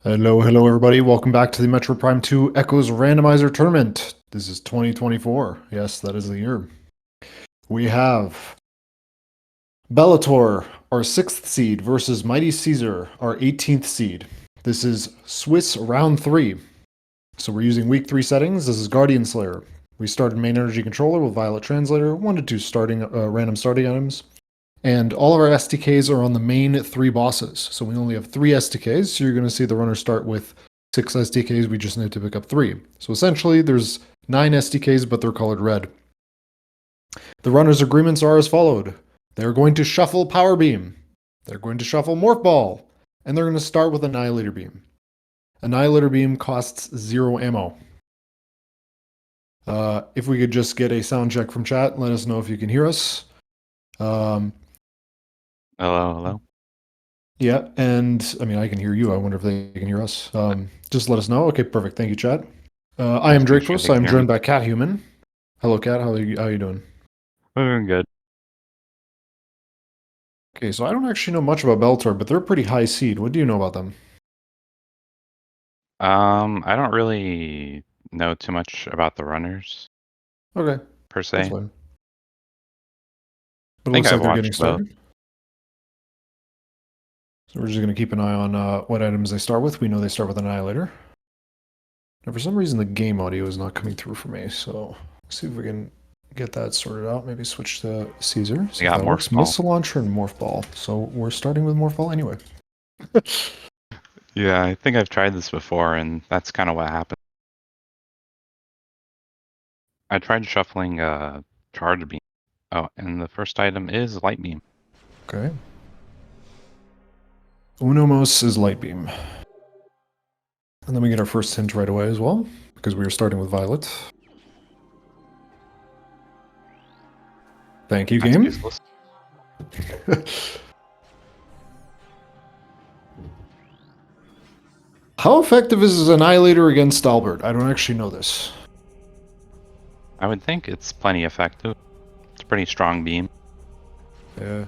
Hello everybody. Welcome back to the Metroid Prime 2 Echoes Randomizer Tournament. This is 2024. Yes, that is the year. We have Belattor, our 6th seed, versus MightyCaesar, our 18th seed. This is Swiss round 3. So we're using week 3 settings. This is Guardian Slayer. We started main energy controller with Violet Translator, 1 to 2 starting random starting items. And all of our SDKs are on the main 3 bosses. So we only have 3 SDKs, so you're going to see the runner start with 6 SDKs, we just need to pick up 3. So essentially, there's 9 SDKs, but they're colored red. The runner's agreements are as followed. They're going to shuffle Power Beam. They're going to shuffle Morph Ball. And they're going to start with Annihilator Beam. Annihilator Beam costs 0 ammo. If we could just get a sound check from chat, let us know if you can hear us. Hello, hello. Yeah, and I mean, I can hear you. I wonder if they can hear us. Just let us know. Okay, perfect. Thank you, chat. I am Dracos. I'm joined by Cat Human. Hello, Cat. How are you doing? We're doing good. Okay, so I don't actually know much about Belattor, but they're a pretty high seed. What do you know about them? I don't really know too much about the runners Okay, per that's se. fine. But it I think looks like I've they're getting watched both. started. So we're just going to keep an eye on what items they start with. We know they start with Annihilator. Now, for some reason, the game audio is not coming through for me, so let's see if we can get that sorted out. Maybe switch to Caesar. See if that works. Missile Launcher and Morph Ball. So we're starting with Morph Ball anyway. Yeah, I think I've tried this before, and that's kind of what happened. I tried shuffling Charge Beam. Oh, and the first item is Light Beam. Okay. Unomos is Light Beam. And then we get our first hint right away as well, because we are starting with Violet. Thank you, game. How effective is his Annihilator against Albert? I don't actually know this. I would think it's plenty effective. It's a pretty strong beam. Yeah.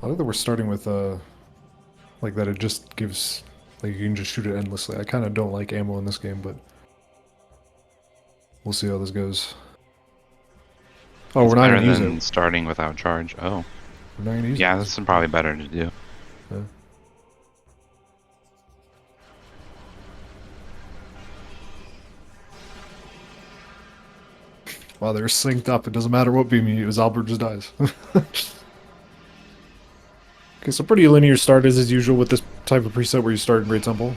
I like that we're starting with, like that it just gives, like you can just shoot it endlessly. I kind of don't like ammo in this game, but we'll see how this goes. Oh, we're not going to use it. Starting without charge. Oh. We're not going to use it. Yeah, this is probably better to do. Yeah. Wow, they're synced up. It doesn't matter what beam you use, Albert just dies. Okay, so pretty linear start as usual with this type of preset where you start in Great Temple.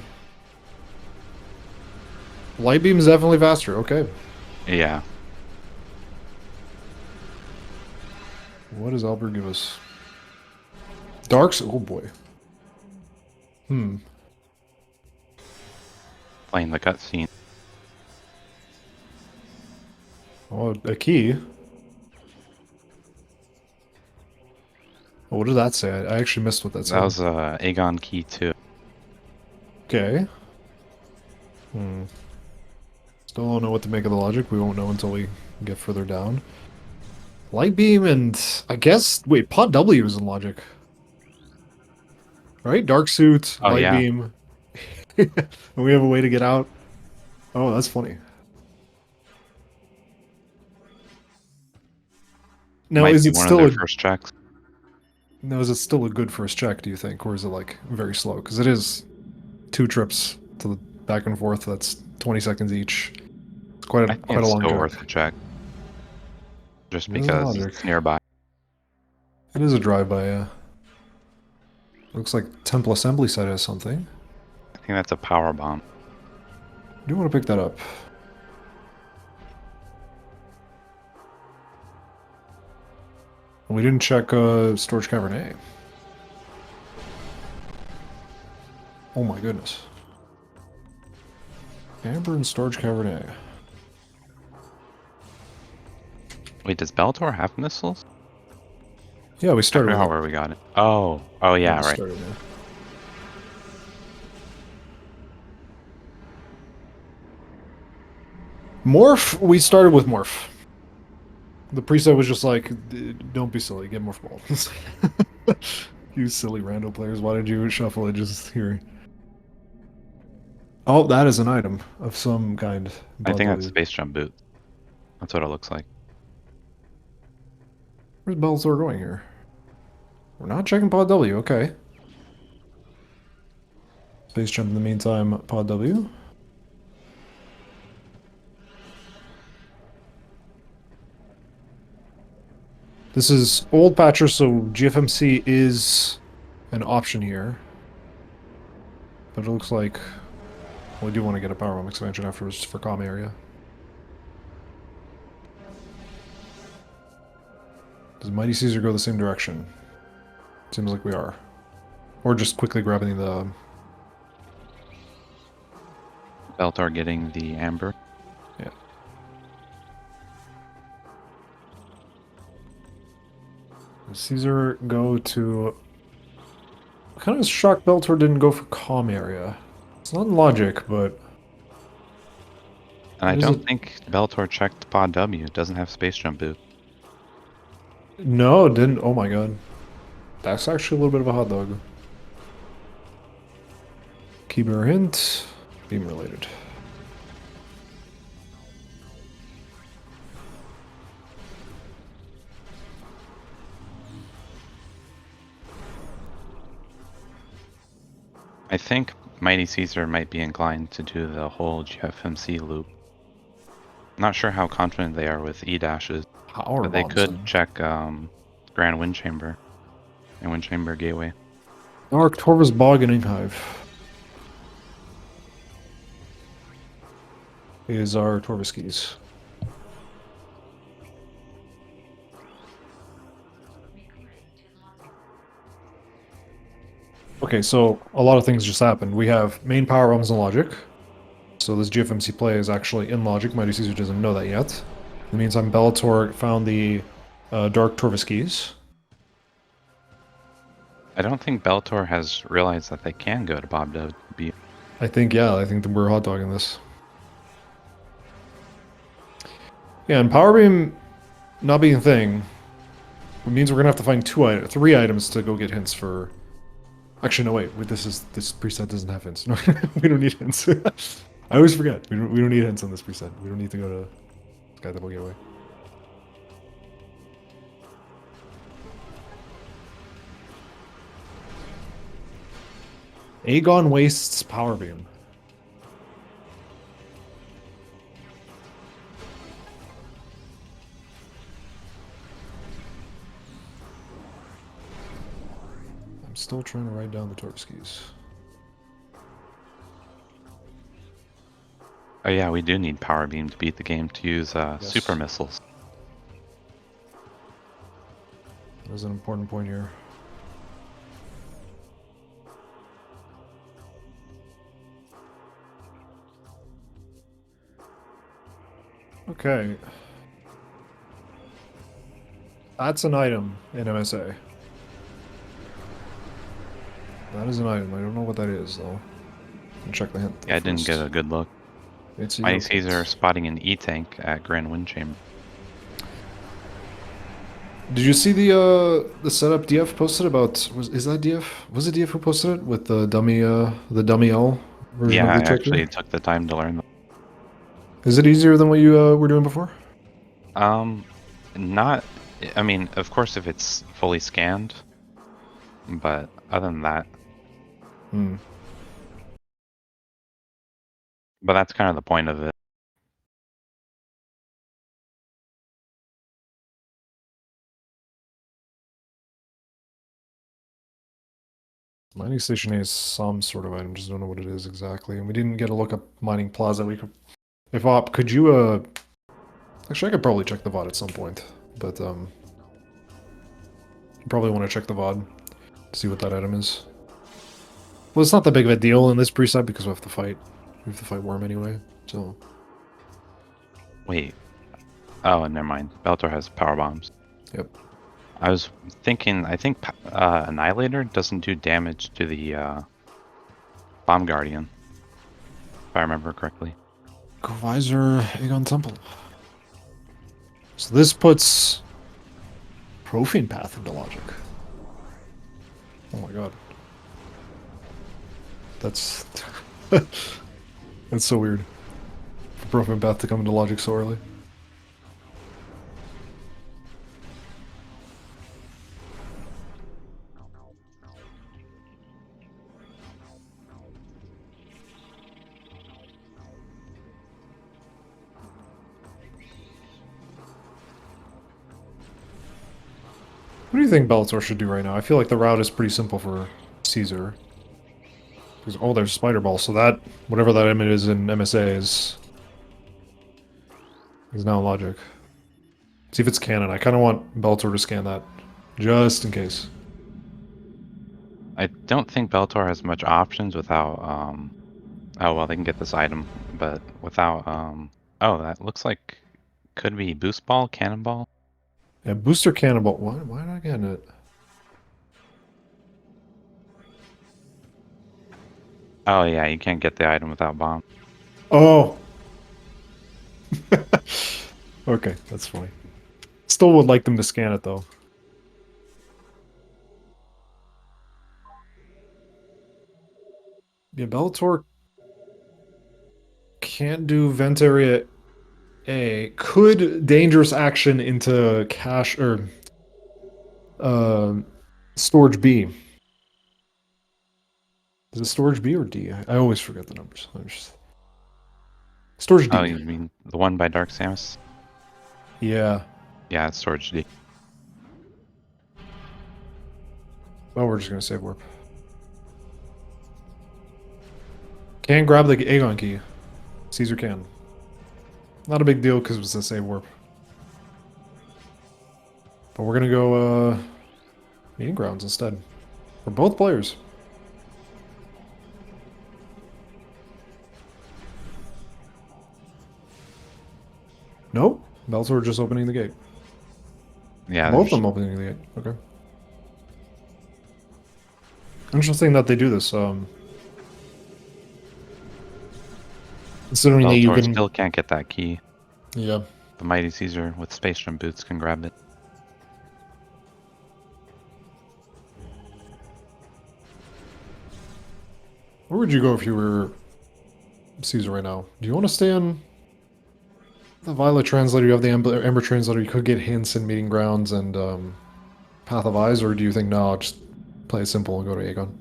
Light beam is definitely faster, okay. Yeah. What does Albert give us? Darks? Oh boy. Playing the cutscene. Oh, a key? Oh, what did that say? I actually missed what that said. That was Aegon key too. Okay. Still don't know what to make of the logic. We won't know until we get further down. Light beam and I guess wait, Pod W is in logic. Right? Dark suit, light beam. And we have a way to get out. Oh, that's funny. Now, is it still a first checks? Now, is it still a good first check, do you think? Or is it like very slow? Because it is 2 trips to the back and forth. That's 20 seconds each. It's quite a long check. Worth a check. Just because it's nearby. It is a drive-by, yeah. Looks like Temple Assembly site has something. I think that's a power bomb. I do want to pick that up. We didn't check Storage Cavern A. Oh my goodness. Amber and Storage Cavern A. Wait, does Belattor have missiles? Yeah, we started with where we got it. Oh, yeah, right. Started, yeah. Morph, we started with Morph. The preset was just like, don't be silly, get Morph Ball. You silly rando players, why did you shuffle it just here? Oh, that is an item of some kind. I think that's W. space jump boot. That's what it looks like. Where's Bellator going here? We're not checking pod W, okay. Space jump in the meantime, pod W. This is old patcher, so GFMC is an option here. But it looks like we do want to get a power bomb expansion afterwards for comm area. Does MightyCaesar go the same direction? Seems like we are. Or just quickly grabbing the... Belattor getting the amber. Yeah. Does Caesar go to... I'm kind of shocked Bellator didn't go for comm area. It's not logic, but... And I don't think Belattor checked pod W. It doesn't have space jump boot. No, it didn't. Oh my god. That's actually a little bit of a hot dog. Keybearer hint. Beam related. I think MightyCaesar might be inclined to do the whole GFMC loop. Not sure how confident they are with E-dashes, but they could check Grand Wind Chamber and Wind Chamber Gateway. Dark Torvus Bog and Inkhive is our Torvus keys. Okay, so a lot of things just happened. We have main power bombs and logic. So this GFMC play is actually in logic. MightyCaesar doesn't know that yet. In the meantime, Bellator found the Dark Torvus keys. I don't think Bellator has realized that they can go to Bob W. I think that we're hot dogging this. Yeah, and Power Beam not being a thing, it means we're gonna have to find three items to go get hints for. Actually, no, wait. This preset doesn't have hints. No, we don't need hints. I always forget. We don't need hints on this preset. We don't need to go to Sky Double Gateway. Aegon wastes Power Beam. I'm still trying to write down the Torvus keys. Oh yeah, we do need Power Beam to beat the game to use Yes. super missiles. That is an important point here. Okay. That's an item in MSA. That is an item. I don't know what that is, though. I'll check the hint. Yeah, I didn't get a good look. MightyCaesar spotting an E-tank at Grand Wind Chamber. Did you see the setup DF posted about? Is that DF? Was it DF who posted it with the dummy L version Yeah, of the I actually took the time to learn. Is it easier than what you were doing before? Not. I mean, of course, if it's fully scanned, but other than that. But that's kind of the point of it. Mining station is some sort of item, just don't know what it is exactly. And we didn't get a look up mining plaza. We could, if op, could you actually I could probably check the VOD at some point, but you probably want to check the VOD to see what that item is. Well, it's not that big of a deal in this preset because we have to fight. We have to fight Worm anyway, so. Wait. Oh, never mind. Belattor has power bombs. Yep. I was thinking, I think Annihilator doesn't do damage to the Bomb Guardian, if I remember correctly. Visor Aegon Temple. So this puts Profane Path into logic. Oh my god. That's... That's so weird. For Profane Path to come into Logic so early. What do you think Bellator should do right now? I feel like the route is pretty simple for Caesar. Because, oh, there's Spider Ball, so that, whatever that image is in MSA is now in Logic. See if it's canon. I kind of want Bellator to scan that, just in case. I don't think Belattor has much options without, oh, well, they can get this item, but without, oh, that looks like could be Boost Ball, Cannonball. Yeah, Booster Cannonball. Why not getting it? Oh, yeah, you can't get the item without Bomb. Oh! Okay, that's funny. Still would like them to scan it, though. Yeah, Bellator can't do Vent Area A. Could Dangerous Action into Cache, or Storage B. Is it Storage B or D? I always forget the numbers. Storage D. Oh, you mean the one by Dark Samus? Yeah. Yeah, it's Storage D. Oh, we're just gonna save warp. Can grab the Aegon key. Caesar can. Not a big deal because it's a save warp. But we're gonna go Meeting Grounds instead. For both players. Nope. Bellator just opening the gate. Yeah, Both of them opening the gate. Okay. Interesting that they do this. Considering that you Bellator can still can't get that key. Yeah. The Mighty Caesar with Space Jump Boots can grab it. Where would you go if you were Caesar right now? Do you want to stay on the Violet Translator? You have the Ember Translator. You could get hints in Meeting Grounds and Path of Eyes, or do you think no, just play it simple and go to Aegon?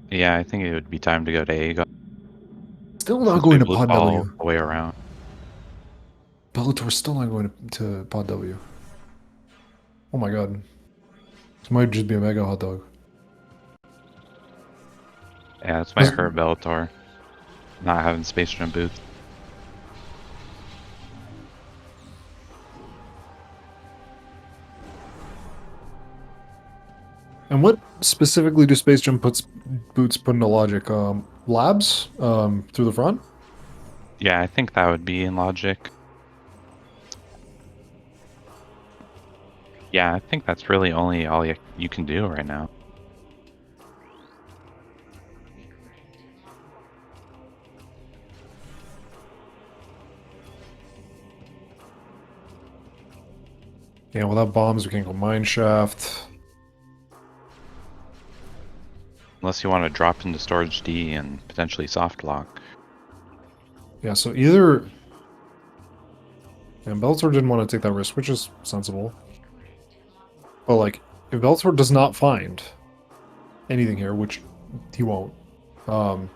Yeah, I think it would be time to go to Aegon. Still not going to Pod W. The way around. Bellator's still not going to Pod W. Oh my god. This might just be a mega hot dog. Yeah, this might hurt Bellator. Not having Space Jump Boots. And what specifically do Space Jump Boots put into Logic? Labs? Through the front? Yeah, I think that would be in Logic. Yeah, I think that's really only all you can do right now. Yeah, without bombs, we can't go Mine Shaft. Unless you want to drop into Storage D and potentially soft lock. Yeah, so either... And Bellator didn't want to take that risk, which is sensible. But, like, if Bellator does not find anything here, which he won't, that'll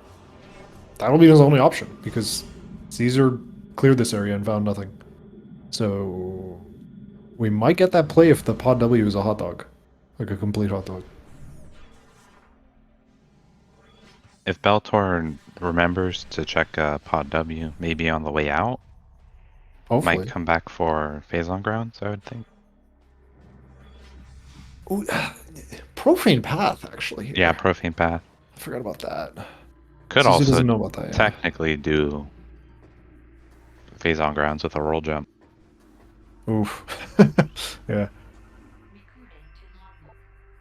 be his only option, because Caesar cleared this area and found nothing. So... we might get that play if the Pod W is a hot dog. Like a complete hot dog. If Bellator remembers to check Pod W, maybe on the way out, Hopefully. might come back for Phazon Grounds, I would think. Ooh, Profane Path, actually. Yeah, Profane Path. I forgot about that. Could Caesar also doesn't know about that, yeah. technically do Phazon Grounds with a roll jump. Oof. Yeah.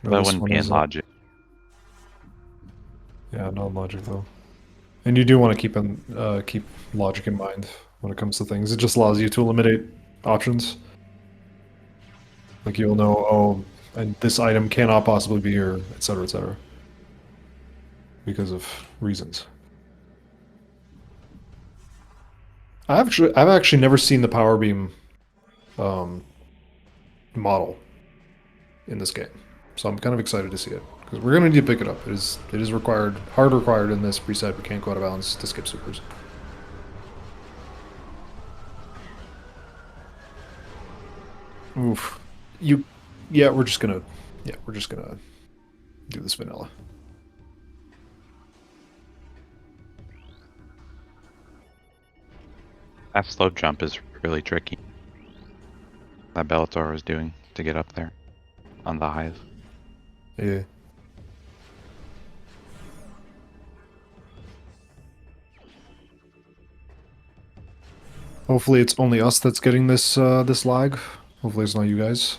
No, That this wouldn't one be in is, Logic. Yeah, not in Logic though. And you do want to keep Logic in mind when it comes to things. It just allows you to eliminate options. Like you'll know, oh, and this item cannot possibly be here, etc., etc. Because of reasons. I've actually never seen the power beam model in this game, so I'm kind of excited to see it because we're gonna need to pick it up. It is required, hard required in this preset. We can't go out of bounds to skip supers. Oof. Yeah, we're just gonna do this vanilla. That slope jump is really tricky. That Belattor was doing to get up there on the hive. Yeah. Hopefully it's only us that's getting this this lag. Hopefully it's not you guys.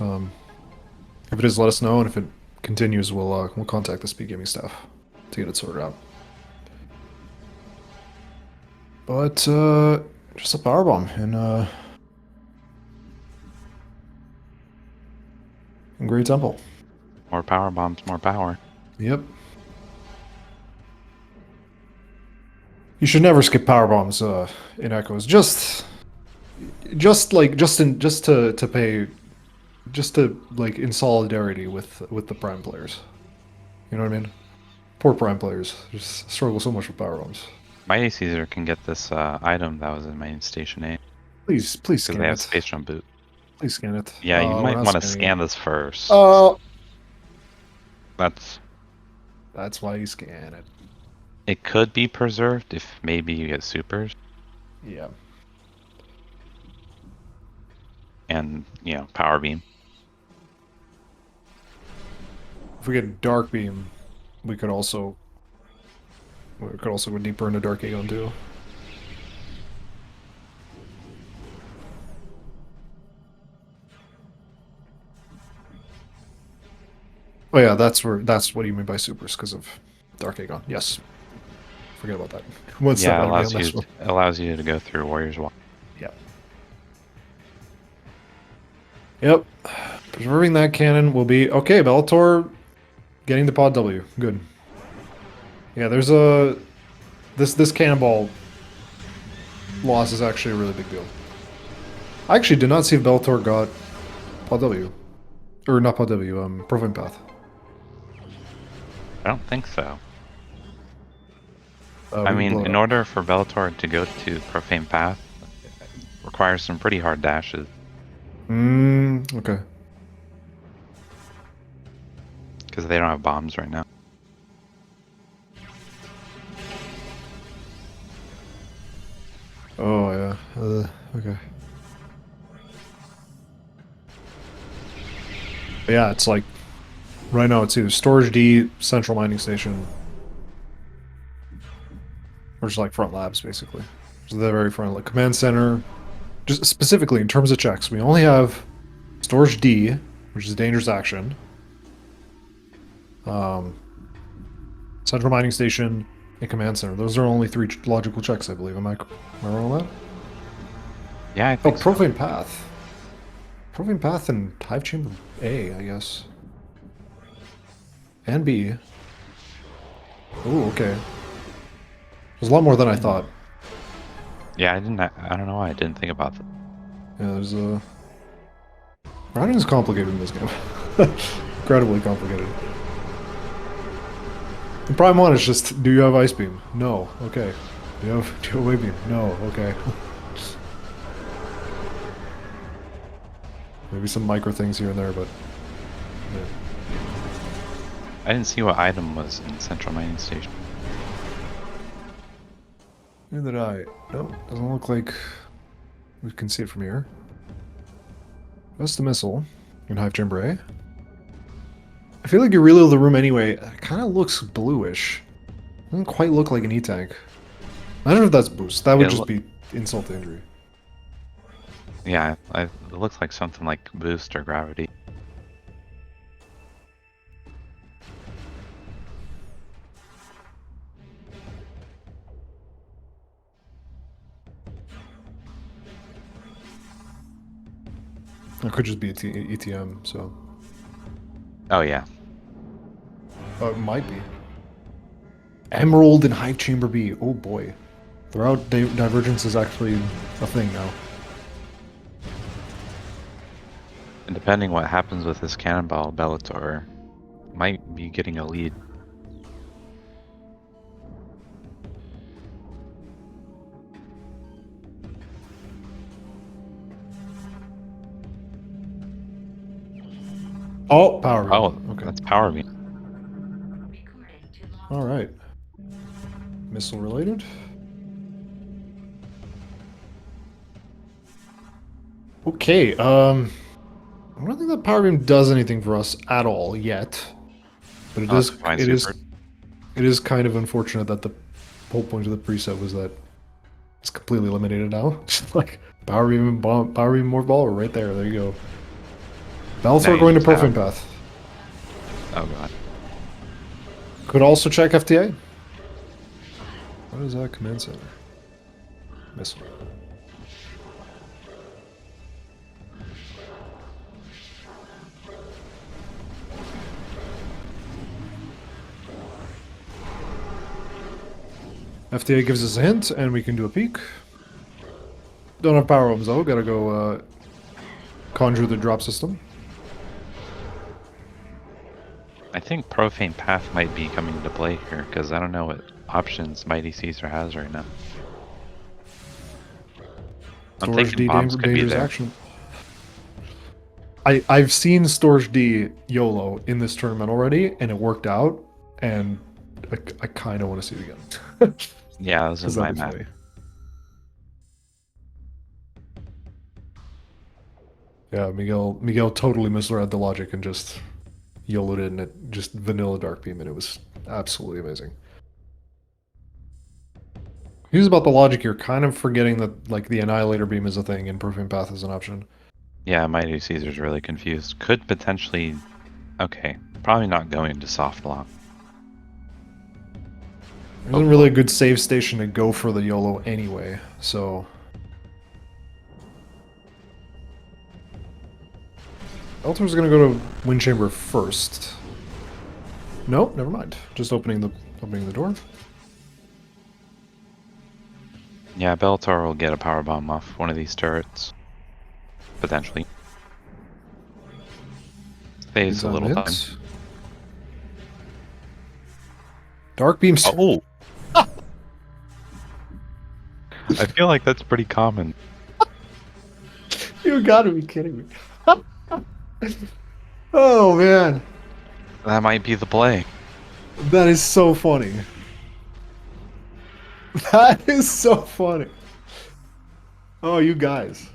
If it is, let us know, and if it continues, we'll contact the SpeedGaming staff to get it sorted out. But just a power bomb in Great Temple. More power bombs, more power. Yep. You should never skip power bombs in Echoes. Just to pay, just to like in solidarity with the Prime players. You know what I mean? Poor Prime players just struggle so much with power bombs. MightyCaesar can get this item that was in main station A. Please scan it. Because they have space jump boot. Please scan it. Yeah, you might want to scan this first. Oh. That's why you scan it. It could be preserved if maybe you get supers. Yeah. And, you know, power beam. If we get dark beam, we could also go deeper into Dark Aegon too. Oh yeah, that's what you mean by supers because of Dark Aegon. Yes. Forget about that. Yeah, it allows you to go through Warrior's Wall. Yeah. Yep. Preserving that cannon will be okay. Belattor getting the pod W. Good. Yeah, there's this cannonball loss is actually a really big deal. I actually did not see if Belattor got pod W. Or not pod W, Profane Path. I don't think so. I mean, in order for Belattor to go to Profane Path, it requires some pretty hard dashes. Okay. Because they don't have bombs right now. Oh, yeah. Okay. But yeah, it's like, right now it's either Storage D, Central Mining Station, or just like front labs, basically. So they're very front, like Command Center. Just specifically, in terms of checks, we only have Storage D, which is a dangerous action. Central Mining Station, and Command Center. Those are only 3 logical checks, I believe. Am I wrong on that? Yeah, I think so. Profane Path. Profane Path and Hive Chamber A, I guess. And B. Ooh, okay. There's a lot more than I thought. Yeah, I don't know why I didn't think about that. Yeah, there's a... Routing is complicated in this game. Incredibly complicated. The prime one is just, do you have Ice Beam? No. Okay. Do you have Wave Beam? No. Okay. Maybe some micro things here and there, but... Yeah. I didn't see what item was in Central Mining Station. Neither did I. Nope, doesn't look like we can see it from here. That's the missile in Hive Chamber A. I feel like you reload the room anyway. It kind of looks bluish. Doesn't quite look like an E-tank. Imagine if that's boost. That would just be insult to injury. Yeah, it looks like something like boost or gravity. It could just be ETM, so... Oh, yeah. Oh, it might be. Emerald in Hive Chamber B. Oh, boy. The route divergence is actually a thing now. And depending what happens with this cannonball, Belattor might be getting a lead. Oh, power beam. Oh, Okay. that's power beam. All right. Missile related. Okay. I don't think that power beam does anything for us at all yet, but it is. It is kind of unfortunate that the whole point of the preset was that it's completely eliminated now. Just like power beam, bomb, power beam, more ball, right there. There you go. Belattor going to Profane Path. Oh god. Could also check FTA. What is that command center? Missile. FTA gives us a hint, and we can do a peek. Don't have power bombs though. Gotta go conjure the drop system. I think Profane Path might be coming into play here, because I don't know what options MightyCaesar has right now. I'm thinking bombs could be there. Action. I've seen Storage D YOLO in this tournament already, and it worked out, and I kind of want to see it again. Yeah, this is my map. Funny. Yeah, Miguel totally misread the logic and just YOLO'd it, and it just vanilla Dark Beam, and it was absolutely amazing. Here's about the logic, you're kind of forgetting that like the Annihilator Beam is a thing and Profane Path is an option. Yeah, MightyCaesar's really confused. Could potentially... Okay, probably not going to soft lock. There isn't really a good save station to go for the YOLO anyway, so... Belattor's gonna go to Wind Chamber first. Nope, never mind. Just opening the door. Yeah, Belattor will get a power bomb off one of these turrets. Potentially. Stays a little time. Dark Beam. Oh! I feel like that's pretty common. You gotta be kidding me. Oh man. That might be the play. That is so funny. That is so funny. Oh, you guys.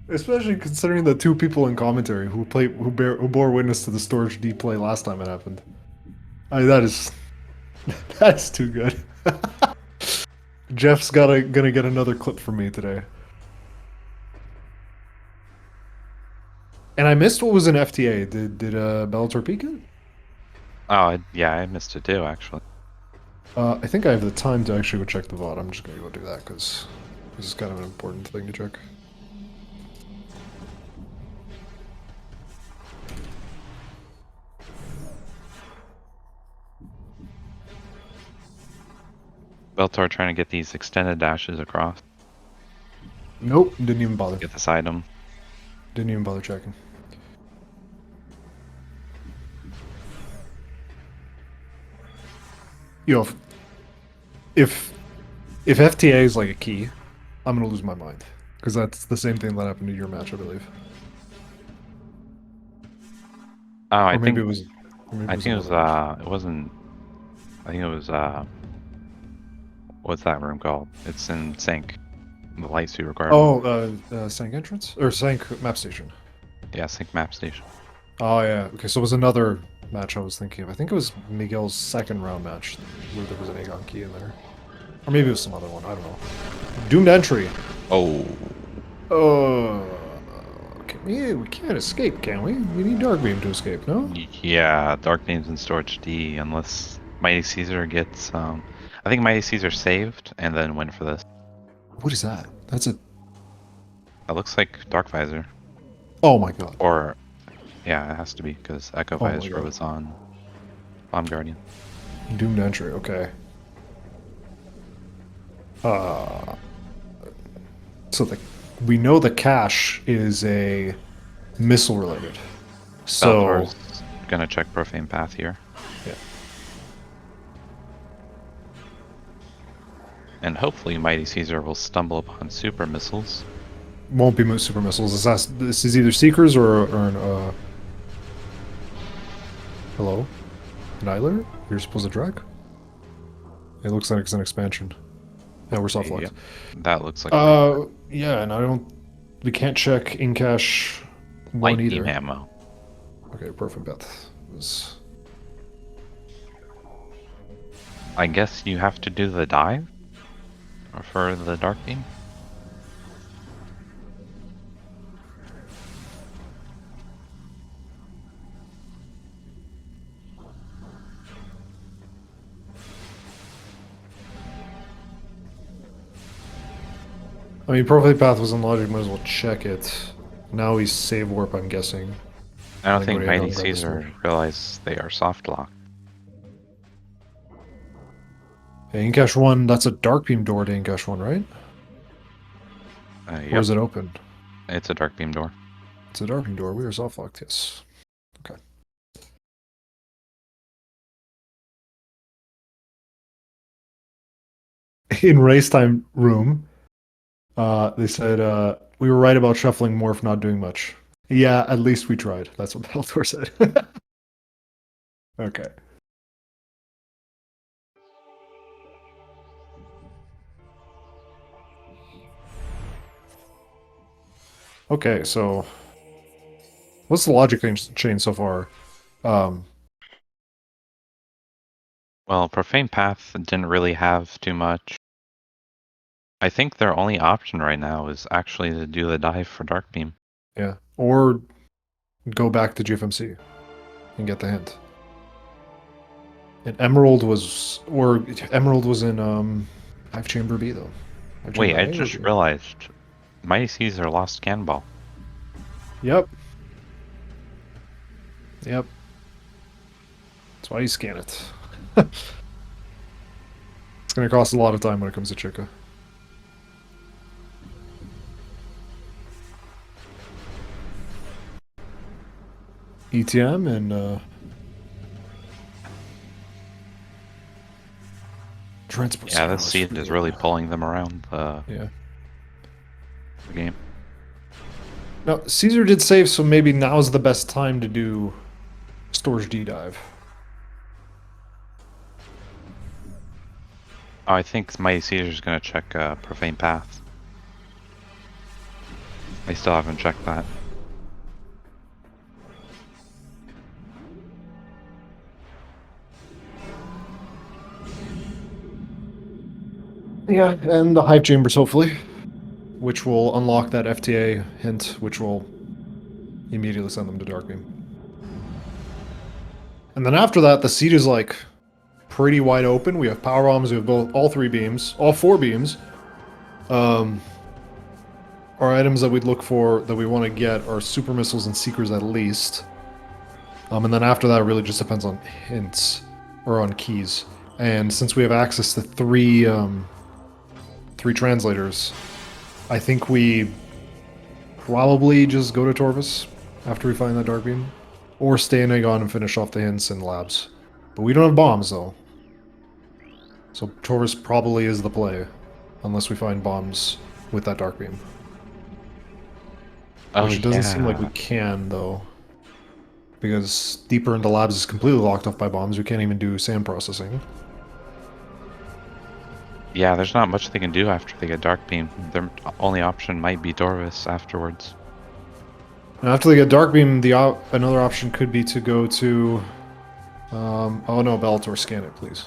Especially considering the two people in commentary who bore witness to the Storage D play last time it happened. That's too good. Jeff's gonna get another clip from me today. And I missed what was in FTA. Did Belattor peek it? Oh, yeah, I missed it too, actually. I think I have the time to actually go check the VOD. I'm just gonna go do that because this is kind of an important thing to check. Belattor trying to get these extended dashes across. Nope, didn't even bother. Get this item. Didn't even bother checking. You know, if FTA is like a key, I'm gonna lose my mind because that's the same thing that happened to your match, I believe. Oh, I think it was. I think it was. It wasn't. I think it was. What's that room called? It's in Sync. The light suit requirement. Oh, Sync entrance or Sync map station. Yeah, Sync map station. Oh yeah. Okay, so it was another match I was thinking of. I think it was Miguel's second round match where there was an Aegon key in there, or maybe it was some other one. I don't know. Doomed entry. Oh. We can't escape, can we? We need Dark Beam to escape, no? Yeah, Dark Beam's in Storage D, unless MightyCaesar gets, I think MightyCaesar saved, and then went for this. What is that? That's a... That looks like Dark Visor. Oh my god. Or, yeah, it has to be, because Echo Visor was on Bomb Guardian. Doomed entry, okay. So we know the cache is a missile related. So Bellator's gonna check Profane Path here. yeah. And hopefully MightyCaesar will stumble upon super missiles. Won't be super missiles. This is either Seekers or an hello? Annihilator? You're supposed to drag? It looks like it's an expansion. Yeah, we're soft locked. Yep. That looks like yeah, and we can't check in cache light one either. beam ammo. Okay, perfect bet. I guess you have to do the dive for the dark beam. I mean, Profane Path was in logic, might as well check it. Now we save warp, I'm guessing. I don't think MightyCaesar realized they are soft locked. Yeah, in cache 1, that's a dark beam door to in cache 1, right? Yep. Or is it open? It's a dark beam door. It's a dark beam door. We are soft locked, yes. Okay. In race time room, they said we were right about shuffling morph not doing much. Yeah, at least we tried. That's what Belattor said. Okay. Okay, so what's the logic chain so far? Well, Profane Path didn't really have too much. I think their only option right now is actually to do the dive for dark beam. Yeah, or go back to GFMC and get the hint. And Emerald was in Hive Chamber B though. Wait, I just realized MightyCaesar lost Cannonball. Yep. Yep. That's why you scan it. It's gonna cost a lot of time when it comes to Chica. ETM and transport. Yeah, this seed is really pulling them around the game. Now, Caesar did save, so maybe now's the best time to do Storage D-Dive. Oh, I think MightyCaesar's gonna check Profane Path. I still haven't checked that. Yeah, and the Hive Chambers, hopefully, which will unlock that FTA hint, which will immediately send them to Darkbeam. And then after that, the seed is like pretty wide open. We have power bombs. We have all 3 beams, all 4 beams. Our items that we'd look for, that we want to get, are super missiles and seekers at least. And then after that, it really just depends on hints or on keys. And since we have access to 3 translators, I think we probably just go to Torvus after we find that dark beam, or stay in Aegon and finish off the hints in labs. But we don't have bombs though, so Torvus probably is the play, unless we find bombs with that dark beam. Which it doesn't seem like we can though, because deeper into labs is completely locked off by bombs. We can't even do sand processing. Yeah, there's not much they can do after they get Dark Beam. Their only option might be Dorvis afterwards. Now after they get Dark Beam, another option could be to go to... oh no, Belattor, scan it, please.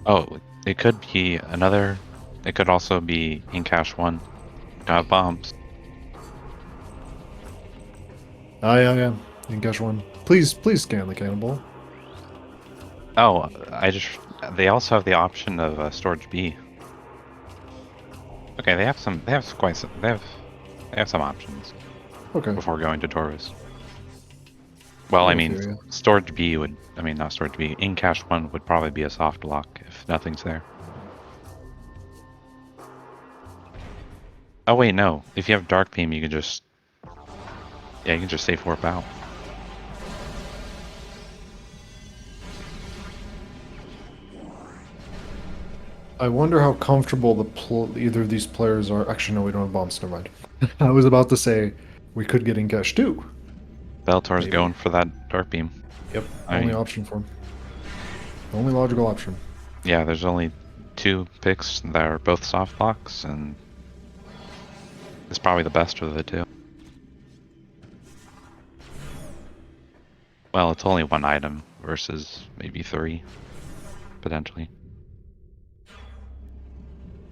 Oh, it could be another... It could also be in Cache 1. Bombs. Ah, yeah. In Cache 1. Please scan the cannonball. Oh, they also have the option of Storage B. Okay, they have some options. Okay. Before going to Taurus. Well, I mean, Storage B would... I mean, not Storage B. In Cache 1 would probably be a soft lock if nothing's there. Oh wait, no. If you have Dark Beam, you can just... Yeah, you can just safe warp out. I wonder how comfortable either of these players are. Actually, no, we don't have bombs. Never mind. I was about to say we could get in cash too. Bellator's Maybe. going for that Dark Beam. Yep, only option for him. Only logical option. Yeah, there's only 2 picks that are both soft blocks, and it's probably the best of the 2. Well, it's only 1 item versus maybe 3, potentially.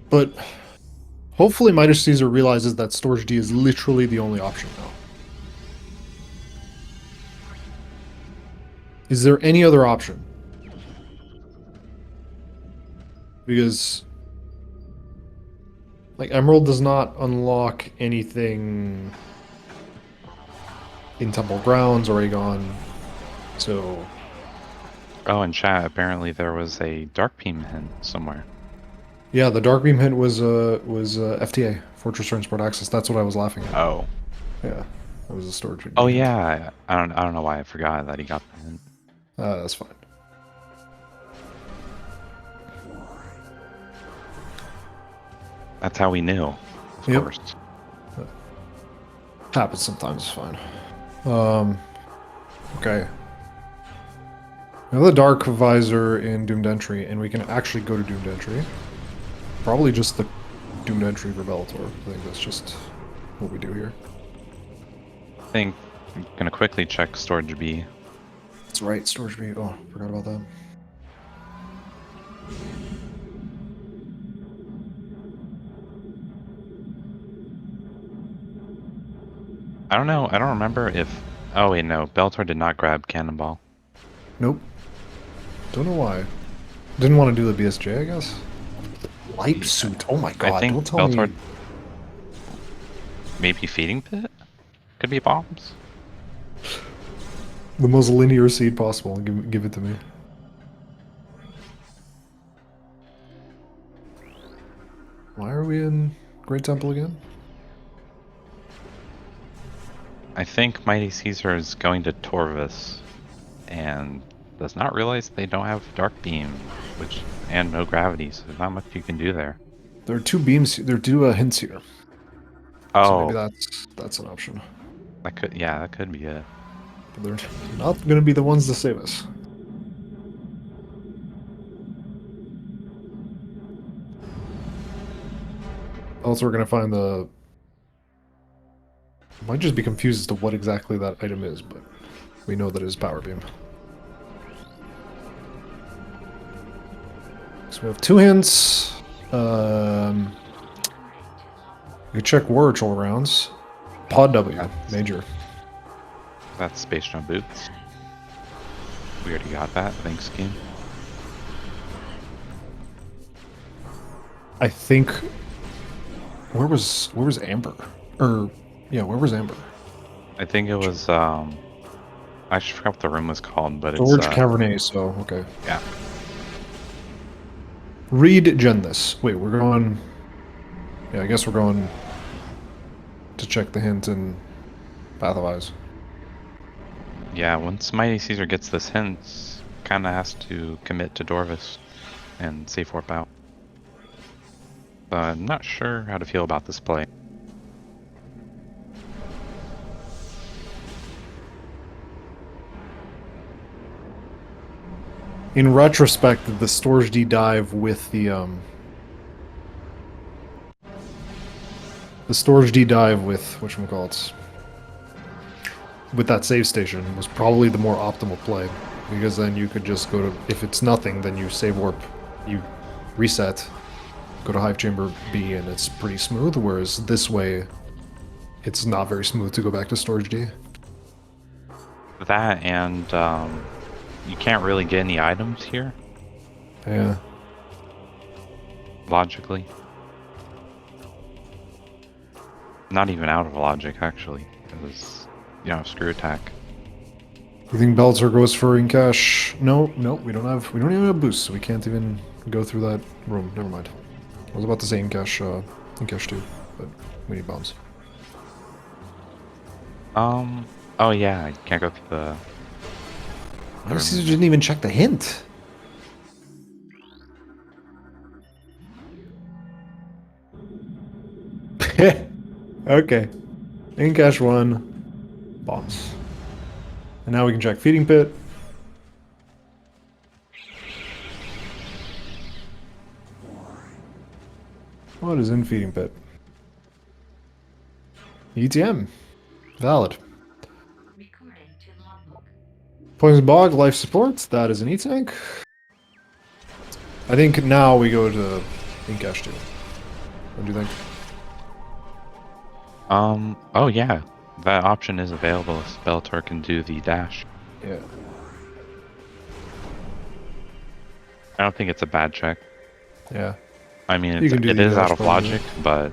But hopefully MightyCaesar realizes that Storage D is literally the only option now. Is there any other option? Because like Emerald does not unlock anything in Temple Grounds or Aegon, so... Oh, in chat, apparently there was a Dark Beam hint somewhere. Yeah, the Dark Beam hint was FTA, Fortress Transport Access. That's what I was laughing at. Oh. Yeah, that was a storage hint. Oh yeah, I don't know why I forgot that he got the hint. That's fine. That's how we knew, of course. Happens sometimes, it's fine. Okay. We have the Dark Visor in Doomed Entry, and we can actually go to Doomed Entry. Probably just the Doomed Entry for Belattor. I think that's just what we do here. I think I'm gonna quickly check Storage B. That's right, Storage B. Oh, forgot about that. I don't know. I don't remember if... Oh wait, no. Bellator did not grab Cannonball. Nope. Don't know why. Didn't want to do the BSJ, I guess. Light suit. Oh my god, I think don't tell Bellator... me. Maybe Feeding Pit? Could be bombs. The most linear seed possible. Give it to me. Why are we in Great Temple again? I think MightyCaesar is going to Torvis and does not realize they don't have Dark Beam, and no gravity, so there's not much you can do there. There are 2 beams. There are 2 hints here. Oh, so maybe that's an option. That could be it. But they're not going to be the ones to save us. Also, we're going to find the... Might just be confused as to what exactly that item is, but we know that it is Power Beam. So we have 2 hints. We can check War Ritual rounds. Pod W, major. That's Space Jump Boots. We already got that, thanks game. I think... Where was Amber? Yeah, where was Amber? I think it was, I just forgot what the room was called, but Storage it's... Cabernet, so, okay. Yeah. Read Gen this. Wait, we're going... Yeah, I guess we're going to check the hint in Path of Eyes. Yeah, once MightyCaesar gets this hint, kind of has to commit to Dorvis and safe warp out. But I'm not sure how to feel about this play. In retrospect, the Storage D dive with the Storage D dive with whatchamacallits, with that save station was probably the more optimal play, because then you could just go to, if it's nothing, then you save warp, you reset, go to Hive Chamber B, and it's pretty smooth, whereas this way, it's not very smooth to go back to Storage D. That and you can't really get any items here. Yeah. Logically. Not even out of logic, actually. It was, screw attack. You think Bellator goes for Incash? No, we don't even have boosts, so we can't even go through that room. Never mind. I was about to say Incash 2, but We need bones. Oh yeah, I can't go through the... Caesar didn't even check the hint. Okay. In cache 1. Bombs. And now we can check feeding pit. What is in feeding pit? ETM. Valid. Poison bog, life support. That is an E-tank. I think now we go to Incash 2. What do you think? Oh yeah. That option is available if Belattor can do the dash. Yeah. I don't think it's a bad check. Yeah. I mean, it is out of logic, but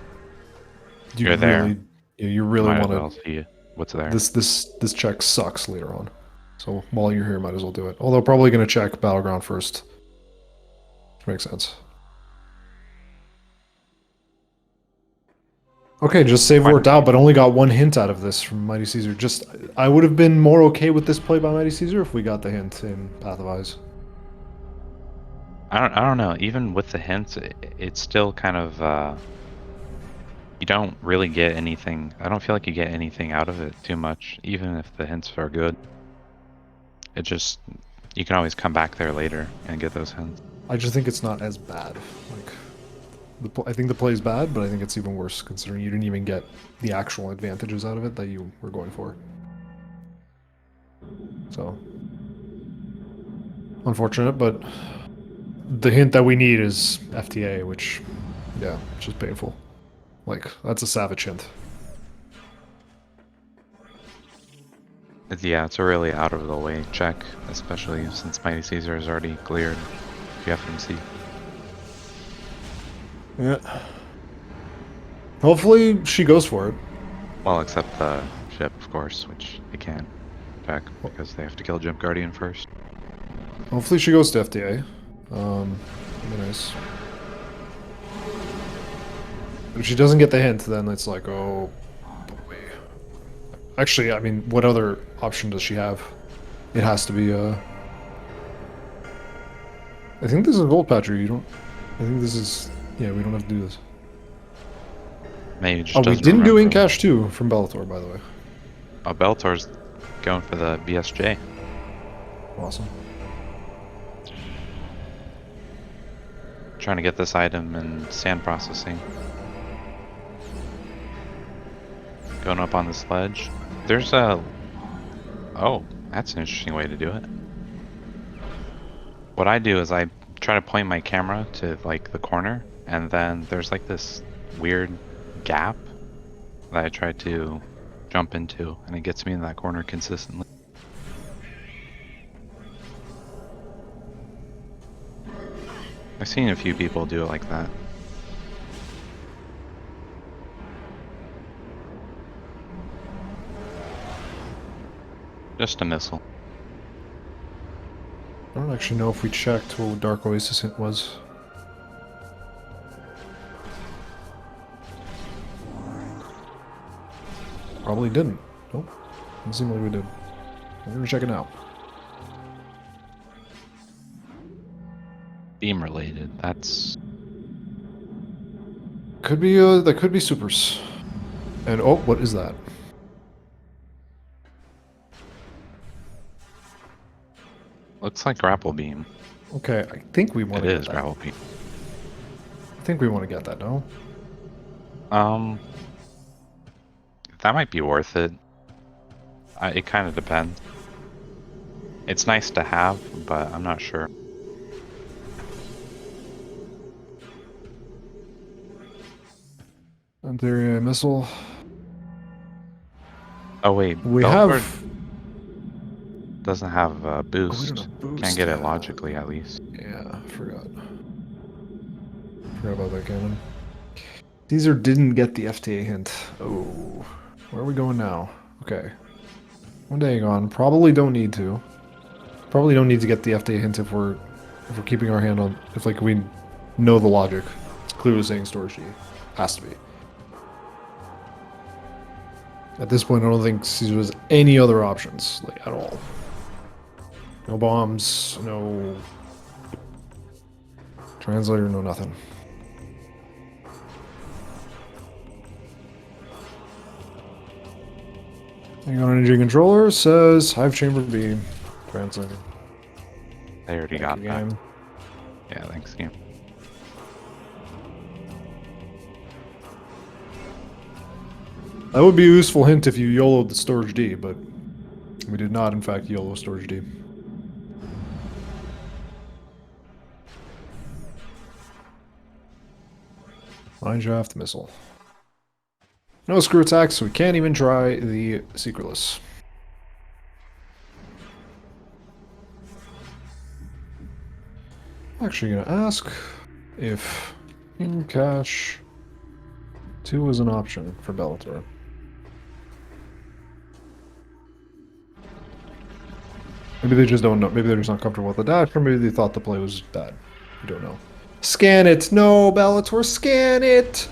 you're there. You really want to see what's there. This check sucks later on. So while you're here, might as well do it. Although probably going to check Battleground first. Which makes sense. Okay, just save worked out, but only got one hint out of this from MightyCaesar. I would have been more okay with this play by MightyCaesar if we got the hint in Path of Eyes. I don't know. Even with the hints, it's still kind of you don't really get anything. I don't feel like you get anything out of it too much, even if the hints are good. It just, you can always come back there later and get those hints. I just think it's not as bad. I think the play is bad, but I think it's even worse considering you didn't even get the actual advantages out of it that you were going for. So, unfortunate, but the hint that we need is FTA, which, yeah, it's just painful. Like, that's a savage hint. Yeah, it's a really out of the way check, especially since MightyCaesar has already cleared GFMC. Yeah. Hopefully she goes for it. Well, except the ship, of course, which they can't check because they have to kill Jump Guardian first. Hopefully she goes to FTA. That'd be nice. If she doesn't get the hint, then it's like, oh boy. Actually, I mean, what other option does she have? It has to be, I think this is a gold patcher. I think this is, yeah, we don't have to do this. Maybe just we didn't do Incash 2 from Belattor, by the way. Oh, Bellator's going for the BSJ. Awesome. Trying to get this item in sand processing. Going up on the sledge. There's a... Oh, that's an interesting way to do it. What I do is I try to point my camera to like the corner, and then there's like this weird gap that I try to jump into, and it gets me in that corner consistently. I've seen a few people do it like that. Just a missile. I don't actually know if we checked what Dark Oasis hint was. Probably didn't. Nope. Doesn't seem like we did. We're gonna check it out. Beam related. That's... Could be, that could be supers. And, oh, what is that? Looks like grapple beam. Okay, I think we want to get that. It is grapple beam. I think we want to get that, no? That might be worth it. It kind of depends. It's nice to have, but I'm not sure. Anti missile. Oh wait, we Belattor have. Doesn't have a boost. Oh, boost. Can't get it logically, at least. Yeah, I forgot. Forgot about that cannon. Caesar didn't get the FTA hint. Oh, where are we going now? Okay, one day gone. Probably don't need to. Probably don't need to get the FTA hint if we're keeping our hand on. If like we know the logic. It's clearly saying storage G. Has to be. At this point, I don't think Caesar has any other options, like, at all. No bombs, no translator, no nothing. Hang on, energy controller says Hive Chamber B. Translator. They already got that. Yeah, thanks, game. That would be a useful hint if you YOLO'd the storage D, but we did not, in fact, YOLO storage D. Mineshaft missile. No screw attacks, so we can't even try the secretless. I'm actually gonna ask if in cache 2 is an option for Belattor. Maybe they just don't know. Maybe they're just not comfortable with the dash, or maybe they thought the play was bad. We don't know. Scan it! No, Belattor, scan it!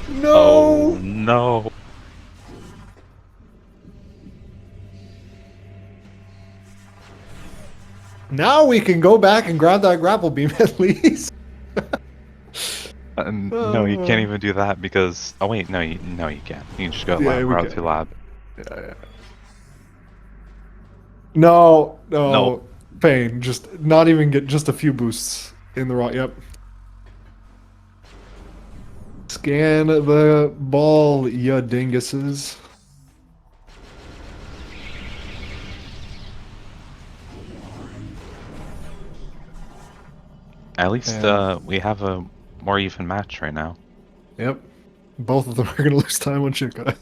No! Oh, no. Now we can go back and grab that grapple beam at least. No, you can't even do that because... Oh, wait, no, you can't. You can just go lab, to lab. Yeah. No. Pain. Just not even get just a few boosts in the rock. Yep. Scan the ball, ya dinguses. At least we have a more even match right now. Yep. Both of them are going to lose time on Chica.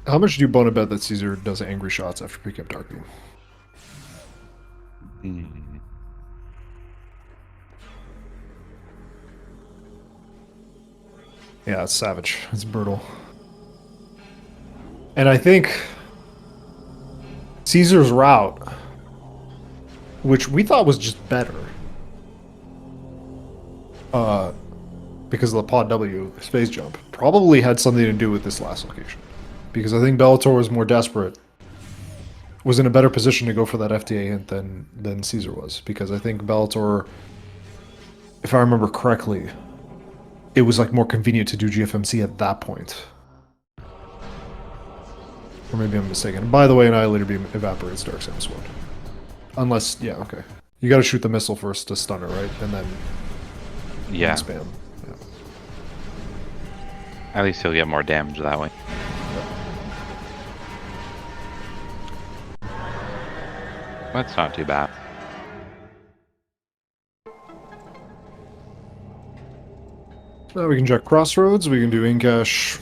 How much do you bona bet that Caesar does angry shots after picking up Dark Beam? Yeah, it's savage. It's brutal. And I think Caesar's route, which we thought was just better, because of the Pod W space jump, probably had something to do with this last location. Because I think Belattor was more desperate, was in a better position to go for that FTA hint than Caesar was. Because I think Belattor, if I remember correctly, it was like more convenient to do GFMC at that point. Or maybe I'm mistaken. By the way, Annihilator Beam evaporates Dark Samus Sword. Unless, yeah, okay. You gotta shoot the missile first to stun her, right? And then spam. Yeah. At least he'll get more damage that way. That's not too bad. Now we can check Crossroads, we can do Incash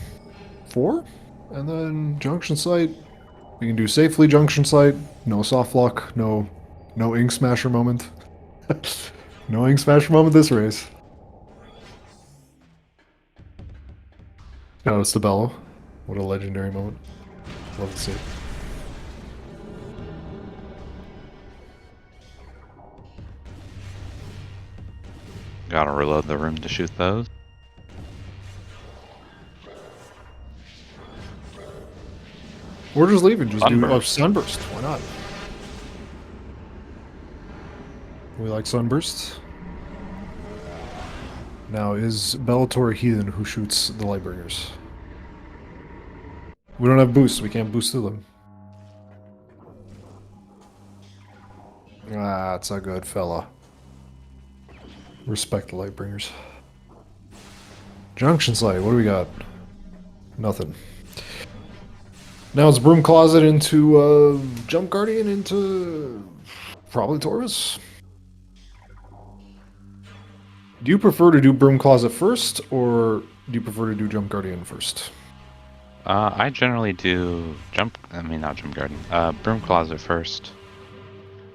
4, and then Junction Site. We can do safely Junction Site, no soft lock, no Ink Smasher moment. No Ink Smasher moment this race. No, it's the Bello. What a legendary moment. Love to see it. Gotta reload the room to shoot those. We're just leaving. Just do a Sunburst. Why not? We like Sunbursts. Now, is Bellator a heathen who shoots the Lightbringers? We don't have boosts. We can't boost through them. Ah, it's a good fella. Respect the Lightbringers. Junction Site. What do we got? Nothing. Now it's Broom Closet into Jump Guardian into probably Taurus. Do you prefer to do Broom Closet first, or do you prefer to do Jump Guardian first? I generally do not Jump Guardian. Broom Closet first.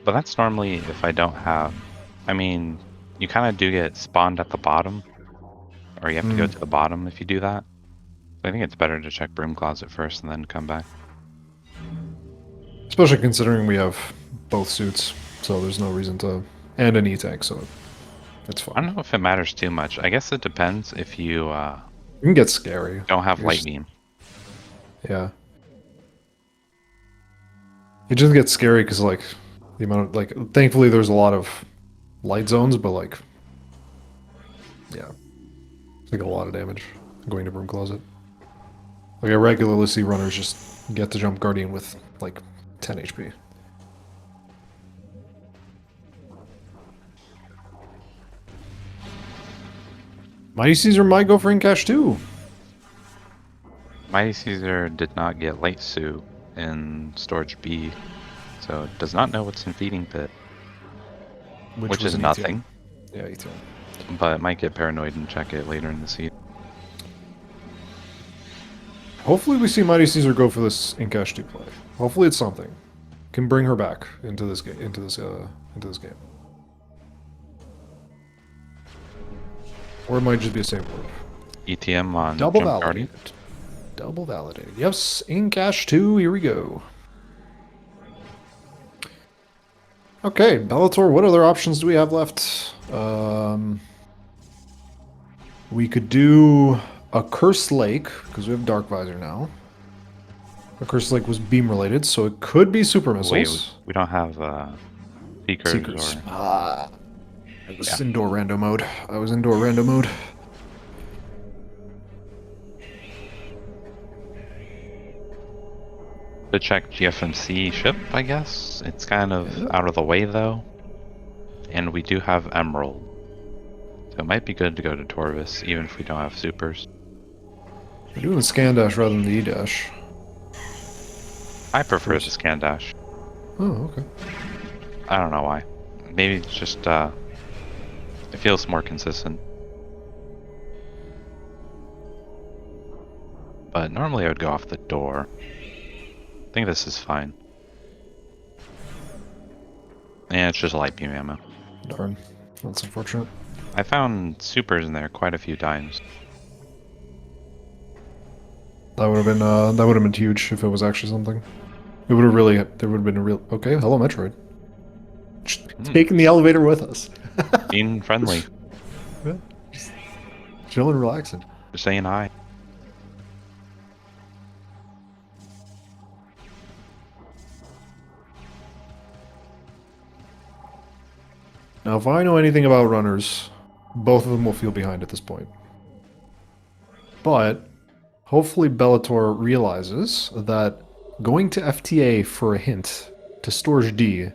But that's normally if I don't have... I mean, you kind of do get spawned at the bottom. or you have to go to the bottom if you do that. I think it's better to check Broom Closet first and then come back. Especially considering we have both suits, so there's no reason to... And an E-Tank, so it's fine. I don't know if it matters too much. I guess it depends if you it can get scary. don't have Light Beam. Yeah. It just gets scary because, like, the amount of, like, thankfully there's a lot of light zones, but, like, yeah. It's like a lot of damage going to Broom Closet. Like, I regularly see runners just get to jump Guardian with, like, 10 HP. MightyCaesar might go for Incash too. MightyCaesar did not get Light Suit in Storage B, so it does not know what's in Feeding Pit. Which is nothing. Yeah, E2. But it might get paranoid and check it later in the season. Hopefully we see MightyCaesar go for this Incash 2 play. Hopefully it's something. Can bring her back into this game. Into this game. Or it might just be a save word. ETM on Double Jump validated. Guardian. Double validated. Yes, Incash 2, here we go. Okay, Belattor, what other options do we have left? We could do a Cursed Lake, because we have Dark Visor now. A Cursed Lake was beam related, so it could be Super Missiles. Wait, we don't have Seekers. Or... I was indoor rando mode. I was indoor rando mode. To check GFMC ship, I guess. It's kind of out of the way though. And we do have Emerald. So it might be good to go to Torvis, even if we don't have supers. We're doing the scan dash rather than the E-dash. I prefer the scan dash. Oh, okay. I don't know why. Maybe it's just, it feels more consistent. But normally I would go off the door. I think this is fine. And it's just light beam ammo. Darn. That's unfortunate. I found supers in there quite a few times. That would have been huge if it was actually something. It would have really, there would have been a real, okay, hello Metroid. Taking the elevator with us. Being friendly. Yeah. Just chilling, relaxing. Just saying hi. Now, if I know anything about runners, both of them will feel behind at this point. But hopefully Belattor realizes that going to FTA for a hint to Storage D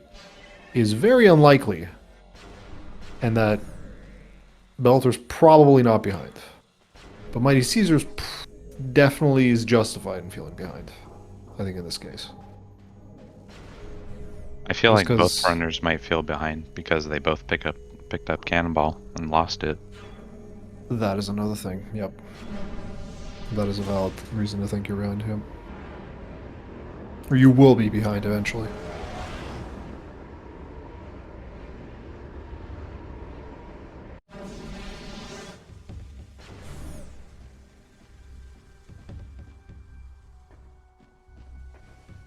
is very unlikely, and that Bellator's probably not behind. But MightyCaesar's definitely is justified in feeling behind, I think, in this case. I feel like both runners might feel behind because they both picked up Cannonball and lost it. That is another thing, yep. That is a valid reason to think you're behind him. Or you will be behind eventually.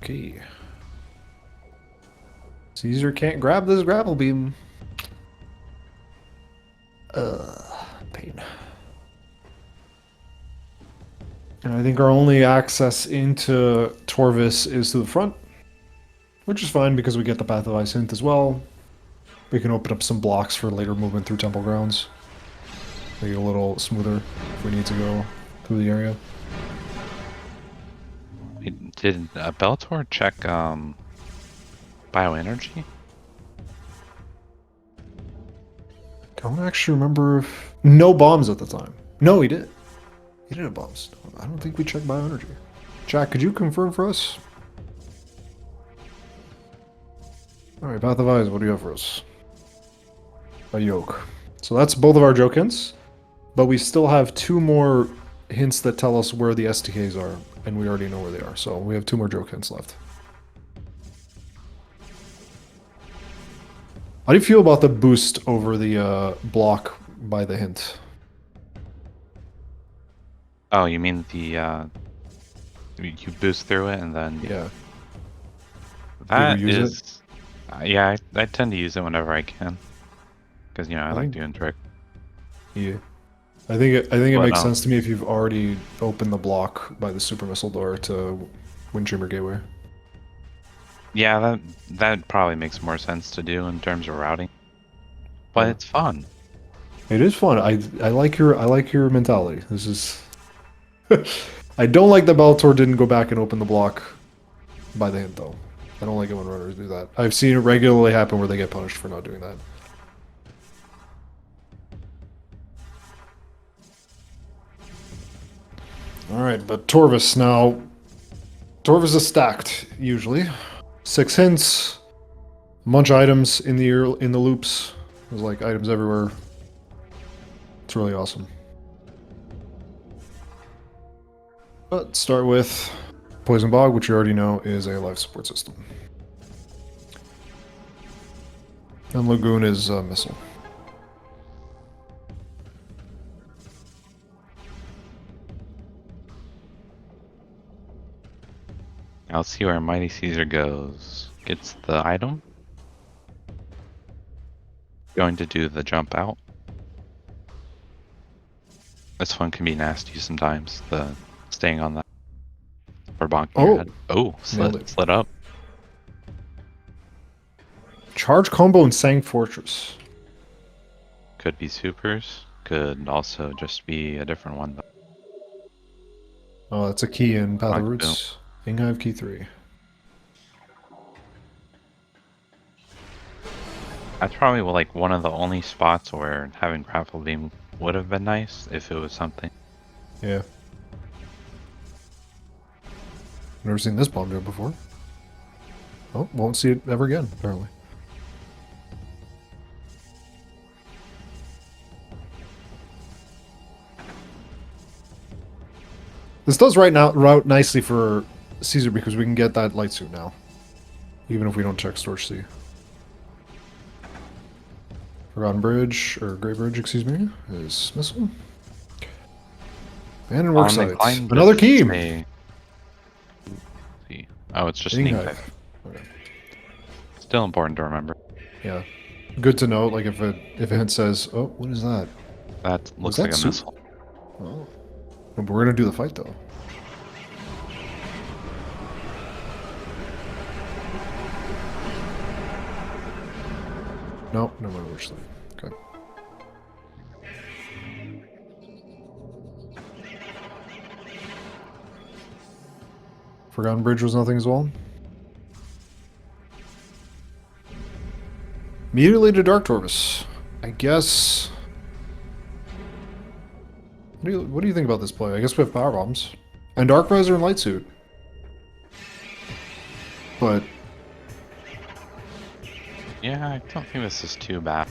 Okay. Caesar can't grab this grapple beam. Pain. And I think our only access into Torvis is to the front, which is fine because we get the Path of Ice hint as well. We can open up some blocks for later movement through Temple Grounds. Make it a little smoother if we need to go through the area. Did Bellator check bioenergy? Don't actually remember if... No bombs at the time. No, he did. He did have bombs. I don't think we checked bioenergy. Jack, could you confirm for us? Alright, Path of Eyes, what do you have for us? A yoke. So that's both of our joke hints, but we still have two more hints that tell us where the STKs are, and we already know where they are, so we have two more joke hints left. How do you feel about the boost over the block by the hint? Oh, you mean the you boost through it and then Yeah. that use is yeah, I tend to use it whenever I can because I like doing trick. Yeah. I think it But, makes sense to me if you've already opened the block by the super missile door to Windchamber Gateway. Yeah, that probably makes more sense to do in terms of routing. But Yeah. it's fun. It is fun. I like your mentality. This is I don't like that Belattor didn't go back and open the block by the hint though. I don't like it when runners do that. I've seen it regularly happen where they get punished for not doing that. Alright, but Torvis now. Torvis is stacked, usually. 6 hints, a bunch of items in the loops. There's like items everywhere. It's really awesome. But start with Poison Bog, which you already know is a life support system. And Lagoon is a missile. I'll see where MightyCaesar goes. Gets the item. Going to do the jump out. This one can be nasty sometimes, the staying on that. Or bonking your head. Oh, slid up. Charge combo and Sang Fortress. Could be supers. Could also just be a different one. Oh, that's a key in Path of Roots. Inghive key 3. That's probably like one of the only spots where having grapple beam would have been nice if it was something. Yeah. Never seen this bomb jump before. Oh, won't see it ever again, apparently. This does route nicely for Caesar because we can get that light suit now. Even if we don't check Storage C. Forgotten Bridge, or Great Bridge, excuse me, is missile. And in Worksite. Another key! Oh, it's just an Inghive. Okay. Still important to remember. Yeah. Good to know, like if it says, oh, what is that? That looks like a missile. Oh. But we're gonna do the fight though. No, no matter which side. Okay. Forgotten Bridge was nothing as well. Immediately to Dark Torvis. I guess. What do you think about this play? I guess we have power bombs and Dark Visor and Light Suit. But yeah, I don't think this is too bad.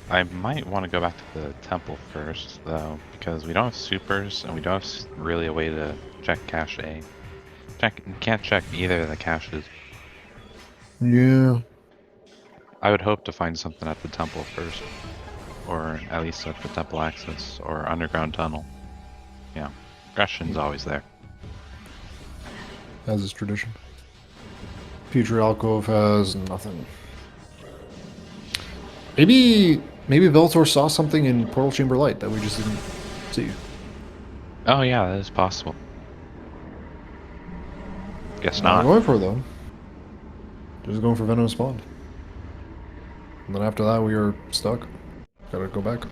I might want to go back to the temple first, though, because we don't have supers, and we don't have really a way to check cache A. Can't check either of the caches. Yeah. I would hope to find something at the temple first. Or at least at the temple access, or underground tunnel. Yeah, aggression's always there. As is tradition. Future Alcove has nothing. Maybe Belattor saw something in Portal Chamber Light that we just didn't see. Oh yeah, that is possible. Guess not. I'm going for it though. Just going for Venomous Pond. And then after that we are stuck. Gotta go back.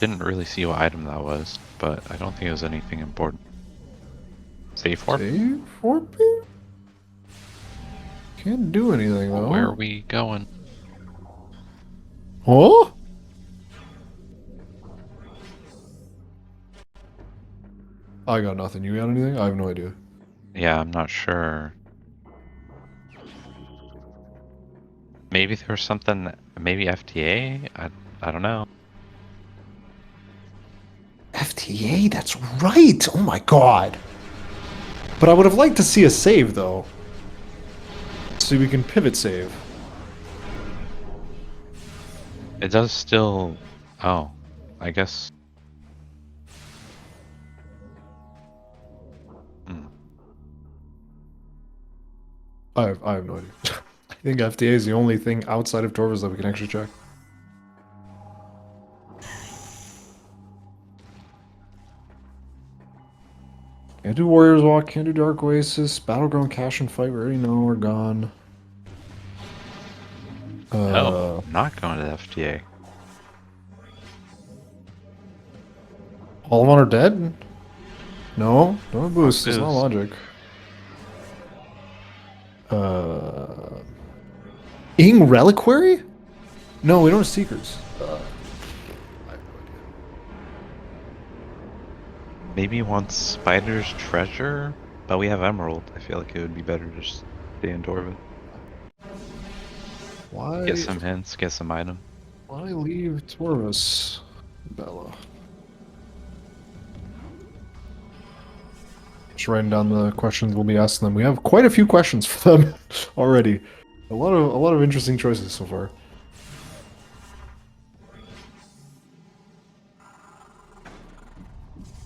Didn't really see what item that was, but I don't think it was anything important. Save warp? Save warp? Can't do anything though. Where are we going? Huh? I got nothing. You got anything? I have no idea. Yeah, I'm not sure. Maybe there was something, maybe FTA? I don't know. FTA? That's right! Oh my god! But I would have liked to see a save, though. So we can pivot save. It does still... Oh. I guess. I have no idea. I think FTA is the only thing outside of Torvus that we can actually check. Can't do Warriors Walk, can't do Dark Oasis, Battleground Cash and Fight, we already know we're gone. No, not going to the FTA. All of Honor dead? No, don't boost, it's not logic. Ing Reliquary? No, we don't have Seekers. Maybe wants Spider's Treasure, but we have Emerald. I feel like it would be better to just stay in Torvus. Why? Get some hints, get some item. Why leave Torvus, Bella? Just writing down the questions we'll be asking them. We have quite a few questions for them already. A lot of interesting choices so far.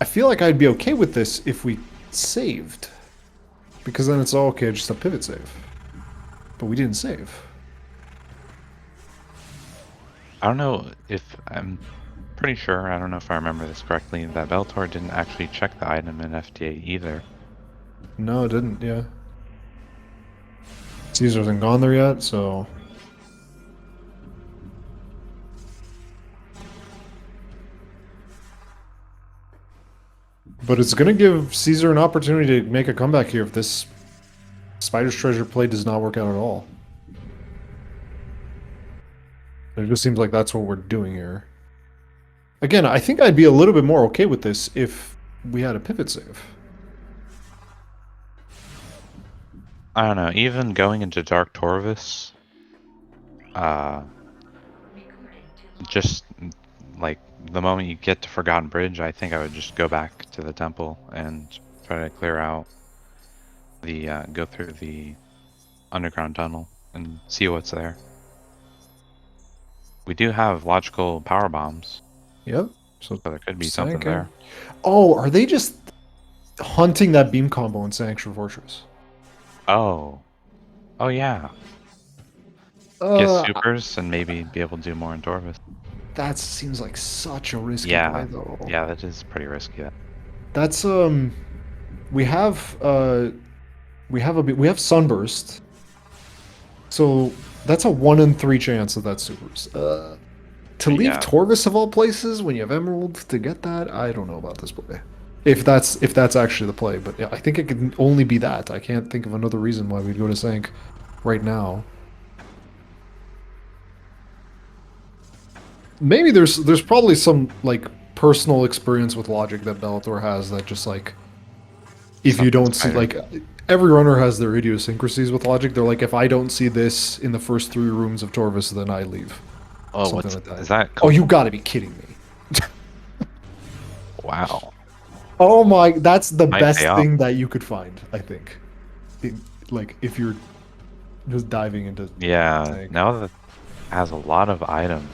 I feel like I'd be okay with this if we saved. Because then it's all okay, just a pivot save. But we didn't save. I don't know if I'm pretty sure, I don't know if I remember this correctly, that Belattor didn't actually check the item in FTA either. No, it didn't, yeah. Caesar hasn't gone there yet, so... But it's gonna give Caesar an opportunity to make a comeback here if this Spider's Treasure play does not work out at all. It just seems like that's what we're doing here. Again, I think I'd be a little bit more okay with this if we had a pivot save. I don't know, even going into Dark Torvus, just like the moment you get to Forgotten Bridge, I think I would just go back to the temple and try to clear out the, go through the underground tunnel and see what's there. We do have logical power bombs. Yep. So there could be something there. Oh, are they just hunting that beam combo in Sanctuary Fortress? Oh. Oh, yeah. Get supers and maybe be able to do more in Torvus. That seems like such a risky play, though. Yeah, that is pretty risky. That's we have Sunburst. So that's a 1 in 3 chance that that's supers. To leave Torvus of all places when you have Emerald to get that, I don't know about this play. If that's actually the play, but yeah, I think it can only be that. I can't think of another reason why we'd go to Sank right now. Maybe there's probably some like personal experience with logic that Belattor has that just like if you don't see like every runner has their idiosyncrasies with logic. They're like, if I don't see this in the first 3 rooms of Torvus, then I leave. Oh, like that. Is that? Oh, you gotta be kidding me! Wow. Oh my, that's the best thing that you could find, I think. Like if you're just diving into. Yeah. Now that it has a lot of items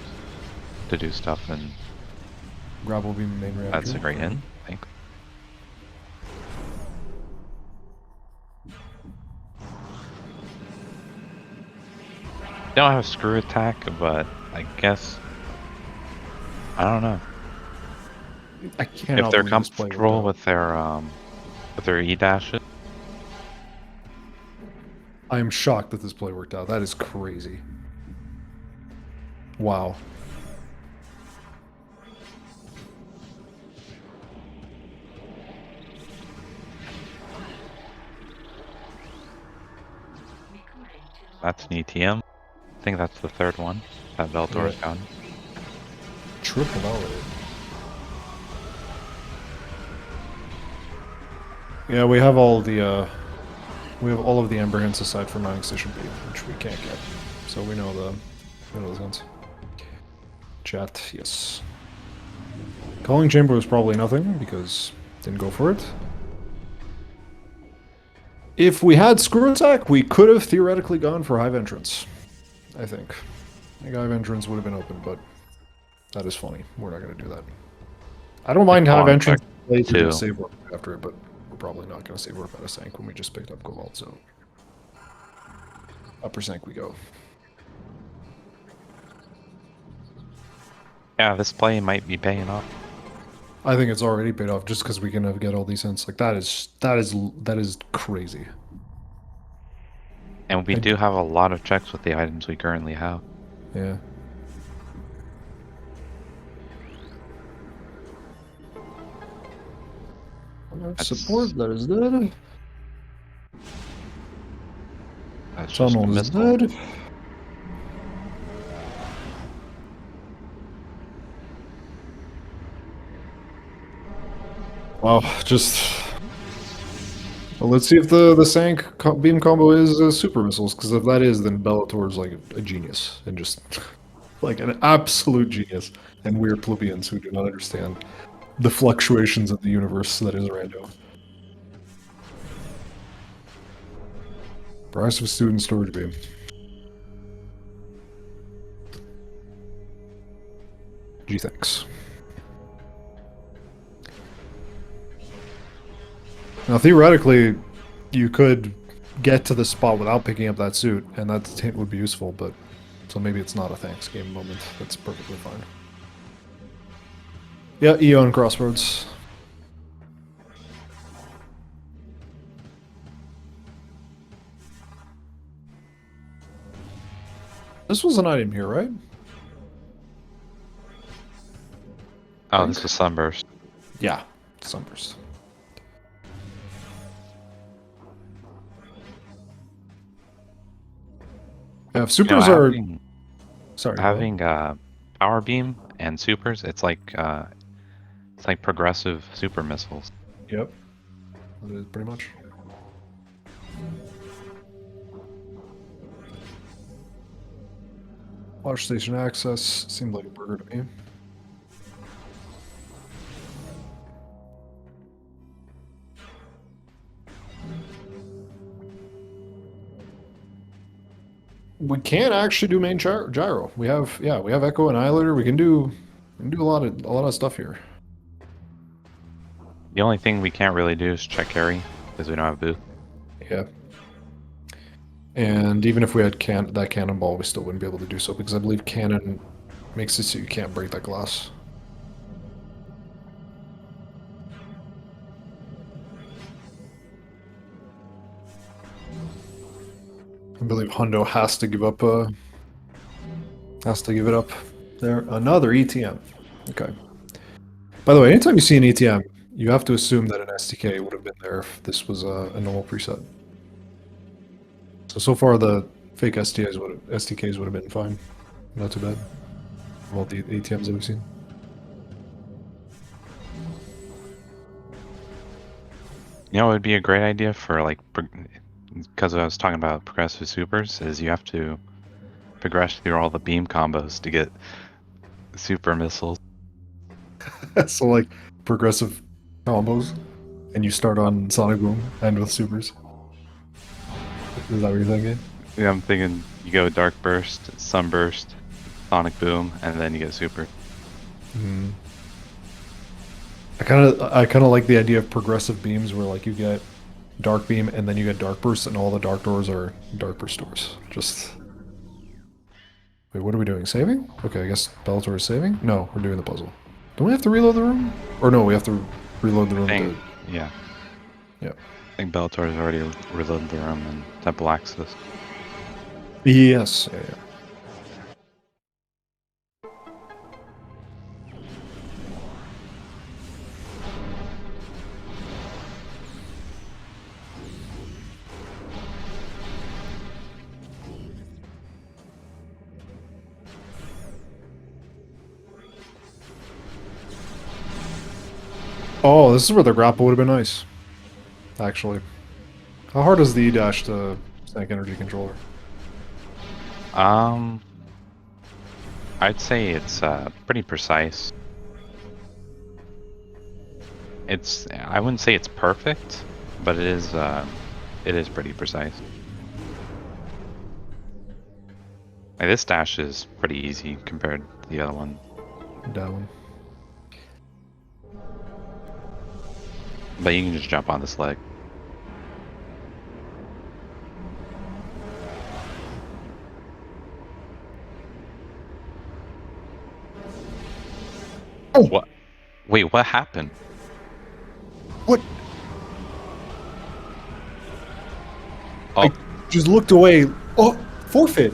to do stuff in. Grapple beam main reactor. That's a great hint, I think. Don't have screw attack, but I guess I don't know. I can't. If they're comfortable with their E dashes. I am shocked that this play worked out. That is crazy. Wow. That's an ETM. I think that's the 3rd one that Belattor has gotten. Triple L. Yeah, we have all the we have all of the Ember hints aside from Mining Station B, which we can't get. So we know those hints. Chat, yes. Calling Chamber was probably nothing because didn't go for it. If we had Screw Attack, we could have theoretically gone for Hive Entrance. I think Hive Entrance would have been open, but That is funny. We're not going to do that. I don't mind have entrance play to do a save warp after it, but we're probably not going to save warp at a Sank when we just picked up Cobalt, so... Upper Sank we go. Yeah, this play might be paying off. I think it's already paid off just because we can get all these hints. Like that is crazy. And we do have a lot of checks with the items we currently have. Yeah. Support, that is dead. Tunnel is dead. Wow, just... Well, let's see if the Sank beam combo is super missiles, because if that is, then Bellator is like a genius, and just like an absolute genius. And we're plebeians who do not understand the fluctuations of the universe that is Rando. Price of student storage beam. Gee, thanks. Now, theoretically, you could get to the spot without picking up that suit, and that hint would be useful, but... So maybe it's not a thanks game moment. That's perfectly fine. Yeah, Eon Crossroads. This was an item here, right? Oh, this was Sunburst. Yeah, Sunburst. Yeah, if supers are... Sorry. Having power beam and supers, it's like progressive super missiles. Yep. That is pretty much. Water station access seemed like a burger to me. We can actually do main gyro. We have Echo and Annihilator. We can do a lot of stuff here. The only thing we can't really do is check carry because we don't have booth. Yeah. And even if we had that cannonball, we still wouldn't be able to do so because I believe cannon makes it so you can't break that glass. I believe Hundo has to give up. Has to give it up. There, another ETM. Okay. By the way, anytime you see an ETM, you have to assume that an SDK would have been there if this was a normal preset. So far the fake SDKs would have been fine. Not too bad. All the ATMs that we've seen. You know, it would be a great idea for like, because I was talking about progressive supers, is you have to progress through all the beam combos to get super missiles. So like progressive combos, and you start on Sonic Boom and with supers. Is that what you're thinking? Yeah, I'm thinking you go Dark Burst, Sunburst, Sonic Boom, and then you get super. Mm. I kind of like the idea of progressive beams where like you get Dark Beam and then you get Dark Burst and all the Dark Doors are Dark Burst doors. Just... Wait, what are we doing? Saving? Okay, I guess Bellator is saving? No, we're doing the puzzle. Don't we have to reload the room? Or no, we have to reload the room. Yeah. Yeah. I think Bellator has already reloaded the room and Temple Access. Yes. Yeah. Oh, this is where the grapple would have been nice. Actually. How hard is the E-dash to Sank Energy Controller? I'd say it's pretty precise. I wouldn't say it's perfect, but it is pretty precise. Like, this dash is pretty easy compared to the other one. down. But you can just jump on this leg. Oh! What? Wait, what happened? What? Oh. I just looked away. Oh, forfeit.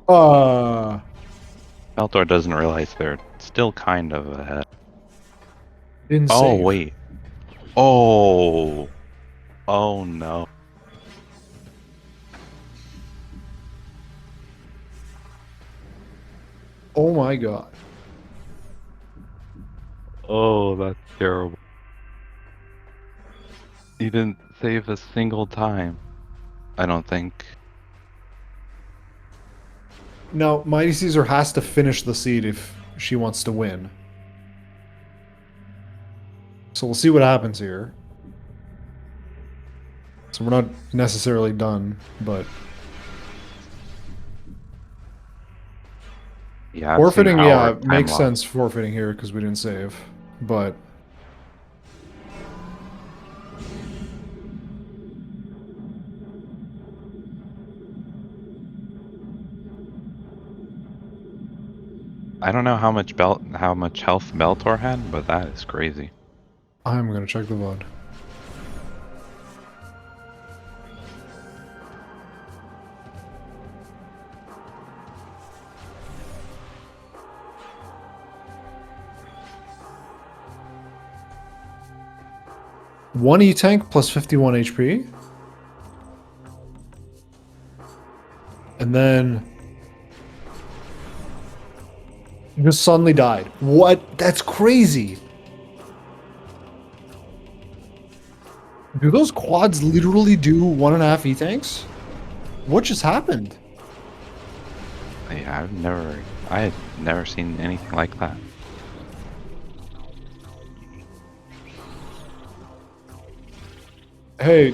Belattor doesn't realize they're still kind of ahead. Didn't Oh, save. wait. Oh. Oh, no. Oh my god. Oh, that's terrible. He didn't save a single time. I don't think. Now, MightyCaesar has to finish the seed if she wants to win. So we'll see what happens here. So we're not necessarily done, but... Yeah, forfeiting, yeah, makes sense forfeiting here because we didn't save, but... I don't know how much health Belattor had, but that is crazy. I'm gonna check the VOD. One E-Tank plus 51 HP. And then... just suddenly died. What? That's crazy. Do those quads literally do 1.5 E-Tanks? What just happened? Yeah, I had never seen anything like that. Hey,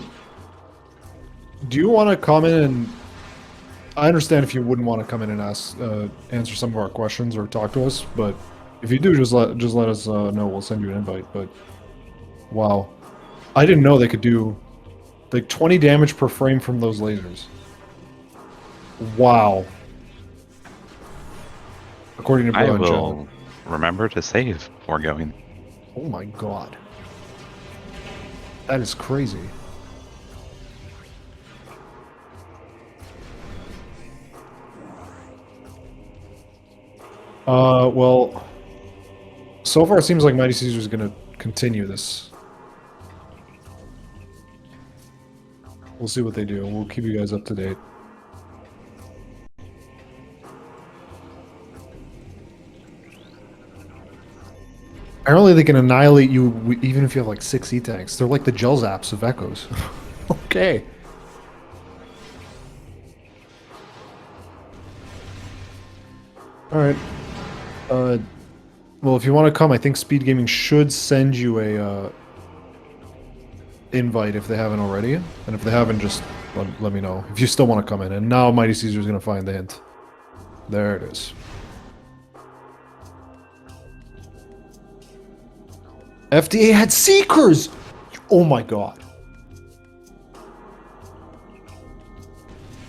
do you want to come in and... I understand if you wouldn't want to come in and answer some of our questions or talk to us, but if you do, just let us know. We'll send you an invite. But wow, I didn't know they could do like 20 damage per frame from those lasers. Wow. According to I Bro will remember to save before going. Oh my god, that is crazy. Well, so far it seems like MightyCaesar is going to continue this. We'll see what they do. We'll keep you guys up to date. Apparently they can annihilate you even if you have like 6 E-Tanks. They're like the gel zaps of Echoes. Okay. Alright. Well, if you want to come, I think SpeedGaming should send you a invite if they haven't already. And if they haven't, just let me know. If you still want to come in. And now MightyCaesar is going to find the hint. There it is. FDA had Seekers! Oh my god.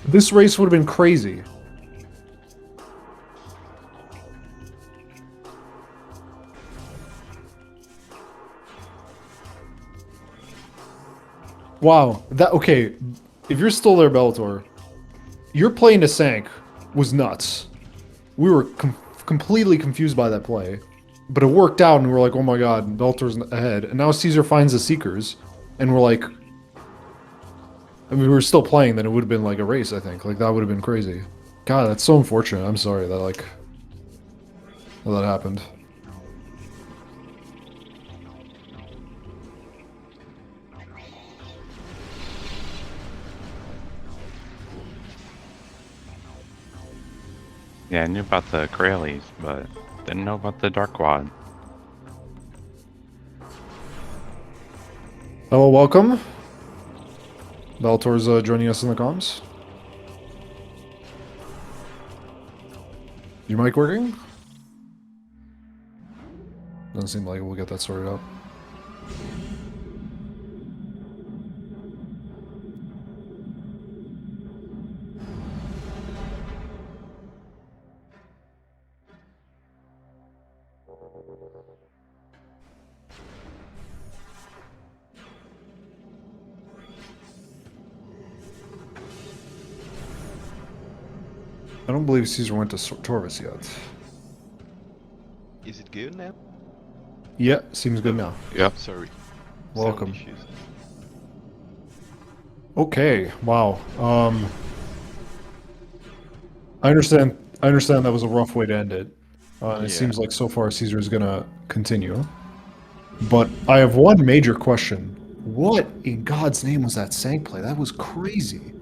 This race would have been crazy. Wow, okay, if you're still there, Belattor, your play into Sank was nuts. We were completely confused by that play, but it worked out and we're like, oh my god, Bellator's ahead. And now Caesar finds the Seekers, and we're like, I mean, we were still playing, then it would have been like a race, I think. Like, that would have been crazy. God, that's so unfortunate. I'm sorry that, like, that happened. Yeah, I knew about the Grailies, but didn't know about the Dark Quad. Hello, welcome. Bellator's joining us in the comms. Your mic working? Doesn't seem like it. We'll get that sorted out. I don't believe Caesar went to Torvis yet. Is it good now? Yeah, seems good now. Yep. Sorry. Welcome. Sound issues. Okay, wow. I understand that was a rough way to end it. It Yeah. seems like so far Caesar is gonna continue. But I have one major question. What in God's name was that Sank play? That was crazy.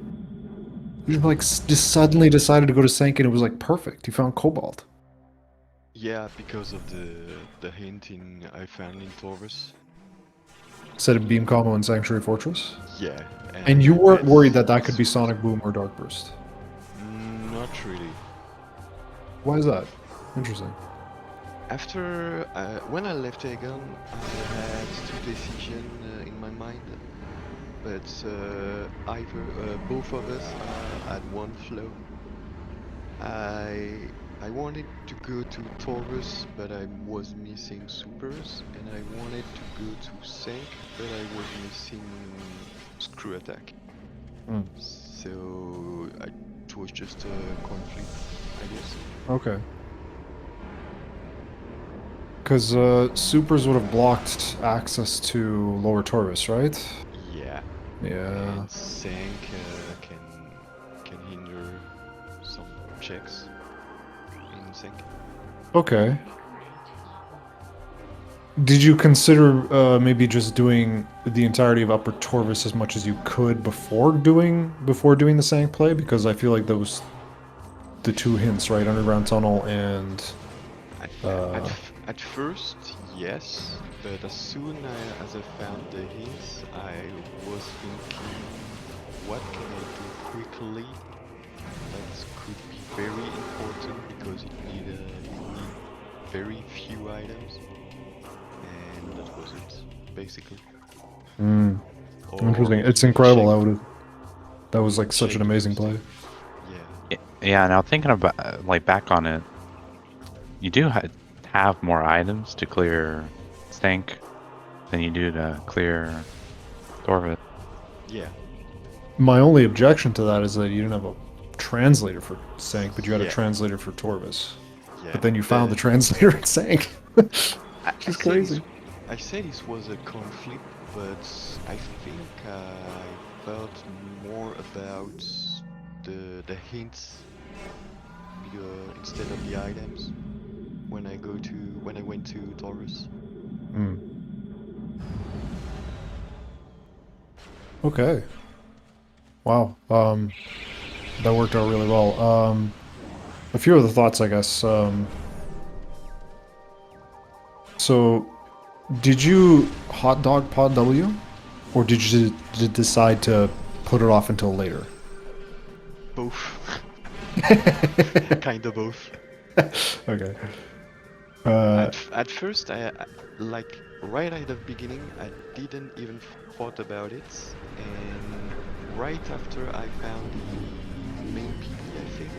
You like just suddenly decided to go to Sank and it was like perfect. You found Cobalt. Yeah, because of the hint I found in Torvis. Instead of Beam Combo and Sanctuary Fortress. Yeah. And you weren't that's worried that that could be Sonic Boom or Dark Burst. Not really. Why is that? Interesting. After when I left Aegon, I had two decisions in my mind, but either both of us had one flow. I wanted to go to Taurus, but I was missing supers, and I wanted to go to Sank, but I was missing screw attack. Mm. So it was just a conflict, I guess. Okay. Because supers would have blocked access to lower Taurus, right? Yeah. Yeah. And Sank can hinder some checks in Sank. Okay. Did you consider maybe just doing the entirety of Upper Torvis as much as you could before doing the Sank play? Because I feel like those the two hints, right? Underground Tunnel and At first, yes, but as soon as I found the hints, I was thinking, what can I do quickly that could be very important, because you need very few items, and that was it, basically. Interesting. It's incredible. That was like such an amazing play. Yeah. Yeah. Now thinking about like back on it, you do have more items to clear Stank than you do to clear Torvis. Yeah. My only objection to that is that you didn't have a translator for Sank, but you had a Yeah. translator for Torvis. Yeah. But then you found the translator at Sank. Which is crazy. I said this was a conflict, but I think I felt more about the hints instead of the items when I went to Taurus. Okay. Wow. That worked out really well. A few other thoughts, I guess. So, did you hot dog Pod W, or did you decide to put it off until later? Both. Kind of both. Okay. At first, I like right at the beginning, I didn't even thought about it, and right after I found the main PD, I think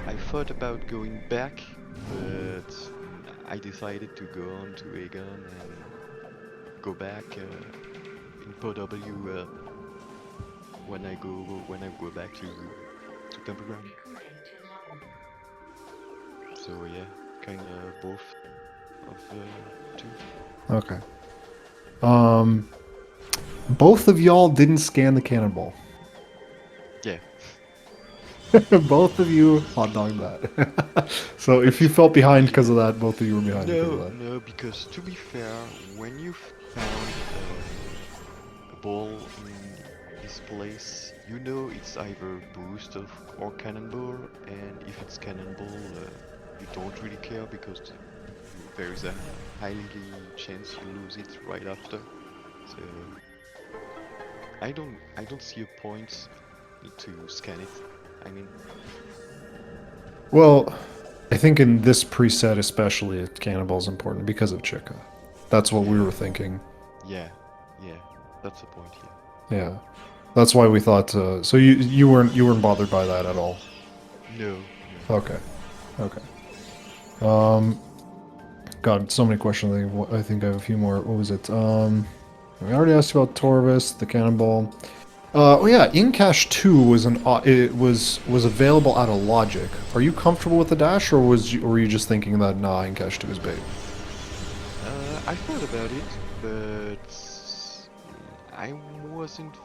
I thought about going back, but I decided to go on to Aegon and go back in POW when I go back to Temple Ground. So yeah, kind of both of the two. Okay. Both of y'all didn't scan the cannonball. Yeah. Both of you hot dogged that. So if you felt behind because of that, both of you were behind because of that. No, because to be fair, when you found a ball in this place, you know it's either boost or cannonball, and if it's cannonball, you don't really care because there is a highly chance you lose it right after. So I don't see a point to scan it. I mean, Well, I think in this preset especially, Cannonball is important because of Chica. That's what we were thinking. Yeah, yeah, that's the point here. Yeah, that's why we thought. So you weren't bothered by that at all. No. Okay. Okay. God, so many questions. I think I have a few more. What was it? We already asked about Torvis, the Cannonball. Oh yeah, Incash 2 was was available out of Logic. Are you comfortable with the dash, or were you just thinking that nah, Incash 2 is bait? I thought about it, but I wasn't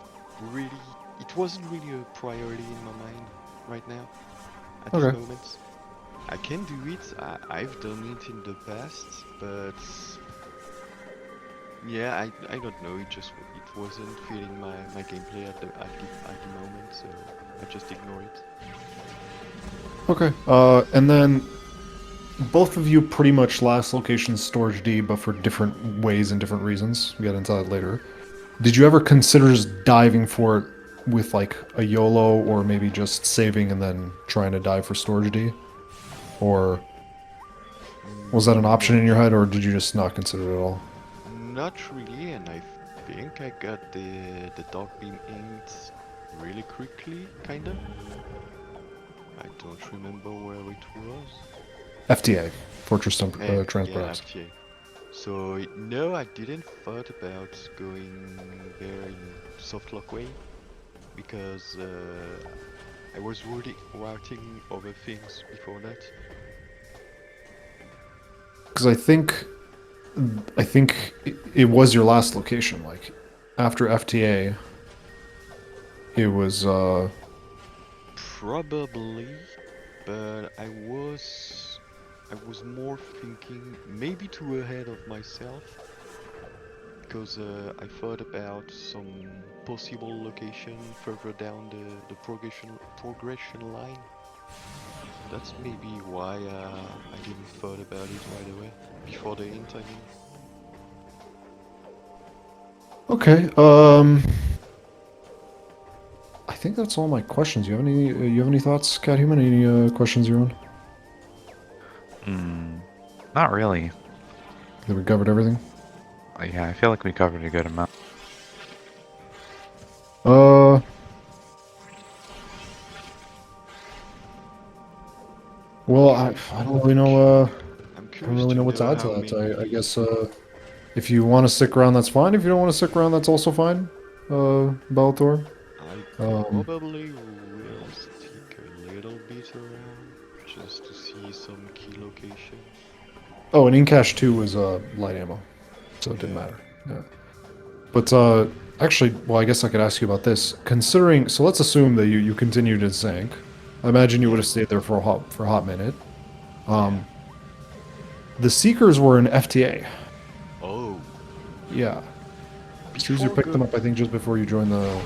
really. It wasn't really a priority in my mind right now. At this moment, I can do it. I've done it in the past, but yeah, I don't know. It wasn't fitting my gameplay at the moment, so I just ignore it. Okay. And then both of you pretty much last location storage D, but for different ways and different reasons. We'll get into that later. Did you ever consider just diving for it with like a YOLO, or maybe just saving and then trying to dive for storage D? Or was that an option in your head, or did you just not consider it at all? Not really, and I think I got the Dark Beam inked really quickly, kinda. I don't remember where it was. FTA, Fortress Transport yeah, Apps. FTA. So no, I didn't thought about going there in softlock way because I was routing other things before that. Because I think it was your last location. Like after FTA, it was probably, but I was more thinking maybe too ahead of myself because I thought about some possible location further down the progression line. That's maybe why I didn't thought about it right away before the hint. I mean. Okay. I think that's all my questions. You have any thoughts, Cat Human? Any questions you're on? Not really. That we covered everything? Yeah, I feel like we covered a good amount. Well, I don't really know. I'm I don't really know what to add to that. many... I guess if you want to stick around, that's fine. If you don't want to stick around, that's also fine. Belattor. I probably will stick a little bit around just to see some key location. Oh, and Incash 2 was light ammo, so it didn't matter. Yeah. But actually, well, I guess I could ask you about this. Considering, so let's assume that you continued in Zank. I imagine you would have stayed there for a hot minute. The Seekers were in FTA. Oh. Yeah. Caesar picked them up, I think, just before you joined the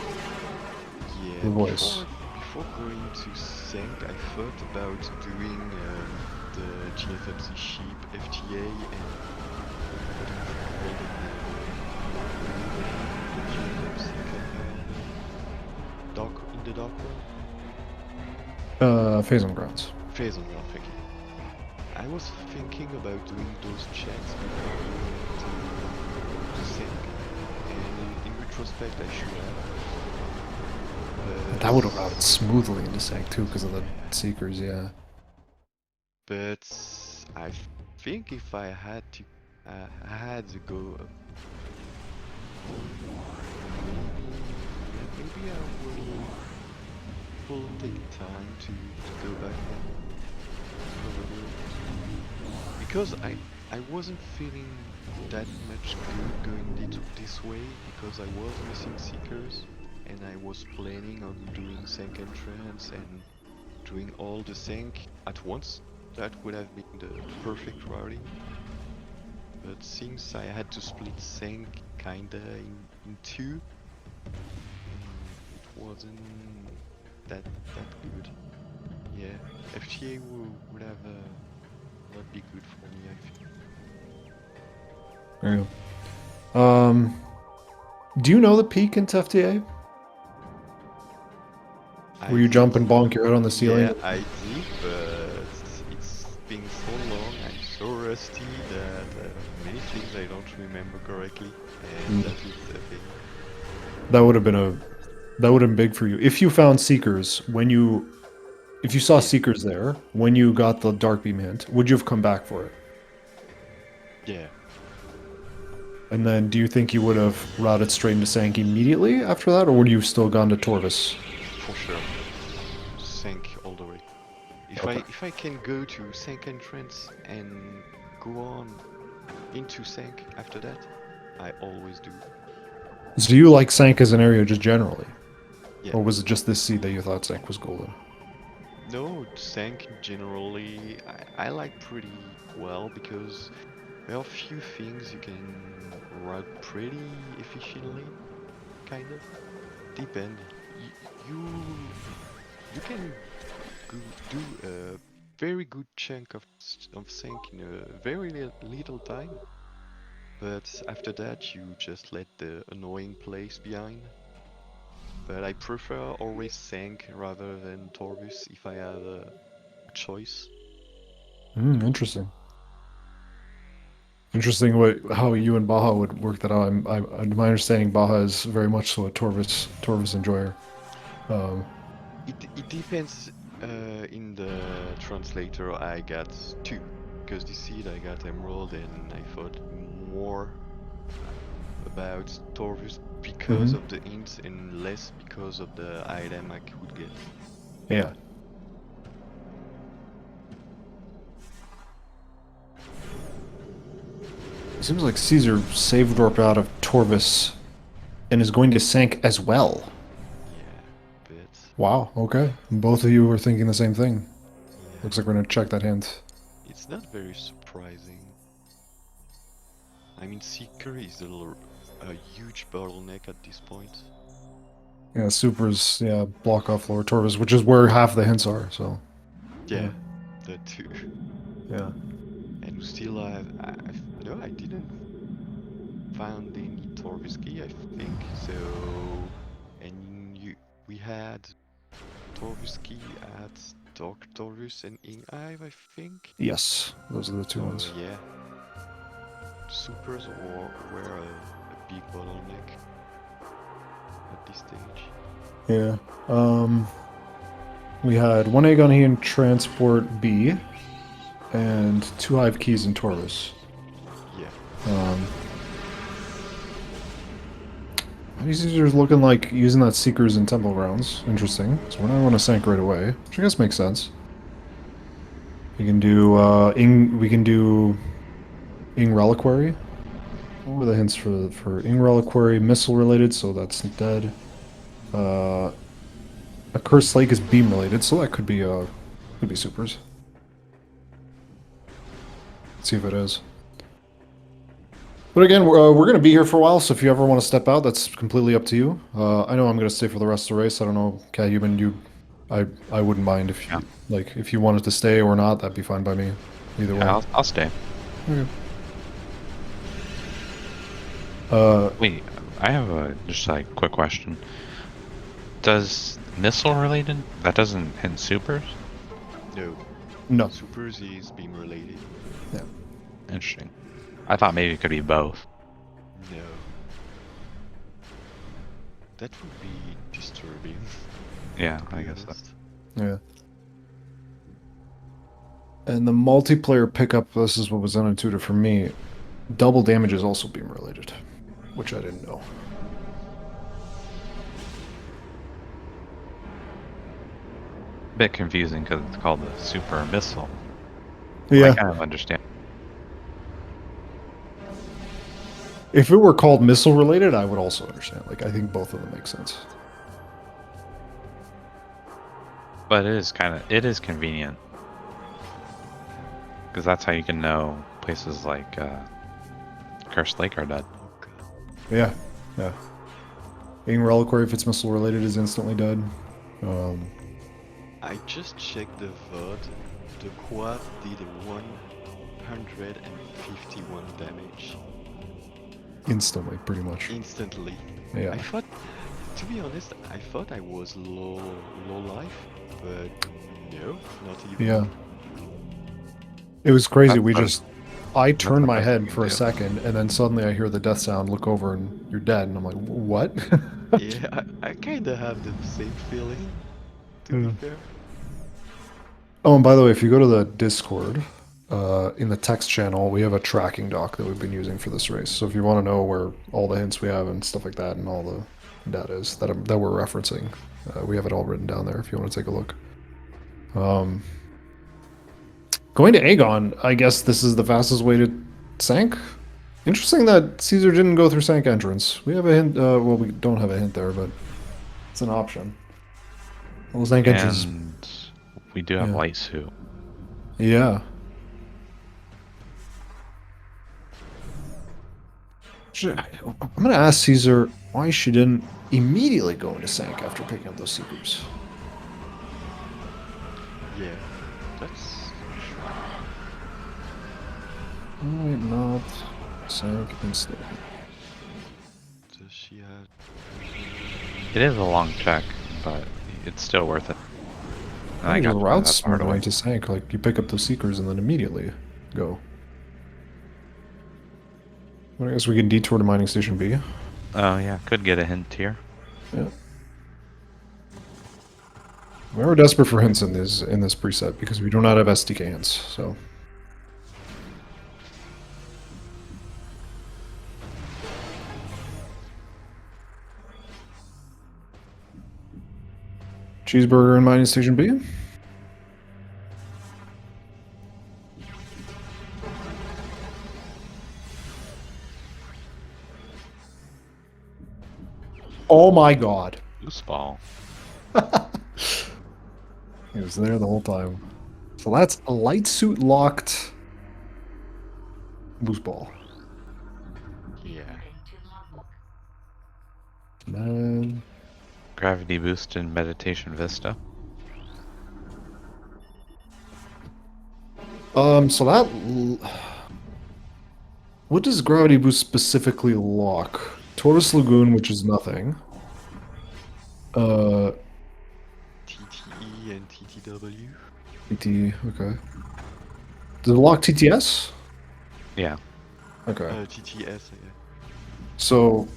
voice. Before going to Zank, I thought about doing the GFMC sheep FTA and in the dark world. Phase on Grounds. Phase on Ground, thank you. I was thinking about doing those checks before going to Zank, and in retrospect I should have. That would have routed smoothly into Zank too, because of the Seekers, yeah. But I think if I had to, go. Maybe I will take time to go back there. Because I wasn't feeling that much good going this way because I was missing Seekers and I was planning on doing Zank entrance and doing all the Zank at once. That would have been the perfect routing. But since I had to split Zank kinda in two, it wasn't that good. Yeah, FTA would have not be good for me, I think. There you go. Do you know the peak into FTA? Where you jump and bonk your head on the ceiling? Yeah, I did, but it's been rusty that many things I don't remember correctly, and that is the thing. That would have been big for you if you found Seekers if you saw Seekers there when you got the Dark Beam hint. Would you have come back for it? Yeah. And then, do you think you would have routed straight into Sank immediately after that, or would you have still gone to Torvis? For sure. Sank all the way. If I can go to Sank entrance and go on into Sank after that, I always do. So do you like Sank as an area just generally? Yeah. Or was it just this seed that you thought Sank was golden? No, Sank generally I like pretty well because there are a few things you can route pretty efficiently, kind of. Depend. You can do a very good chunk of Sank in a very little time, but after that you just let the annoying place behind. But I prefer always Sank rather than Torvus if I have a choice. Interesting. Interesting how you and Baja would work that out. My understanding, Baja is very much so a Torvis enjoyer. It depends. In the translator, I got 2 because this seed I got Emerald, and I thought more about Torvus because of the hints and less because of the item I could get. Yeah. It seems like Caesar saved warp out of Torvis and is going to Sank as well. Yeah, but... Wow, okay. Both of you were thinking the same thing. Yeah. Looks like we're going to check that hint. It's not very surprising. I mean, Seeker is a huge bottleneck at this point. Yeah, Super's, block off lower Torvis, which is where half the hints are, so... Yeah, that too. Yeah. And we still have... No, I didn't found any Torviski, I think, so... And we had Torviski at Dark Torvus and Inghive, I think? Yes, those are the two ones. Yeah. Supers were a big bottleneck at this stage. Yeah. We had 1 egg on E in Transport B, and 2 hive keys in Torvis. Yeah. Caesar's looking like using that Seekers in Temple Grounds. Interesting. So we're not going to Sank right away, which I guess makes sense. We can do Ing Reliquary. What were the hints for Ing Reliquary? Missile related, so that's dead. A Cursed Lake is beam related, so that could be supers. Let's see if it is. But again, we're going to be here for a while, so if you ever want to step out, that's completely up to you. I know I'm going to stay for the rest of the race. I don't know, Cat Human, I wouldn't mind if you if you wanted to stay or not. That'd be fine by me. Either way. I'll stay. Okay. Wait, I have a just like quick question. Does missile related? That doesn't hint supers? No. No. Supers is beam related. Yeah. Interesting. I thought maybe it could be both. No. That would be disturbing. Yeah, I guess that. Yeah. And the multiplayer pickup, this is what was unintuitive for me. Double damage is also beam related, which I didn't know. Bit confusing because it's called the super missile. Yeah. I kind of understand. If it were called missile related, I would also understand. Like, I think both of them make sense. But it is convenient. Because that's how you can know places like Cursed Lake are dead. Yeah, yeah. Being Reliquary, if it's missile related, is instantly dead. I just checked the VOD. The quad did 151 damage. Instantly, pretty much. Instantly. Yeah. I thought, to be honest, I thought I was low life, but no, not even. Yeah. It was crazy. We I turn my head for a second, and then suddenly I hear the death sound, look over, and you're dead. And I'm like, what? Yeah, I kind of have the same feeling, to be fair. Oh, and by the way, if you go to the Discord, in the text channel, we have a tracking doc that we've been using for this race. So if you want to know where all the hints we have and stuff like that and all the data is that we're referencing, we have it all written down there if you want to take a look. Going to Aegon, I guess this is the fastest way to Sank? Interesting that Caesar didn't go through Sank entrance. We have a hint, well, we don't have a hint there, but it's an option. Well, Sank entrance. And we do have light suit. Yeah. I'm going to ask Caesar why she didn't immediately go into Sank after picking up those secrets. Yeah, that's true. Why not Sank instead? Does she have... It is a long check, but it's still worth it. And I got the route that smart part way away. to Sank. Like, you pick up those seekers and then immediately go. Well, I guess we can detour to Mining Station B. Oh yeah, could get a hint here. Yeah. We're desperate for hints in this preset because we do not have SDK hints, so. Cheeseburger in Mining Station B. Oh my god. Loose ball. He was there the whole time. So that's a light suit locked boost ball. Yeah. Man. Gravity boost in Meditation Vista. So that... What does Gravity Boost specifically lock? Tortoise Lagoon, which is nothing. TTE and TTW. TT, okay. Does it lock TTS? Yeah. Okay. TTS, yeah. So...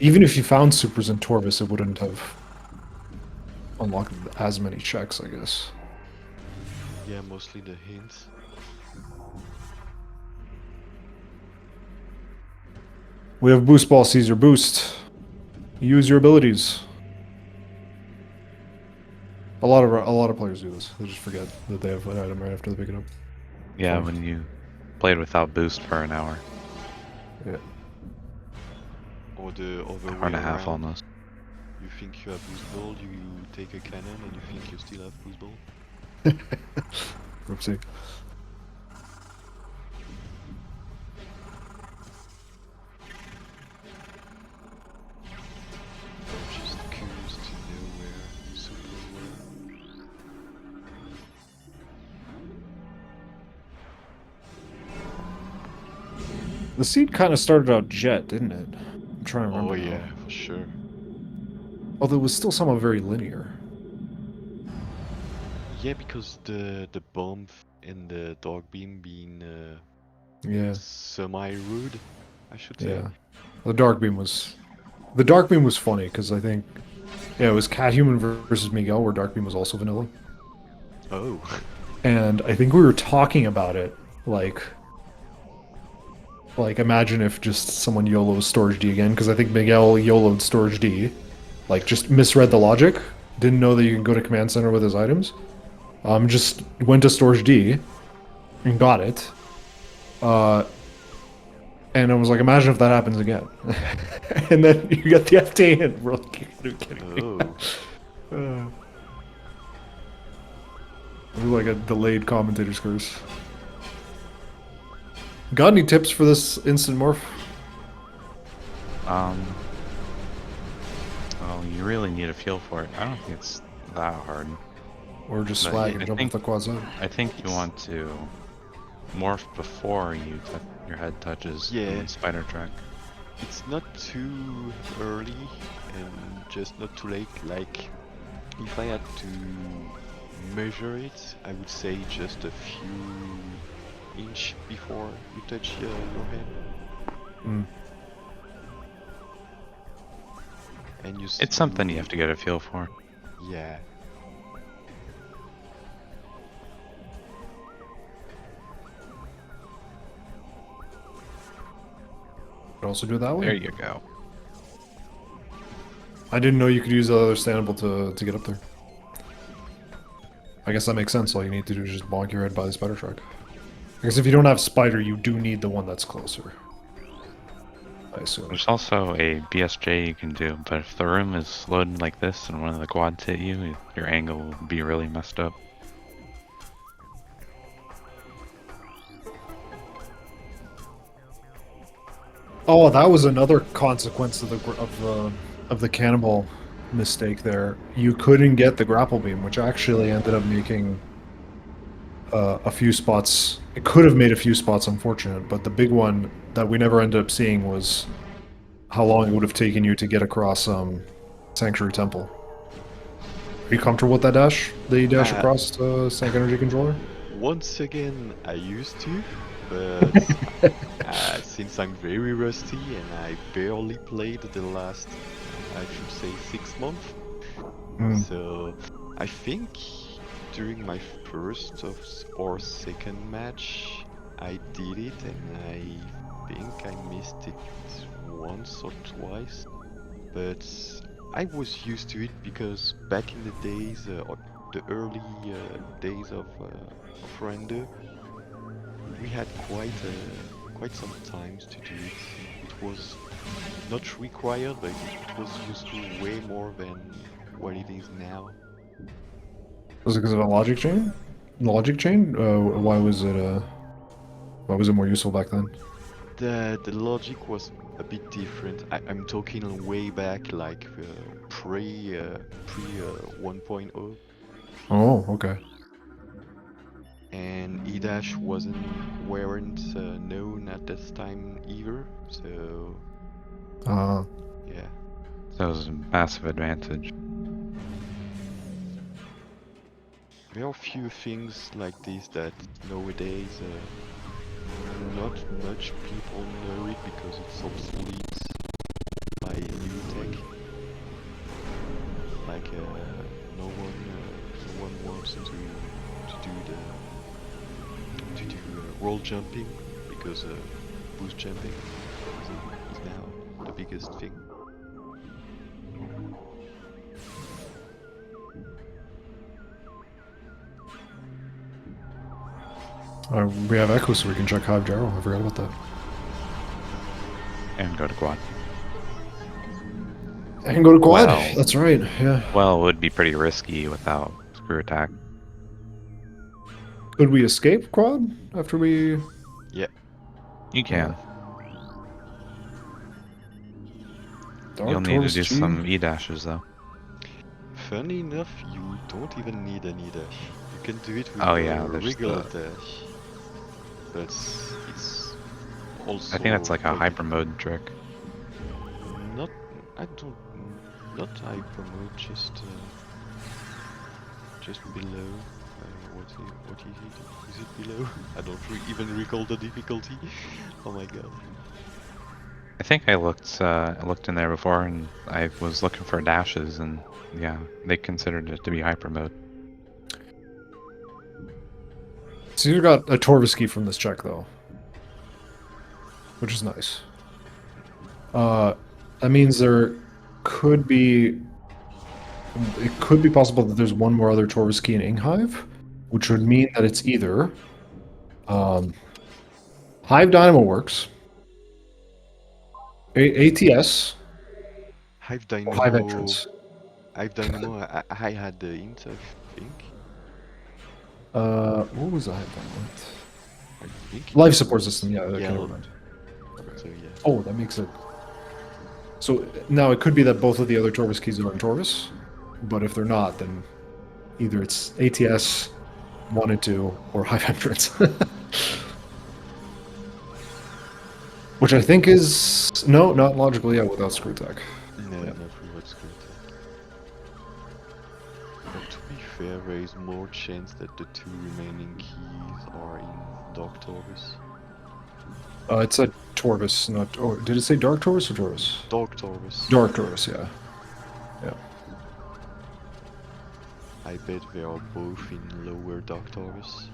Even if you found supers in Torvis, it wouldn't have unlocked as many checks, I guess. Yeah, mostly the hints. We have Boost Ball, Caesar. Boost. Use your abilities. A lot of players do this. They just forget that they have an item right after they pick it up. Yeah, Fine. when you played without boost for an hour. Yeah. Or the other Hour way and a half around. almost. You think you have boost ball, you take a cannon, and you think you still have boost ball. Oopsie. I'm just curious to know where super were. The seed kind of started out jet, didn't it? I'm trying to remember. Oh now. yeah, for sure. Although it was still somewhat very linear. Yeah, because the bomb in the dog beam being Yeah. semi-rude, I should say. Yeah. The dark beam was funny because I think it was Cathuman versus Miguel where dark beam was also vanilla. Oh. And I think we were talking about it like imagine if just someone YOLOs Storage D again, because I think Miguel YOLO'd Storage D, like just misread the logic, didn't know that you can go to Command Center with his items, just went to Storage D and got it, and I was like, imagine if that happens again. And then you got the FT and we're like, you're kidding me. Oh. It was like a delayed commentator's curse. Got any tips for this instant morph? Well, you really need a feel for it. I don't think it's that hard. Or just But swag I and jump think- off the quads out? I think you want to morph before your head touches Yeah. the spider track. It's not too early and just not too late. Like, if I had to measure it, I would say just a few inch before you touch your head. Mm. And you It's something you have to get a feel for. Yeah. Could also do it that way. There you go. I didn't know you could use the other standable to get up there. I guess that makes sense. All you need to do is just bonk your head by the spider truck. Because if you don't have spider, you do need the one that's closer. I assume. There's also a BSJ you can do, but if the room is loaded like this and one of the quads hit you, your angle will be really messed up. Oh, that was another consequence of the cannibal mistake there. You couldn't get the grapple beam, which actually ended up making a few spots. It could have made a few spots unfortunate, but the big one that we never ended up seeing was how long it would have taken you to get across Sanctuary Temple. Are you comfortable with that dash? The dash across Sank Energy Controller? Once again, I used to, but since I'm very rusty and I barely played the last, I should say, 6 months, so I think during my first or second match, I did it, and I think I missed it once or twice, but I was used to it because back in the days, or the early days of Render, we had quite some times to do it. It was not required, but it was useful way more than what it is now. Was it because of a logic chain? Logic chain? Why was it more useful back then? The logic was a bit different. I'm talking way back, like pre 1.0. Oh, okay. And E-Dash weren't known at this time either, so yeah. That was a massive advantage. There are few things like this that nowadays not much people know it because it's obsolete by new tech. Like no one wants to do roll jumping because boost jumping is now the biggest thing. We have Echo, so we can check Hive Gyro. I forgot about that. And go to quad. And go to quad. Well, that's right. Yeah. Well, it would be pretty risky without screw attack. Could we escape quad after we? Yeah. You can. Dark You'll need to Taurus do G? some E-dashes though. Funny enough, you don't even need an E-dash. You can do it with a regular dash. But it's also... I think that's like a hyper mode trick. Not hyper mode, just below. What is it? Is it below? I don't even recall the difficulty. Oh my god. I think I looked in there before, and I was looking for dashes, and yeah, they considered it to be hyper mode. So you got a Torviski from this check though, which is nice. That means there could be. It could be possible that there's one more other Torviski in Inghive, which would mean that it's either Hive Dynamo works, ATS, Hive Dynamo. or Hive Entrance. Hive Dynamo. I had the int, I think. What was the Hive Dynamo? I think Life support system. Yeah, that yeah, kind of right. Okay. So yeah. Oh, that makes it. So now it could be that both of the other Torviskis are in Torvis, but if they're not, then either it's ATS 1 and 2 or Hive Entrance. Which I think is... No, not logically, yeah, without Screw Tech. No, Yeah. not without Screw Tech. But be fair, there is more chance that the 2 remaining keys are in Dark Taurus. It said Torvus, not... Or did it say Dark Taurus or Taurus? Dark Taurus. Dark Taurus, yeah. Yeah. I bet they are both in lower Dark Taurus.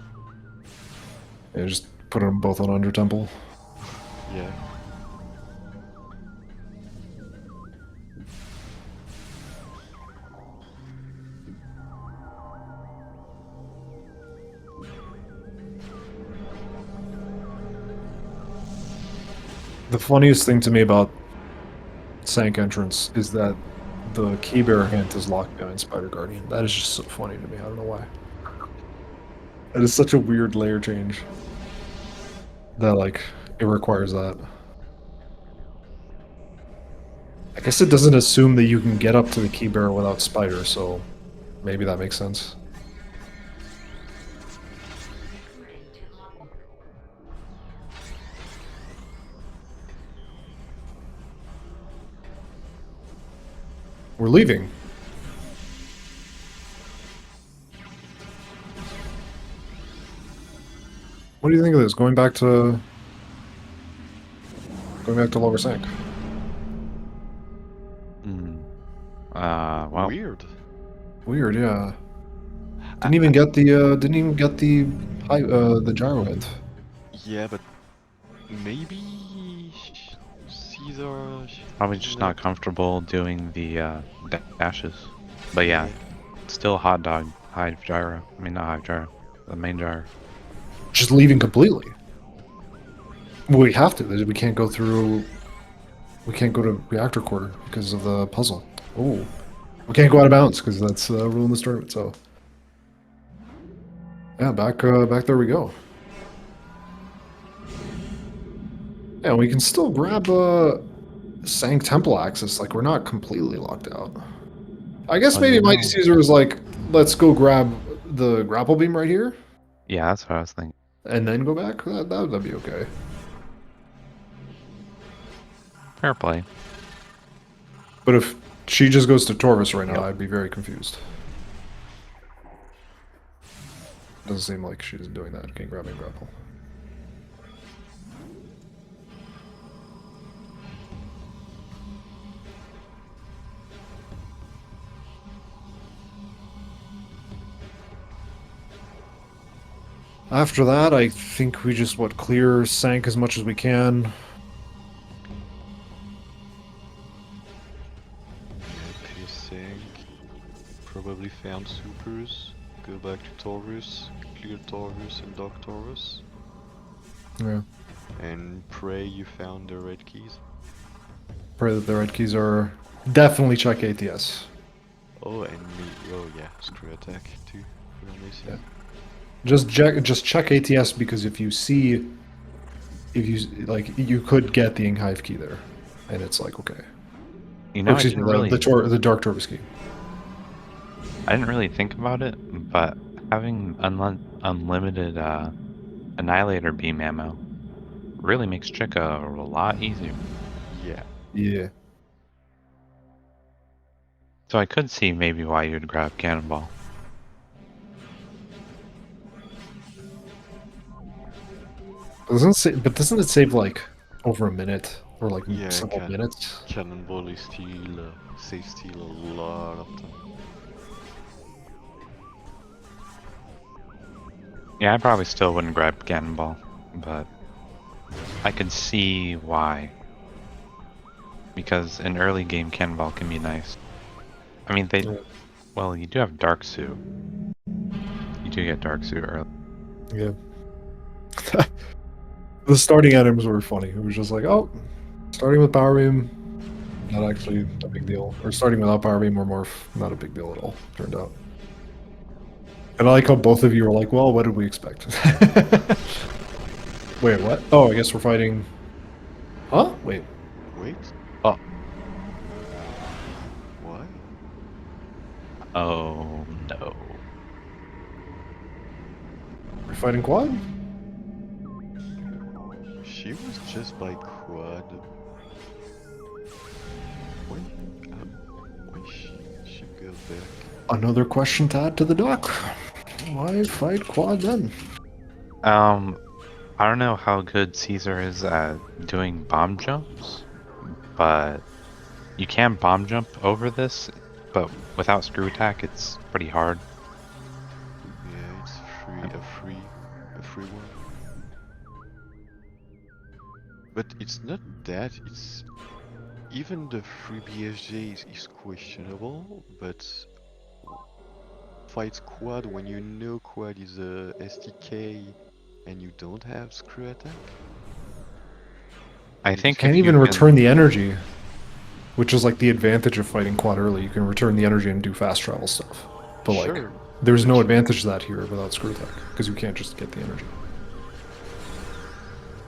Yeah, just put them both on Under Temple. Yeah. The funniest thing to me about Sank entrance is that the key bearer hint is locked behind Spider Guardian. That is just so funny to me. I don't know why. That is such a weird layer change. That, like, it requires that. I guess it doesn't assume that you can get up to the key bearer without Spider, so maybe that makes sense. We're leaving. What do you think of this? Going back to Lower Sank. Well, Weird. Weird, yeah. Didn't even get the gyro hint. Yeah, but maybe Caesar. probably just not comfortable doing the dashes. But yeah, still hot dog, high gyro. I mean, not high gyro, the main gyro. Just leaving completely. We have to. We can't go through. We can't go to reactor quarter because of the puzzle. Oh, we can't go out of bounds because that's a rule in this tournament. So yeah, back there we go. Yeah, we can still grab Sank Temple access. Like, we're not completely locked out. I guess Oh, maybe you know. MightyCaesar was like, let's go grab the grapple beam right here Yeah, that's what I was thinking. and then go back. That'd be okay. Fair play. But if she just goes to Torvus right now, Yep. I'd be very confused. Doesn't seem like she's doing that. Can't grab and grapple. After that, I think we just, clear Sank as much as we can. Clear Sank. Probably found supers. Go back to Taurus. Clear Taurus and Dark Taurus. Yeah. And pray you found the red keys. Pray that the red keys are... Definitely check ATS. Oh, and me. Oh, yeah. Screw attack too. Yeah. Just check ATS because if you you could get the Hive key there, and it's like okay. You know, Or, excuse me, the Dark Torvus key. I didn't really think about it, but having unlimited Annihilator beam ammo really makes Chica a lot easier. Yeah. Yeah. So I could see maybe why you'd grab Cannonball. Doesn't it save like over a minute or like several Yeah, minutes? Cannonball is still saves still a lot of time. Yeah, I probably still wouldn't grab Cannonball, but I could see why. Because in early game, Cannonball can be nice. I mean, well, you do have Dark Suit. You do get Dark Suit early. Yeah. The starting items were funny. It was just like, oh, starting with Power Beam, not actually a big deal. Or starting without Power Beam or Morph, not a big deal at all, turned out. And I like how both of you were like, well, what did we expect? Wait, what? Oh, I guess we're fighting... Huh? Wait. Wait. Oh. Why? Oh, no. We're fighting Quad? She was just by Quad. Why she go back. Another question to add to the doc. Why fight quad then? I don't know how good Caesar is at doing bomb jumps, but you can bomb jump over this, but without screw attack, it's pretty hard. Yeah, it's a free one. But it's not that, it's... Even the free BSJ is questionable, but... Fight quad when you know quad is a STK and you don't have screw attack? I Maybe think Can't if you even can, return the energy, which is like the advantage of fighting quad early. You can return the energy and do fast travel stuff. But like, Sure, there's but no you- advantage to that here without screw attack because you can't just get the energy.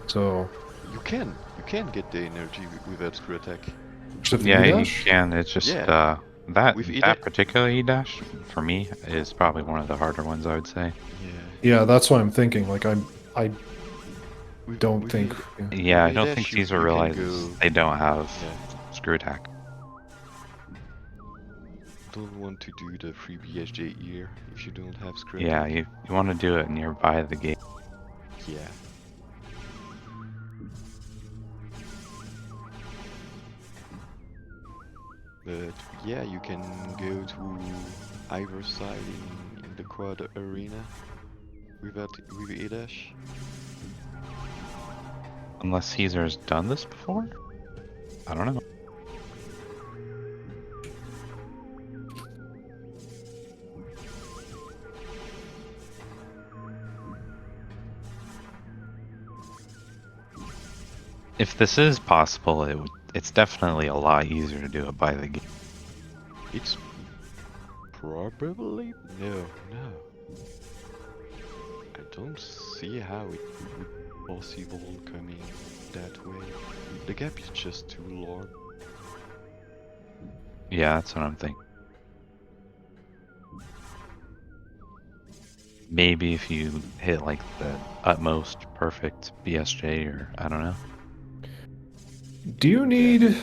So You can get the energy without screw attack. just have to yeah, you E-dash? can. It's just Yeah. that With that particular E-dash for me is probably one of the harder ones, I would say. Yeah. Yeah, that's what I'm thinking. Like I With, don't with think. it- Yeah, I with don't E-dash, think you Caesar can realizes go... they don't have Yeah. screw attack. Don't want to do the free BSJ here if you don't have screw Yeah, attack. you want to do it nearby the gate. Yeah. But yeah, you can go to either side in the quad arena with E-dash. Unless Caesar's done this before? I don't know. If this is possible, it's definitely a lot easier to do it by the gate. It's probably no. I don't see how it would be possible coming that way. The gap is just too long. Yeah, that's what I'm thinking. Maybe if you hit like the utmost perfect BSJ, or I don't know. Do you need?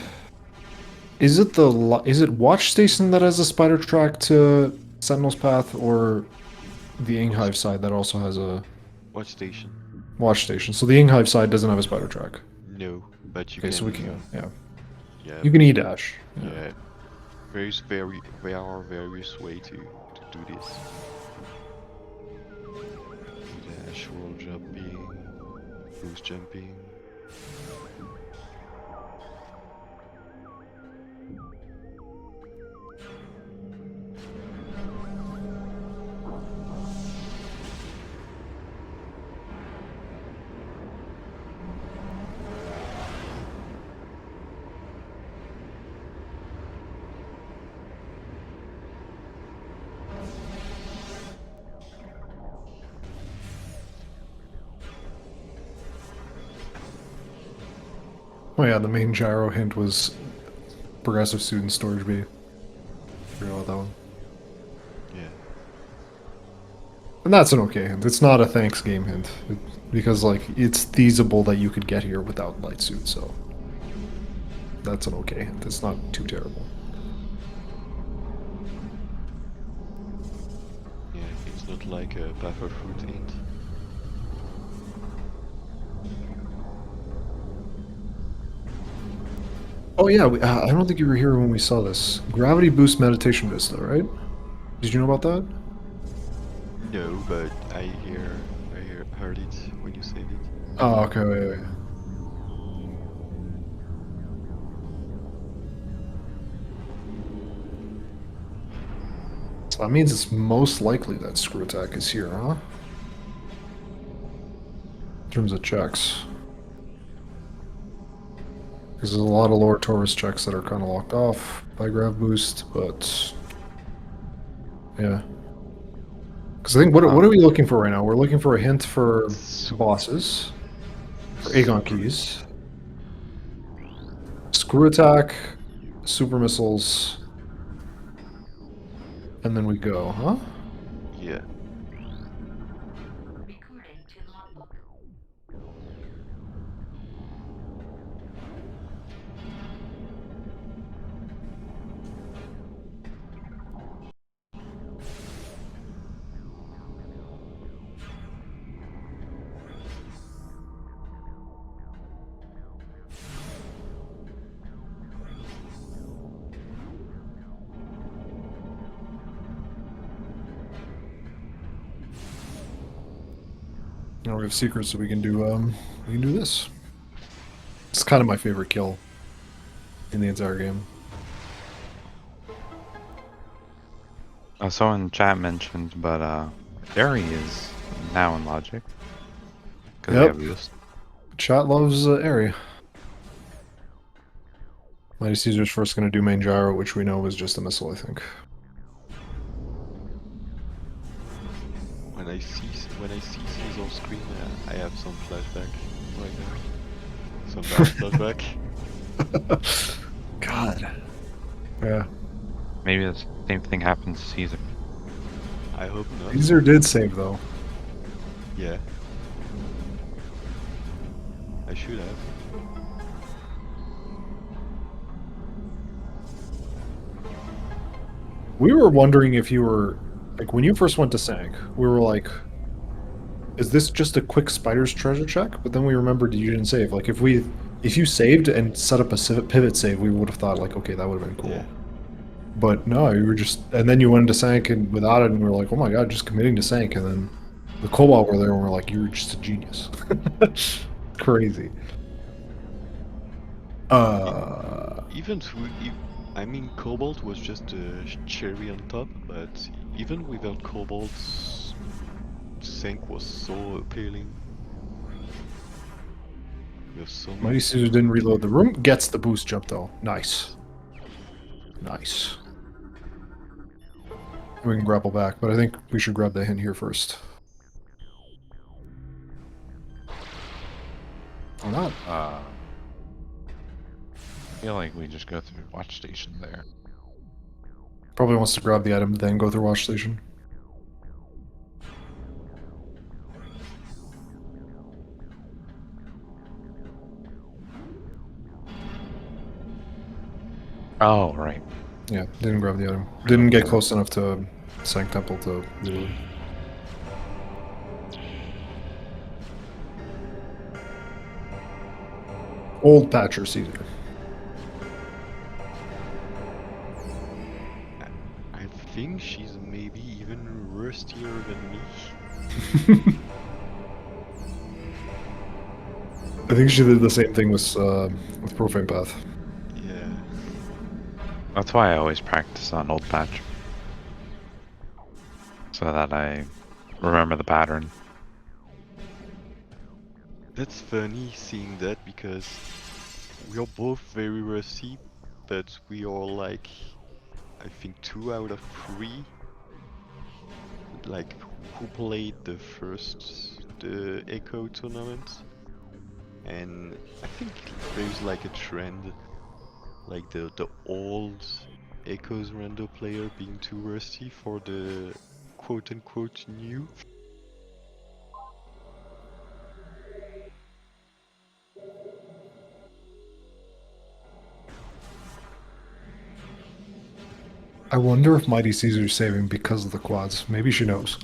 Is it Watch Station that has a spider track to Sentinel's Path, or the Inghive side that also has a Watch station? Watch Station? So the Inghive side doesn't have a spider track. No, but you Okay, can. so we can yeah. Yeah, You can E-dash. yeah. There are various ways to do this. Dash, wall jumping, boost jumping. Oh yeah, the main gyro hint was progressive student storage B. Forgot about that one. Yeah. And that's an okay hint. It's not a thanks game hint. Because like it's feasible that you could get here without light suit, so that's an okay hint. It's not too terrible. Yeah, it's not like a buffer fruit hint. Oh yeah, I don't think you were here when we saw this. Gravity boost meditation vista, right? Did you know about that? No, but I heard it when you said it. Oh, okay, wait. So that means it's most likely that screw attack is here, huh? In terms of checks. Because there's a lot of lower Taurus checks that are kind of locked off by grav boost, but yeah. Because I think what are we looking for right now? We're looking for a hint for bosses, for Aegon keys, screw attack, super missiles, and then we go, huh? Yeah. Now we have secrets, so we can do this. It's kind of my favorite kill in the entire game. Someone in chat mentioned, but Barry is now in Logic. Because we Yep. have Boost. Chat loves Airy. MightyCaesar's first going to do main gyro, which we know was just a missile, I think. When I see Caesar screen, I have some flashback right now. Some bad flashback. God. Yeah. Maybe the same thing happens to Caesar. I hope not. Caesar did save, though. Yeah. I should have. We were wondering if you were... Like, when you first went to Sank, we were like... Is this just a quick Spider's treasure check? But then we remembered you didn't save. Like, if you saved and set up a pivot save, we would have thought, like, okay, that would have been cool. Yeah. But no, you were just... And then you went into Sank and without it, and we were like, oh my god, just committing to Sank. And then the Cobalt were there, and we're like, you're just a genius. Crazy. Even I mean, Cobalt was just a cherry on top, but even without Cobalt, Sank was so appealing. There's so much. MightyCaesar didn't reload the room. Gets the boost jump though. Nice. Nice. We can grapple back, but I think we should grab the hint here first. Or not. I feel like we just go through watch station there. Probably wants to grab the item, then go through watch station. Oh, right. Yeah, didn't grab the item. Didn't get close enough to Sank Temple to reload. Old Patcher Caesar. I think she's maybe even rustier than me. I think she did the same thing with Profane Path. Yeah. That's why I always practice on Old Patch. So that I remember the pattern. That's funny seeing that because we are both very rusty, but we are like, I think 2 out of 3, like, who played the Echo tournament. And I think there's like a trend, like the old Echoes rando player being too rusty for the quote-unquote new. I wonder if MightyCaesar's saving because of the quads. Maybe she knows.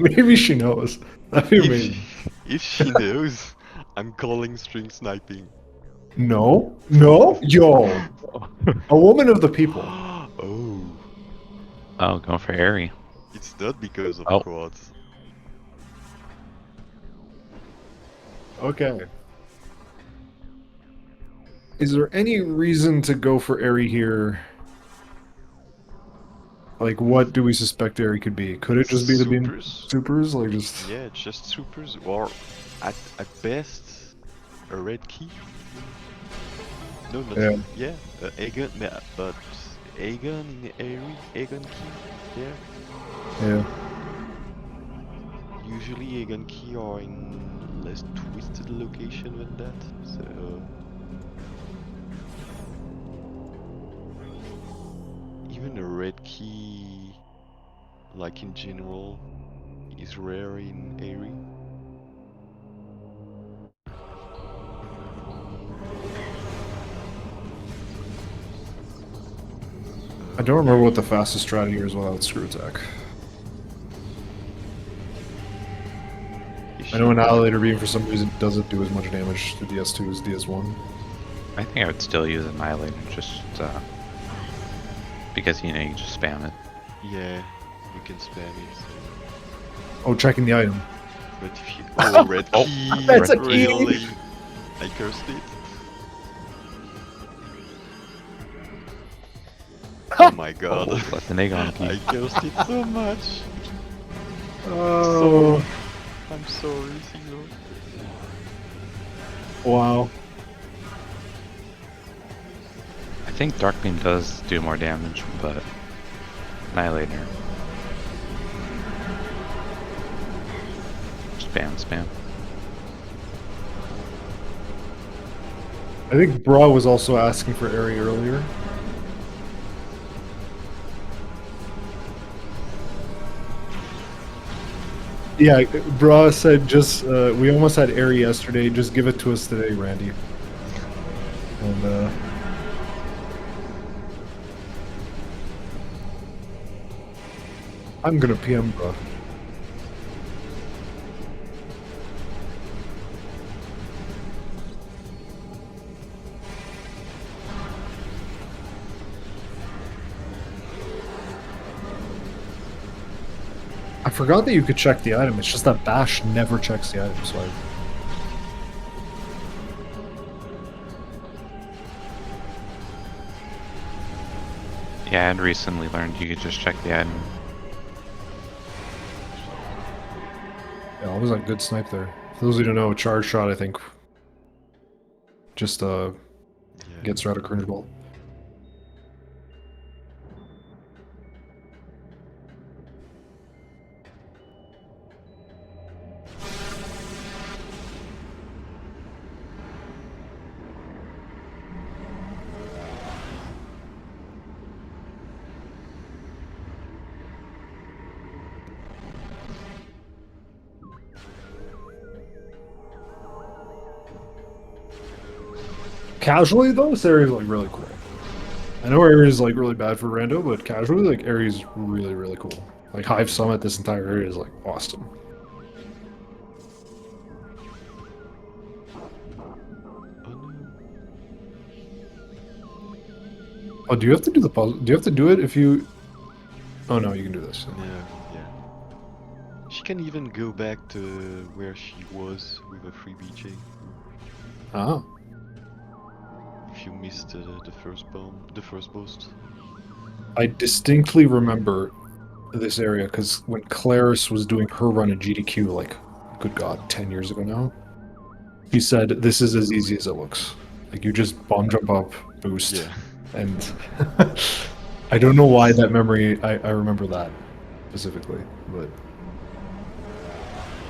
maybe she knows. That'd be amazing. If she knows, I'm calling string sniping. No, yo, a woman of the people. Oh, Going for Airy. it's not because of quads. Okay. Is there any reason to go for Airy here? Like, what do we suspect Airy could be? Could it just be the supers? Like, just... Yeah, just supers, or at best, a red key. No, not Aegon, but Aegon in Airy, Aegon key, yeah. Yeah. Usually Aegon key are in less twisted location than that, so... Even a red key, like in general, is rare in Airy. I don't remember what the fastest strat here is without screw attack. I know Annihilator Beam for some reason doesn't do as much damage to DS2 as DS1. I think I would still use Annihilator just because you can just spam it. Yeah, you can spam it. Oh, checking the item. But if you... Oh, red key! That's a key. Really? I cursed it. Oh my god. Oh, but an egg on I key. cursed it so much. Oh, I'm sorry, Caesar. wow. I think Dark Beam does do more damage, but Annihilator. Spam. I think Bra was also asking for area earlier. Yeah, Bra said just, we almost had Airy yesterday, just give it to us today, Randy. And, I'm gonna PM Bra. I forgot that you could check the item, it's just that Bash never checks the item, so Yeah, I had recently learned you could just check the item. yeah, it was a good snipe there. For those of you who don't know, charge shot, I think, just gets rid of cringe ball. Casually though, this area is like really cool. I know area is like really bad for rando, but casually, like area is really cool. Like Hive Summit, this entire area is like awesome. Oh, do you have to do the puzzle? Do you have to do it if you? Oh no, you can do this. Yeah. She can even go back to where she was with a free BJ. Ah. If you missed the first bomb, the first boost. I distinctly remember this area because when Claris was doing her run in GDQ, like, good God, 10 years ago now, he said, this is as easy as it looks. Like, you just bomb jump up, boost, Yeah. and I don't know why that memory, I remember that specifically, but...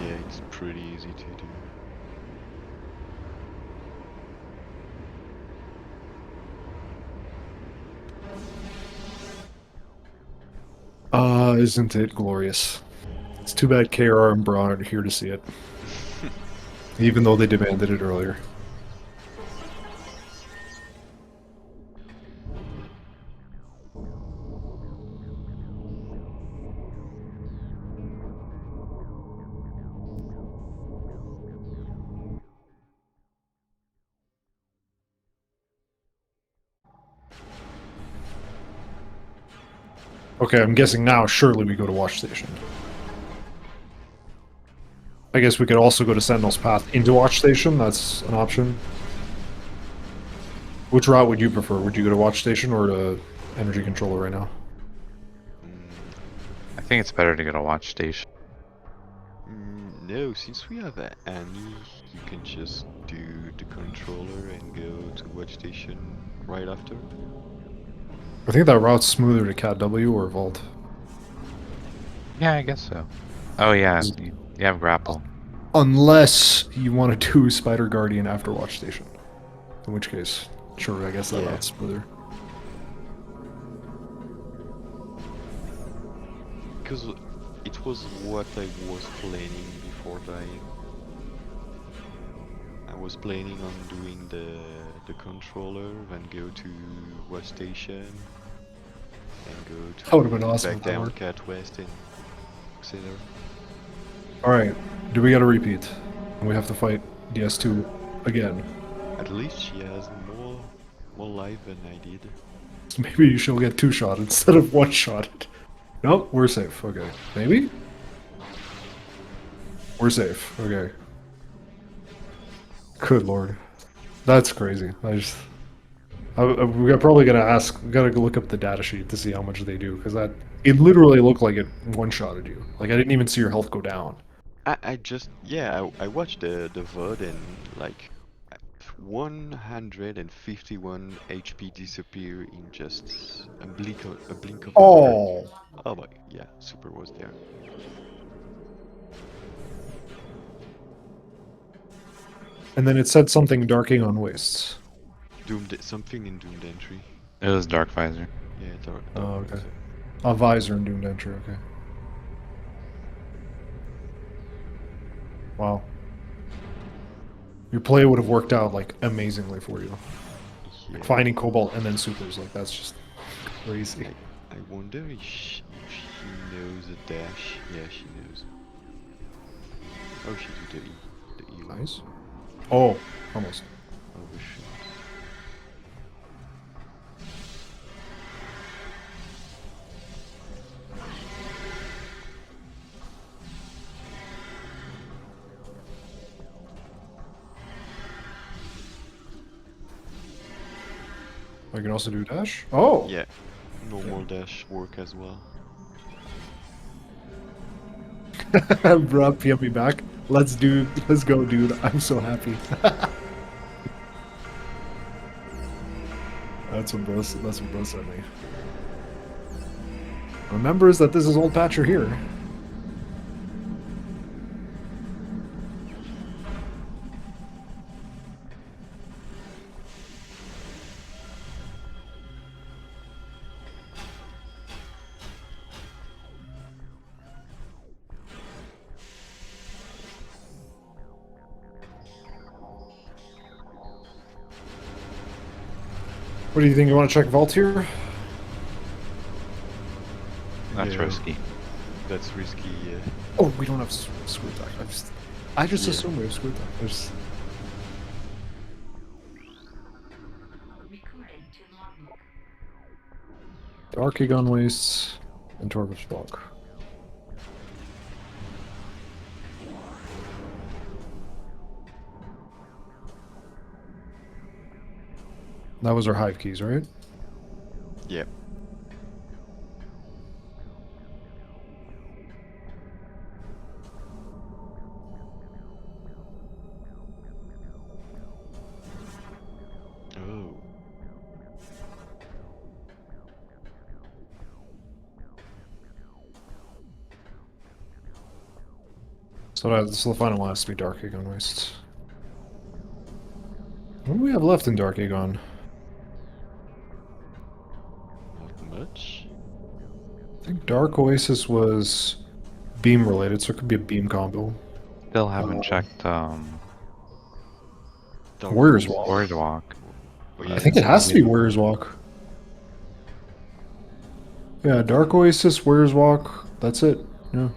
Yeah, it's pretty easy to do. Isn't it glorious? It's too bad KR and Braun aren't here to see it. Even though they demanded it earlier. Okay, I'm guessing now, surely we go to Watch Station. I guess we could also go to Sentinel's Path into Watch Station, that's an option. Which route would you prefer? Would you go to Watch Station or to Energy Controller right now? I think it's better to go to Watch Station. No, since we have Annie, you can just do the controller and go to Watch Station right after. I think that route's smoother to Cat W or Vault. Yeah, I guess so. Oh yeah, you have grapple. Unless you want to do Spider Guardian after Watch Station. In which case, sure, I guess that Yeah. route's smoother. Because it was what I was planning before dying. I was planning on doing the controller, then go to West Station, and go to That would've been awesome back if that down worked. Cat West and etc. Alright, do we gotta repeat? And we have to fight DS2 again. At least she has more life than I did. So maybe she'll get 2-shot instead of 1-shot. Nope, we're safe. Okay, maybe? We're safe. Okay. Good lord. That's crazy. We're probably gonna ask. We gotta go look up the data sheet to see how much they do, because it literally looked like it one-shotted you. Like I didn't even see your health go down. I just, yeah, I watched the VOD and like 151 HP disappear in just a blink of an eye. Oh. Oh my, yeah, super was there. And then it said something darking on wastes. Something in Doomed Entry. It was Dark Visor. Yeah, dark Oh, okay. Visor. A visor and doomed entry. Okay. Wow. Your play would have worked out like amazingly for you. Yeah. Like finding cobalt and then supers, like that's just crazy. I wonder if she knows a dash. Yeah, she knows. Oh, she did the E. Nice. Oh, almost. Oh, shoot. I can also do dash. Oh. Yeah, normal dash work as well. Bruh, PM me back. Let's go, dude. I'm so happy. That's what bro sent me. Remembers that this is old Patcher here. What do you think? You want to check Vault here? That's Yeah. risky. That's risky, yeah. Oh, we don't have screw attack. I just Yeah. assume we have screw attack. There's... Dark Gun wastes and Torvus block. That was our hive keys, right? Yep. Oh. So the final one has to be Dark Gun wastes. What do we have left in Dark Aegon? Not much. I think Dark Oasis was beam related, so it could be a beam combo. Still haven't checked Dark Warrior's Oasis. Walk. Warrior's Walk. Oh, I yeah, think it has to be Warrior's Walk. Yeah, Dark Oasis, Warrior's Walk. That's it. Yeah.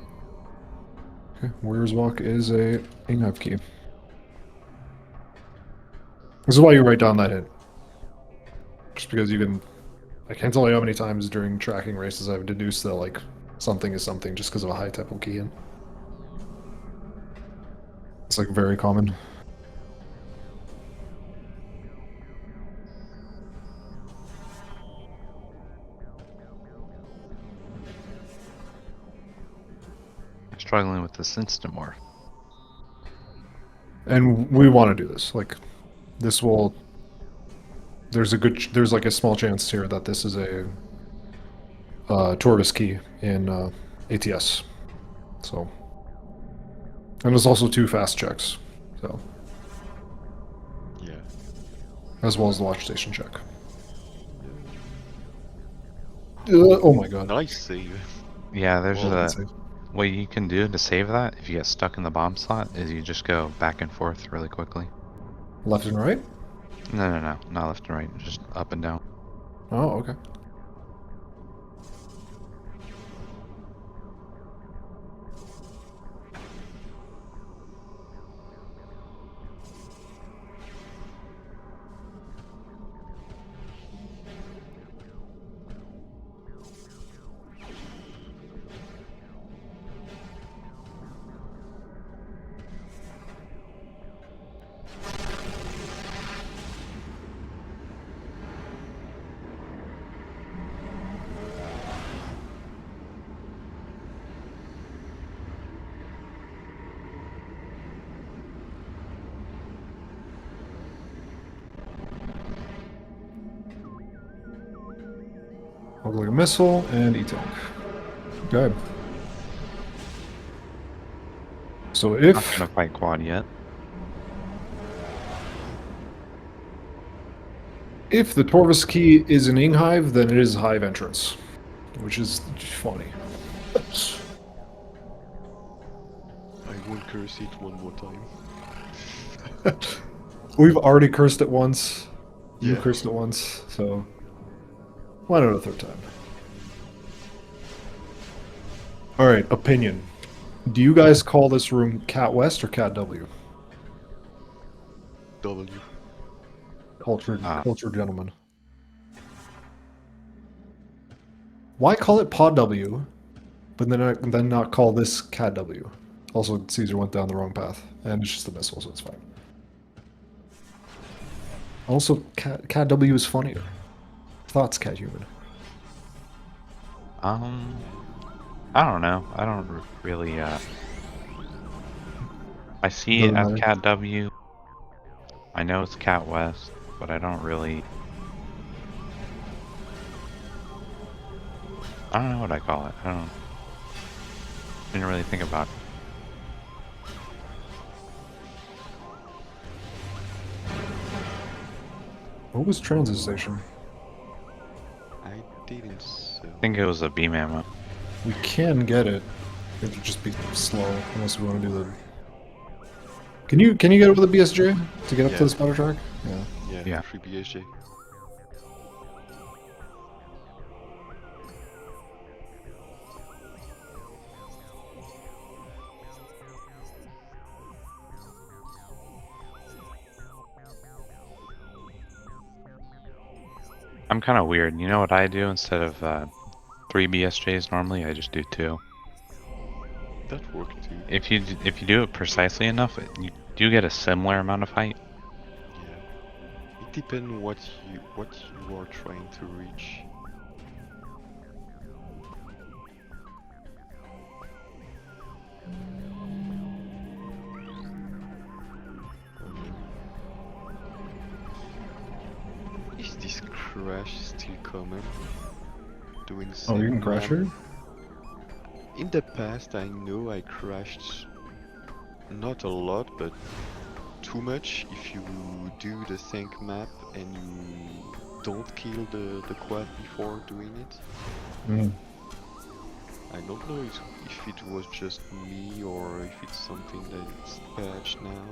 Okay, Warrior's Walk is a Inghive key. This is why you write down that hit. Just because you can... I can't tell you how many times during tracking races I've deduced that, like, something is something just because of a high tempo key in. It's, like, very common. Struggling with this instant morph. And we want to do this. Like, this will... There's like a small chance here that this is a Torvus key in ATS. So, and there's also 2 fast checks. So, Yeah. as well as the watch station check. Oh my god. Nice save. Yeah, there's Well, a... What you can do to save that, if you get stuck in the bomb slot, is you just go back and forth really quickly. Left and right? No, not left and right, just up and down. Oh, okay. Look like a missile and E-Tank. Okay. So Not if gonna fight quad yet. if the Torvus key is an Inghive, then it is a Hive entrance, which is funny. I won't curse it one more time. We've already cursed it once. You Yeah. cursed it once, so why not a third time? All right, opinion. Do you guys call this room Cat West or Cat W? W. Cultured gentleman. Why call it Pod W, but then not call this Cat W? Also, Caesar went down the wrong path, and it's just a missile, so it's fine. Also, Cat W is funnier. Thoughts, Cat Human? I don't know. I don't really. I see it as Cat W. I know it's Cat West, but I don't really. I don't know what I call it. Didn't really think about it. What was transit station? I didn't so. I think it was a beam ammo. We can get it. It would just be slow unless we want to do the. Can you get over the BSJ to get up to the spotter track? Yeah. Yeah. Free BSJ. I'm kind of weird. You know what I do instead of 3 BSJs normally? I just do 2. That worked too. If you do it precisely enough, you do get a similar amount of height. Yeah. It depends what you are trying to reach. Is this crash still coming? Doing Oh, you can crash her? In the past, I know I crashed not a lot, but too much if you do the tank map and you don't kill the quad before doing it. Mm. I don't know if it was just me or if it's something that's patched now.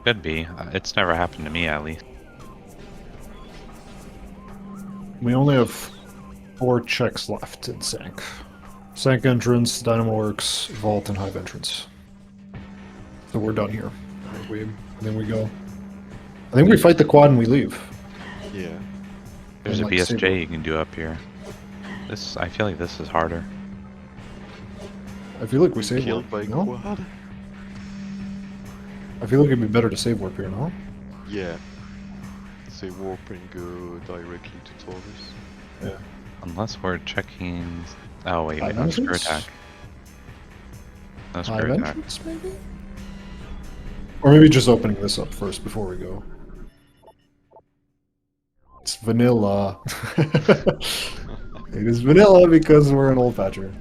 Could be. It's never happened to me, at least. We only have 4 checks left in Sank. Sank entrance, Dynamo Works, Vault, and Hive entrance. So we're done here. Then we go. I think we fight the quad and we leave. Yeah. There's And, a like, BSJ you can do up here. I feel like this is harder. I feel like we save Killed warp, by no? quad? I feel like it'd be better to save warp here, no? Yeah. Say warp and go directly to Taurus. Yeah. Unless we're checking... Oh wait, Hive no screw entrance? attack. No Hive screw attack. entrance, maybe? Or maybe just opening this up first before we go. It's vanilla. It is vanilla because we're an old patcher.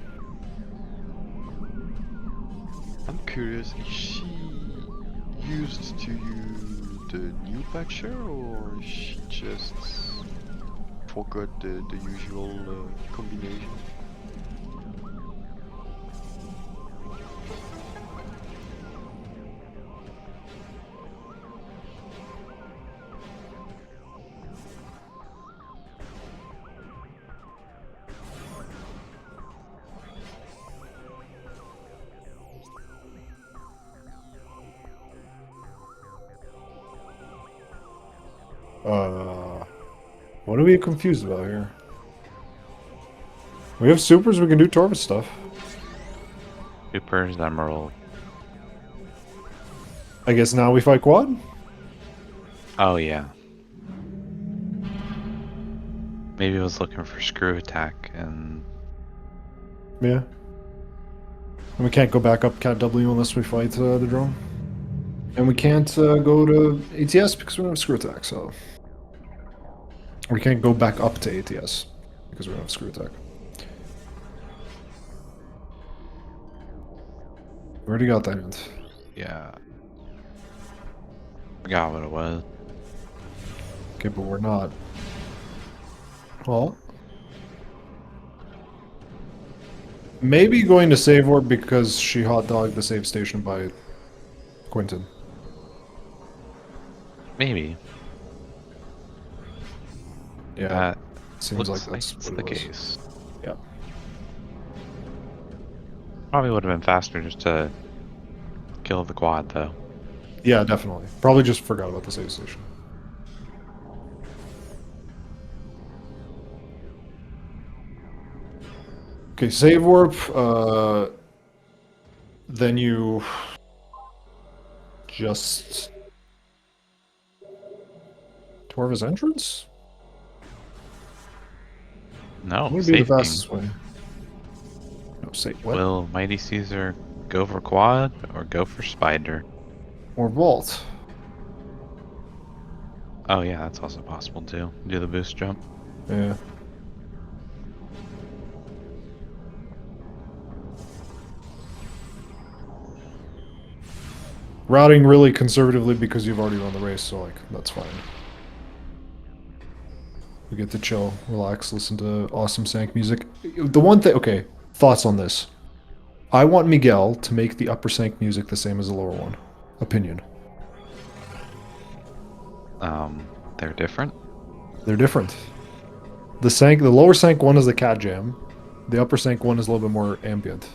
I'm curious, is she used to the new patcher or she just forgot the usual combination? What are we confused about here? We have supers, we can do Torvus stuff. Supers, Emerald. I guess now we fight quad? Oh yeah. Maybe I was looking for screw attack and... Yeah. And we can't go back up Cat W unless we fight the drone. And we can't go to ATS because we don't have screw attack, so... We can't go back up to ATS because we don't have screw attack. We already got that hand. Yeah. Forgot what it was. Okay, but we're not. Well, maybe going to save warp because she hot dogged the save station by Quentin. Maybe. Yeah, That seems like looks that's it's what the it was. case. Yeah. Probably would have been faster just to kill the quad, though. Yeah, definitely. Probably just forgot about the save station. Okay, save warp. Then you just Torva's entrance? No, What would be the safing. fastest way? No, say what? Will Mighty Caesar go for quad or go for spider? Or vault? Oh yeah, that's also possible too. Do the boost jump. Yeah. Routing really conservatively because you've already run the race, so like that's fine. We get to chill, relax, listen to awesome Sank music. The one thing, okay, thoughts on this. I want Miguel to make the upper Sank music the same as the lower one. Opinion. They're different. They're different. The lower Sank one is the cat jam. The upper Sank one is a little bit more ambient.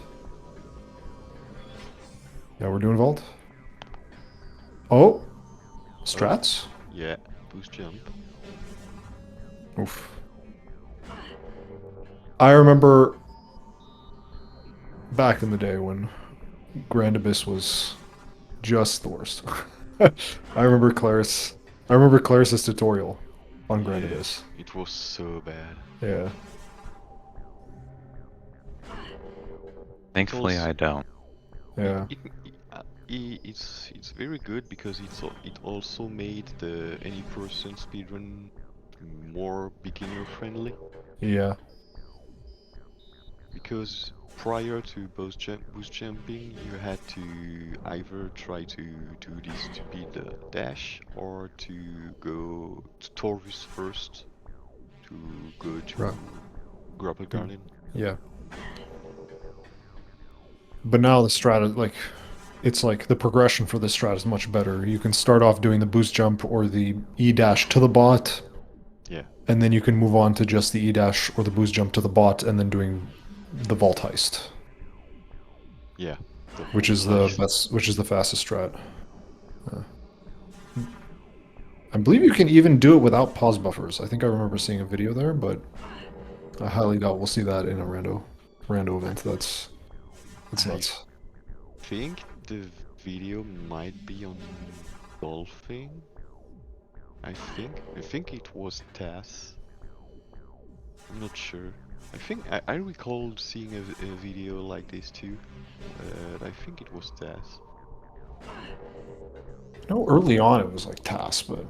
Yeah, we're doing vault. Oh, strats. Yeah, boost jump. Oof. I remember back in the day when Grand Abyss was just the worst. I remember Claris's tutorial on Grand Yeah, Abyss. it was so bad. Yeah. Thankfully, also- I don't. Yeah. It's very good because it also made the any person speedrun more beginner friendly. Yeah. Because prior to boost jumping, you had to either try to do this stupid dash or to go to Torvis first to go to Right. Grapple Garden. Yeah. But now the strat is like, it's like the progression for this strat is much better. You can start off doing the boost jump or the E dash to the bot, Yeah, and then you can move on to just the E dash or the boost jump to the bot, and then doing the vault heist, yeah. which is vault the heist. best, which is the fastest strat. I believe you can even do it without pause buffers. I think I remember seeing a video there, but I highly doubt we'll see that in a rando event. That's I nuts. think the video might be on Dolphin. I think it was Taz. I'm not sure. I recall seeing a video like this too. I think it was Taz. I know early on it was like TAS, but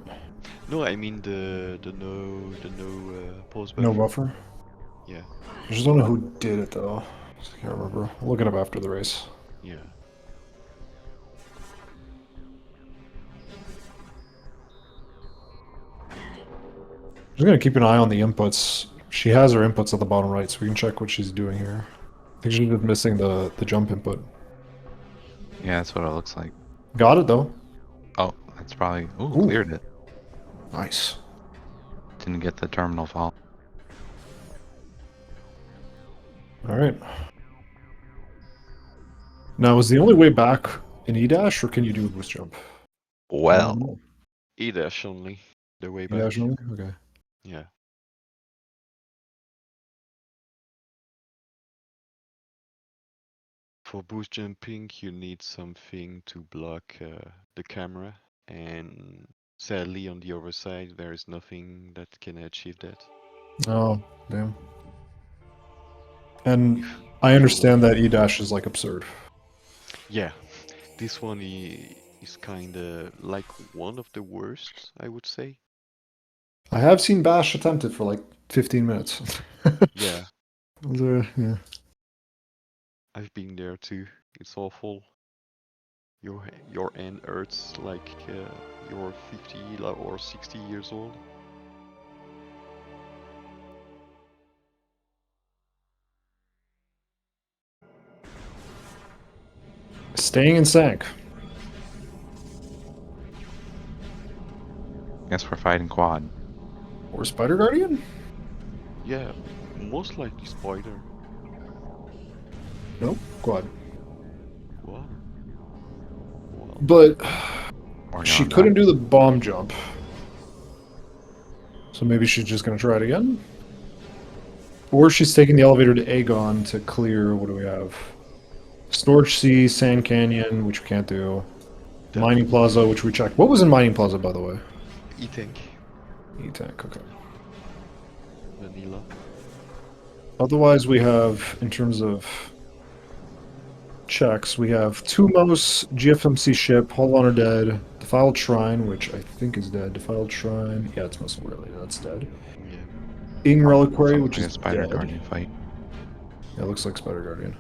No, I mean the no pause buffer. no buffer. Yeah, I just don't know who did it though. I can't remember. I'll look it up after the race. yeah. I'm just gonna keep an eye on the inputs. She has her inputs at the bottom right, so we can check what she's doing here. I think she's just missing the jump input. Yeah, that's what it looks like. Got it though. Oh, that's probably. Ooh, Ooh. cleared it. Nice. Didn't get the terminal fault. All right. Now, is the only way back in E-dash, or can you do a boost jump? Well, E-dash only. The way back. E-dash only? Okay. Yeah. For boost jumping, you need something to block the camera, and sadly, on the other side, there is nothing that can achieve that. Oh, damn. And I understand that E-dash is like absurd. Yeah, this one is kind of like one of the worst, I would say. I have seen Bash attempt it for like 15 minutes. Yeah, Yeah. I've been there too. It's awful. Your hand hurts like you're 50 or 60 years old. Staying in sync. Guess we're fighting quad. Or Spider Guardian? Yeah, most likely spider. Nope, quad. Wow. Well, But We're she going couldn't back. do the bomb jump. So maybe she's just going to try it again? Or she's taking the elevator to Aegon to clear, what do we have? Storage C, Sand Canyon, which we can't do. Mining Plaza, which we checked. What was in Mining Plaza, by the way? E-tank, E-Tank, okay. vanilla. Otherwise, we have, in terms of checks, we have Tumos, GFMC ship, Hold on are dead, Defiled Shrine, which I think is dead. Defiled Shrine, yeah, it's muscle really, that's dead. Yeah. Ing Reliquary, Looks which like is a Spider dead. Guardian fight. Yeah, it looks like Spider Guardian.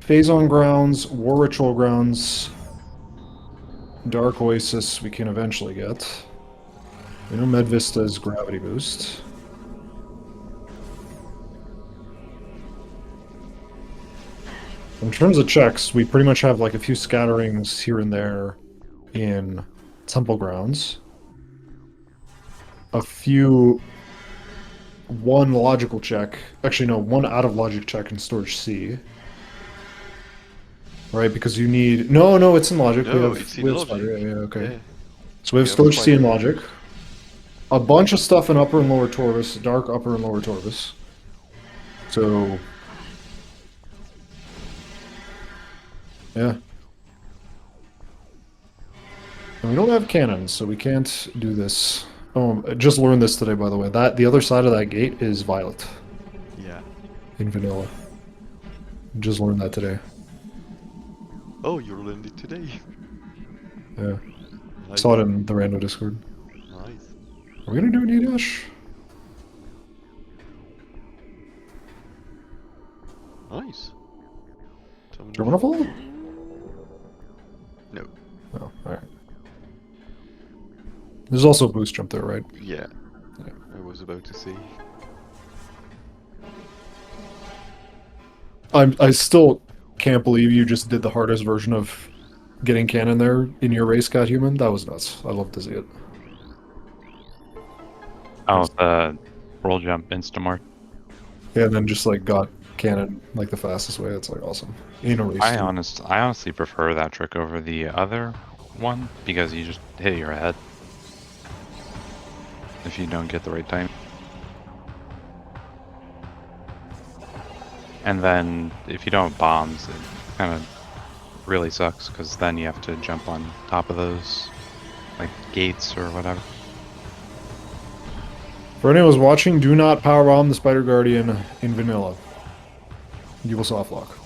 Phazon Grounds, War Ritual Grounds, Dark Oasis we can eventually get. We know Med Vista's Gravity Boost. In terms of checks, we pretty much have like a few scatterings here and there in Temple Grounds. A few... One logical check. Actually, no, one out of logic check in Storage C. Right, because you need... No, it's in logic. No, it's in we have logic. Spider. Yeah, okay. Yeah. So we have We have Storage C in Spider. logic. A bunch of stuff in Upper and Lower Torvis. Dark Upper and Lower Torvis. So... Yeah. And we don't have cannons, so we can't do this. Oh, I just learned this today, by the way. The other side of that gate is violet Yeah. in vanilla. Just learned that today. Oh, you learned it today. Yeah. Nice. Saw it in the rando Discord. Nice. Are we gonna do an E-dash? Nice. Do you wanna follow? No. Oh, alright. There's also a boost jump there, right? Yeah. Yeah. I was about to say. I still can't believe you just did the hardest version of getting cannon there in your race, Cat Human. That was nuts. I love to see it. Oh, the roll jump Instamart. Yeah, and then just like got cannon like the fastest way. It's like awesome. In a race. I too. honestly prefer that trick over the other one because you just hit your head if you don't get the right time. And then if you don't have bombs, it kind of really sucks because then you have to jump on top of those like gates or whatever. For anyone who's watching, do not powerbomb the Spider Guardian in vanilla. You will soft lock.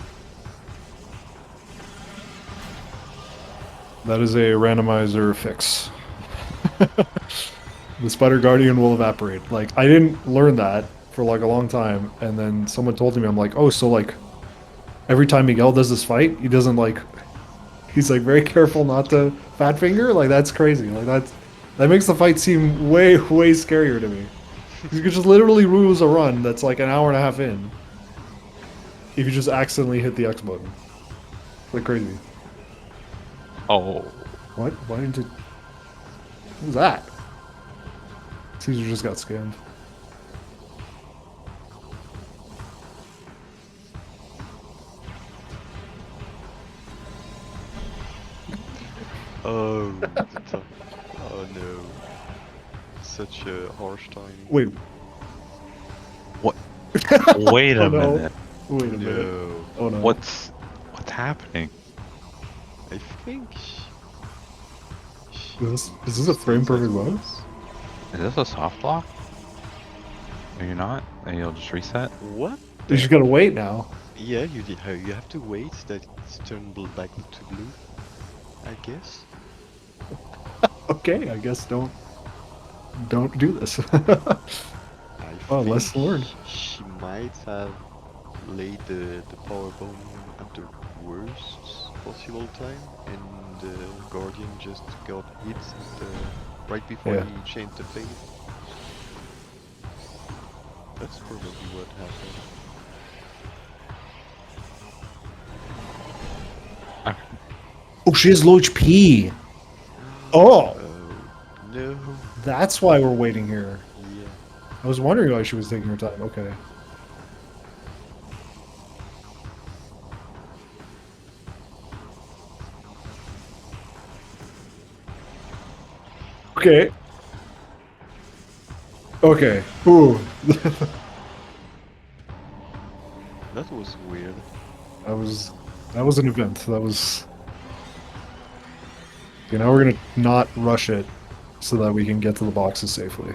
That is a randomizer fix. The Spider Guardian will evaporate. Like, I didn't learn that for like a long time, and then someone told me, I'm like, oh, so like, every time Miguel does this fight, he doesn't like, he's like very careful not to fat finger? Like, that's crazy. Like, that makes the fight seem way scarier to me. You could just literally lose a run that's like an hour and a half in if you just accidentally hit the X button. Like crazy. Oh, What? Why didn't it... What was that? Caesar just got scammed. Oh, oh no. Such a harsh timing. Wait. what? Wait a Oh, no. minute. Wait a minute. No. Oh no. What's happening? I think Is this a frame perfect button? Is this a soft lock? Are you not? And you'll just reset? What? You just gotta wait now. Yeah, you have to wait that it's turned back to blue, I guess. Okay, I guess don't Don't do this. I Oh, think lesson learned. she might have laid the power bomb at the worst possible time, and the Guardian just got hit at right before Yeah. he changed the phase. That's probably what happened. Oh, she has low HP. Oh, No. that's why we're waiting here. Yeah. I was wondering why she was taking her time. Okay. Okay. Okay. Ooh. That was weird. That was an event. That was. Okay, now we're gonna not rush it, so that we can get to the boxes safely.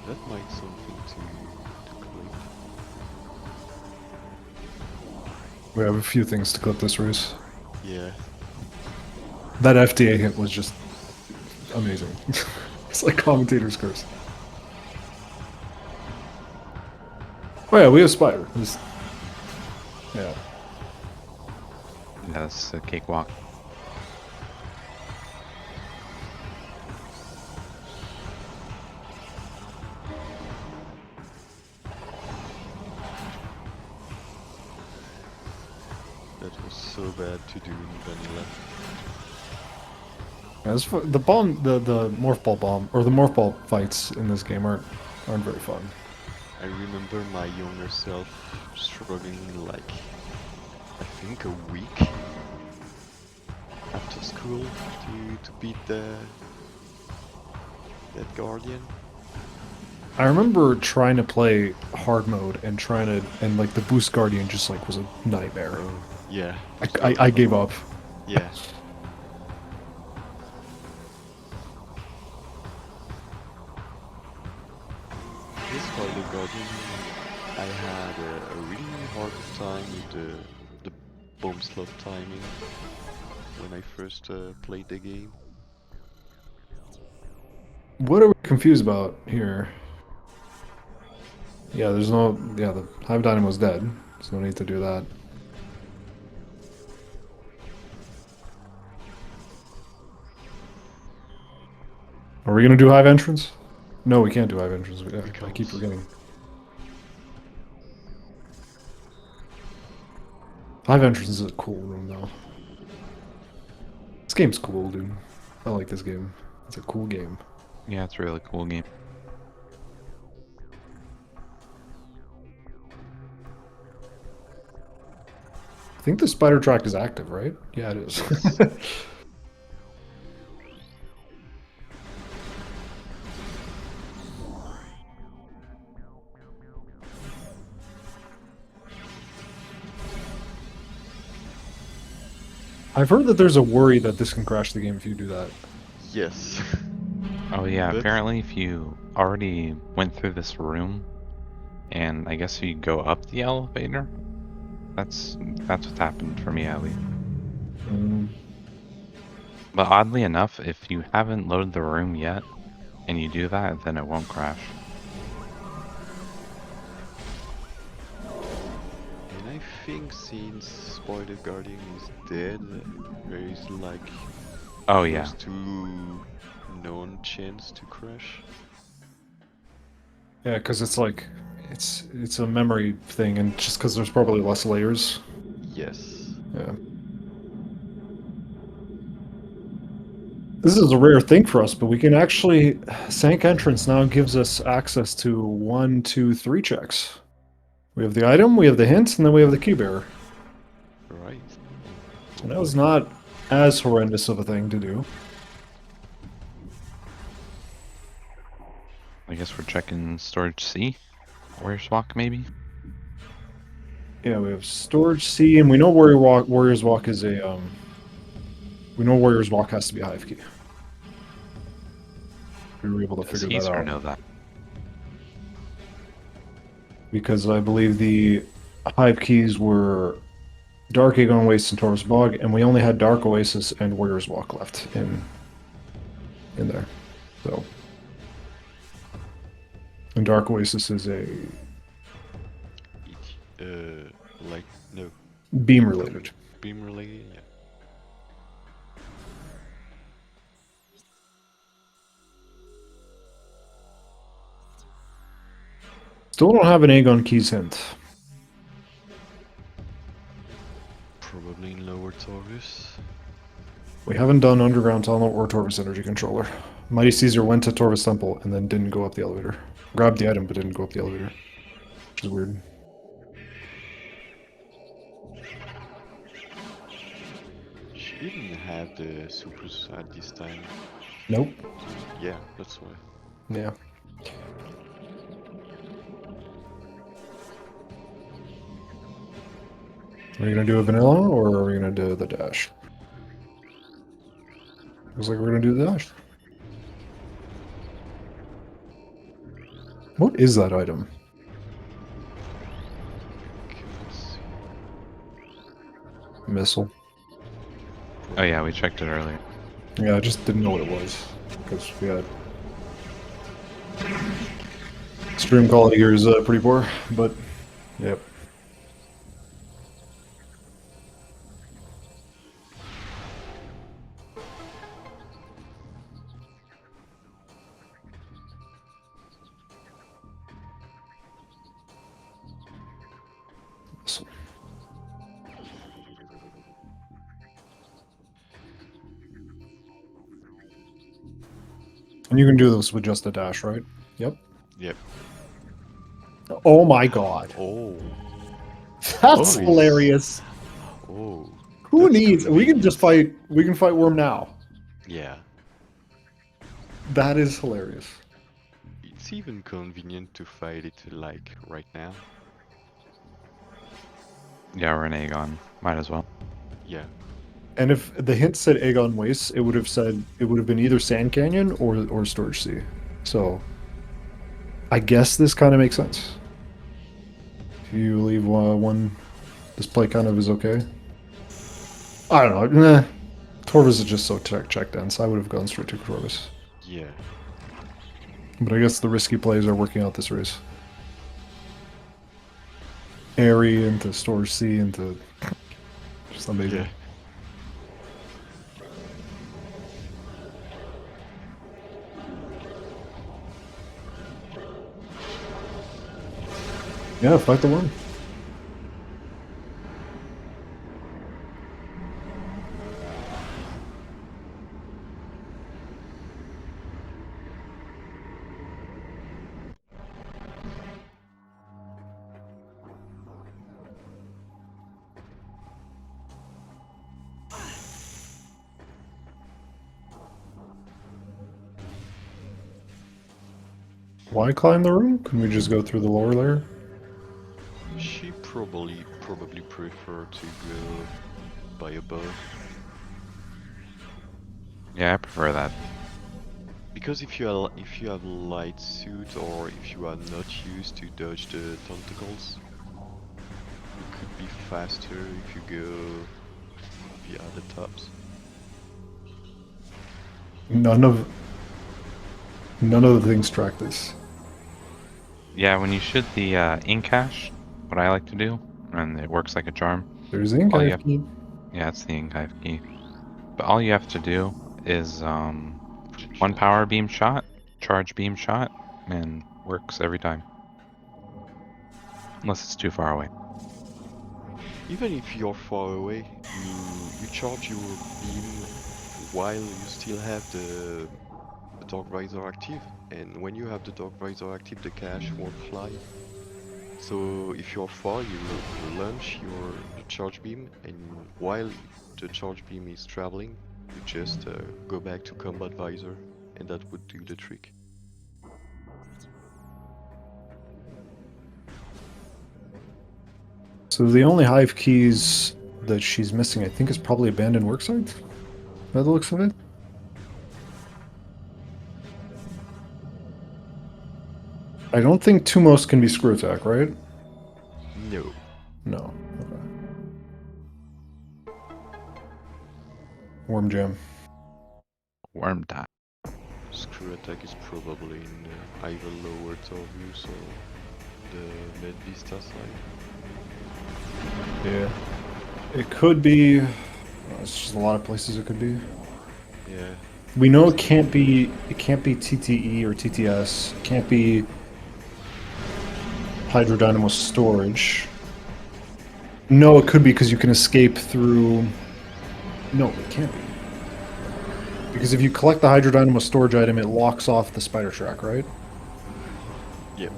That might something to clip. We have a few things to clip this race. Yeah. That FDA hit was just amazing. It's like commentator's curse. Oh yeah, we have Spider. Yeah. Yeah, that's a cakewalk. That was so bad to do in vanilla. Yeah, the bomb, the morph ball bomb, or the morph ball fights in this game aren't very fun. I remember my younger self struggling like, I think a week after school to beat that Guardian. I remember trying to play hard mode and like the boost guardian just like was a nightmare. Yeah. I gave up. Yeah. This Spider Guardian, I had a really hard time with the bomb slot timing when I first played the game. What are we confused about here? Yeah, there's no. Yeah, the Hive Dynamo's dead. There's no need to do that. Are we gonna do Hive entrance? No, we can't do Hive entrance. I keep forgetting. Hive entrance is a cool room though. This game's cool, dude. I like this game. It's a cool game. Yeah, it's a really cool game. I think the spider track is active, right? Yeah, it is. I've heard that there's a worry that this can crash the game if you do that. Yes. Oh yeah, But- apparently if you already went through this room, and I guess you go up the elevator, that's what happened for me at least. But oddly enough, if you haven't loaded the room yet, and you do that, then it won't crash. And I think since Spider Guardian is dead, there is like Oh yeah. close to no chance to crash. Yeah, because it's like, it's a memory thing, and just because there's probably less layers. Yes. Yeah. This is a rare thing for us, but we can actually... Sank Entrance now gives us access to 1, 2, 3 checks. We have the item, we have the hint, and then we have the key bearer. Right. And that was not as horrendous of a thing to do. I guess we're checking storage C? Warrior's Walk, maybe? Yeah, we have Storage C, and we know Warrior's Walk is a, we know Warrior's Walk has to be a hive key. We were able to Does figure that Caesar out. know that? Because I believe the hive keys were Dark Aegon Waste and Taurus Bog, and we only had Dark Oasis and Warrior's Walk left in there. So, and Dark Oasis is a like no beam related. beam related. Yeah. Still don't have an Aegon Keys hint. Probably in lower Taurus. We haven't done Underground Tunnel or Torvus Energy Controller. Mighty Caesar went to Torvus Temple and then didn't go up the elevator. Grabbed the item but didn't go up the elevator. Which is weird. She didn't have the supers at this time. Nope. Yeah, that's why. Yeah. Are you gonna do a vanilla or are we gonna do the dash? Looks like we're gonna do the dash. What is that item? Okay, let's see. Missile. Oh yeah, we checked it earlier. Yeah, I just didn't know what it was because we had stream quality here is pretty poor, but yep. Missile. And you can do this with just the dash, right? Yep. Yep. Oh my god. Oh. That's Oh, hilarious. Oh. Who That's needs? We can just fight. We can fight Worm now. Yeah. That is hilarious. It's even convenient to fight it like right now. Yeah, we're in Aegon. Might as well. Yeah. And if the hint said Aegon Waste, it would have said it would have been either Sand Canyon or Storage Sea. So I guess this kind of makes sense. If you leave one, this play kind of is okay. I don't know. Nah. Torvus is just so check dense. I would have gone straight to Torvus. Yeah. But I guess the risky plays are working out this race. Airy into Storage Sea into just amazing. Yeah. Yeah, fight the worm. Why climb the room? Can we just go through the lower layer? She probably prefer to go by above. Yeah, I prefer that. Because if you have light suit or if you are not used to dodge the tentacles, it could be faster if you go via the tops. None of the things track this. Yeah, when you shoot the ink hash, what I like to do, and it works like a charm. There's the ink All you hive key. Yeah, it's the ink hive key. But all you have to do is one power beam shot, charge beam shot, and works every time. Unless it's too far away. Even if you're far away, you charge your beam while you still have the Dark Visor active, and when you have the Dark Visor active, the cache won't fly. So if you're far, you launch your charge beam, and while the charge beam is traveling, you just go back to Combat Visor, and that would do the trick. So the only hive keys that she's missing, I think, is probably abandoned worksite. By the looks of it. I don't think Tumos can be screw attack, right? No. No. Okay. Worm jam. Worm die. Screw screw attack is probably in either lower Torvus or the Med Vista side. Yeah. It could be... It's just a lot of places it could be. Yeah. We know it can't be TTE or TTS. It can't be hydrodynamo storage. No, it could be because you can escape through... No, it can't be. Because if you collect the hydrodynamo storage item, it locks off the spider track, right? Yep.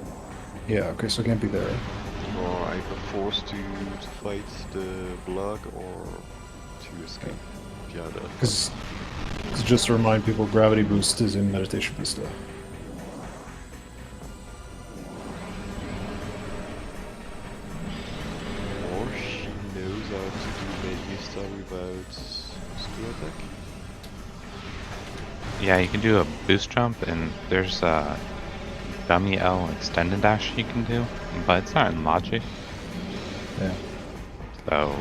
Yeah, okay, so it can't be there. Or either forced to fight the block or to escape the other. Because just to remind people, gravity boost is in Meditation Vista. Or she knows how to do Med Vista without screw attack. Yeah, you can do a boost jump, and there's a dummy L extended dash you can do, but it's not in logic. Yeah. So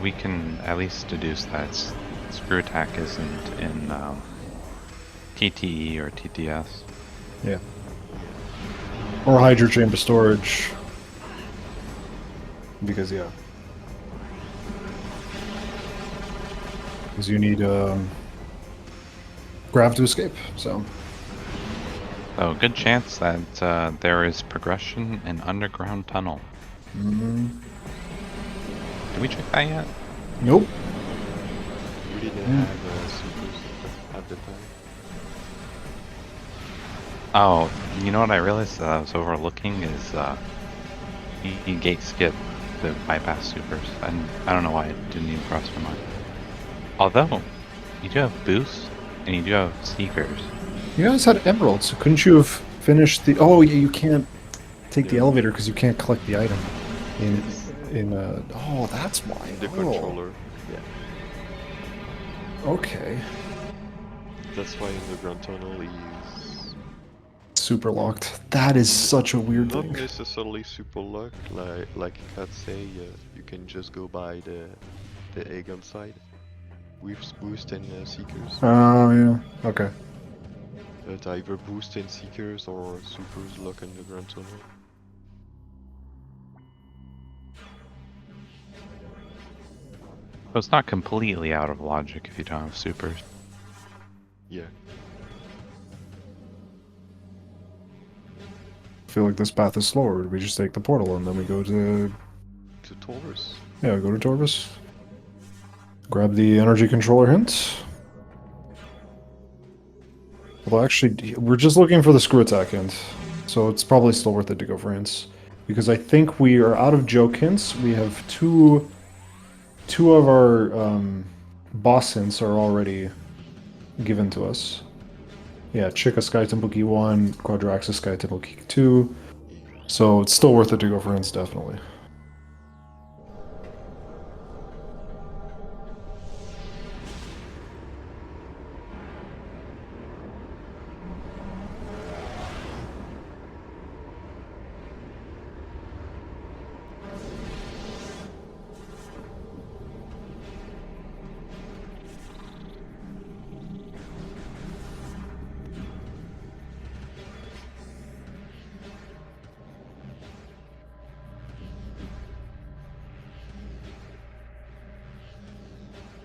we can at least deduce that screw attack isn't in TTE or TTS. Yeah. Or hydro chamber storage. Because, yeah. Because you need grav to escape, so. So good chance that there is progression in underground tunnel. Mm-hmm. Did we check that yet? Nope. We didn't have supers at the time. Oh, you know what I realized I was overlooking is you gate skip the bypass supers. And I don't know why it didn't even cross my mind. Although, you do have boosts and you do have seekers. You guys had emeralds, so couldn't you have finished the... Oh, yeah, you can't take the elevator because you can't collect the item Oh, that's why. The controller, yeah. Okay. That's why underground tunnel is Super locked. That is such a weird not thing. necessarily super locked. Like I'd say, you can just go by the Aegon side with boost and seekers. Oh, yeah. Okay. But either boost and seekers or supers lock underground tunnel. So it's not completely out of logic if you don't have supers. Yeah. I feel like this path is slower. We just take the portal and then we go to... To Taurus. Yeah, we go to Torvus. Grab the energy controller hint. Well, actually, we're just looking for the screw attack hint. So it's probably still worth it to go for hints. Because I think we are out of joke hints. We have two of our boss hints are already given to us. Yeah, Chica Sky Temple Key 1, Quadraxis Sky Temple Key 2. So it's still worth it to go for hints, definitely.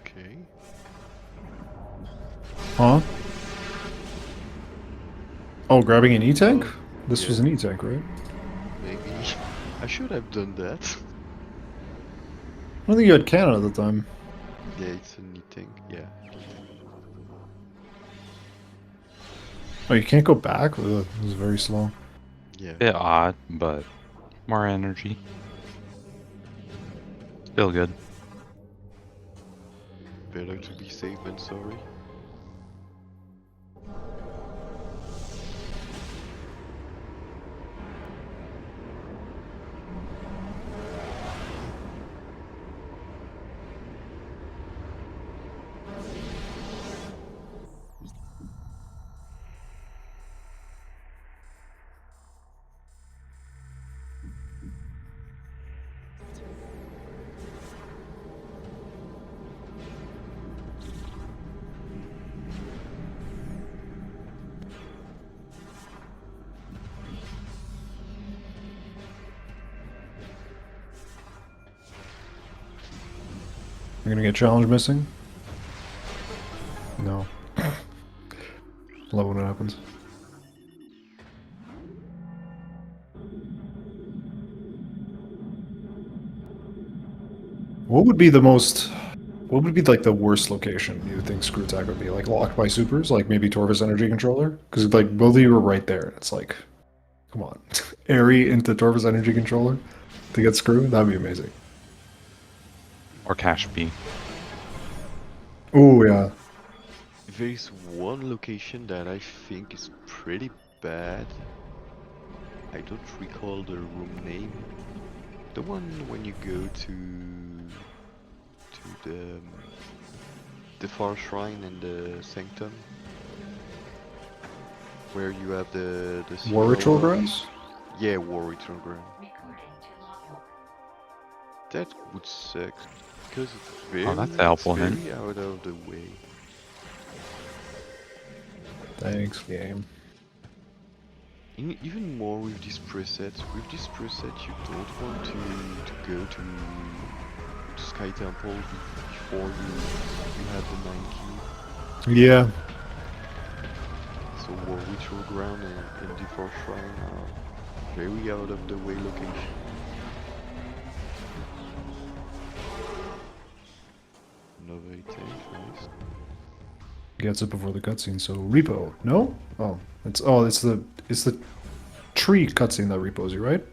Okay. Huh? Oh, grabbing an E-tank? Oh, This yeah. was an E-tank, right? Maybe I should have done that. I don't think you had cannon at the time. Yeah, it's a neat thing. Yeah. Oh, you can't go back? Ugh, it was very slow. Yeah. Bit odd, but more energy. Still good. Better to be safe than sorry. We're gonna get challenge missing? No. Love when it happens. What would be the most... What would be like the worst location you think Screw Attack would be? Like locked by supers? Like maybe Torvus Energy Controller? Because like both of you are right there. It's like, come on. Airy into Torvus Energy Controller to get Screw? That'd be amazing. Or Cash B. Oh, yeah. There is one location that I think is pretty bad. I don't recall the room name. The one when you go to the Far Shrine and the Sanctum, where you have the War Ritual Grounds? Yeah, War Ritual Ground. That would suck because it's very, that's a helpful hint. very out of the way. Thanks, game. Even more with this preset. With this preset, you don't want to go to Sky Temple before you have the 9 key. Yeah. So War Ritual Ground and the Far Shrine are very out of the way location. Another tank, nice. Gets it before the cutscene, so Repo. No? Oh. It's the tree cutscene that repos you, right?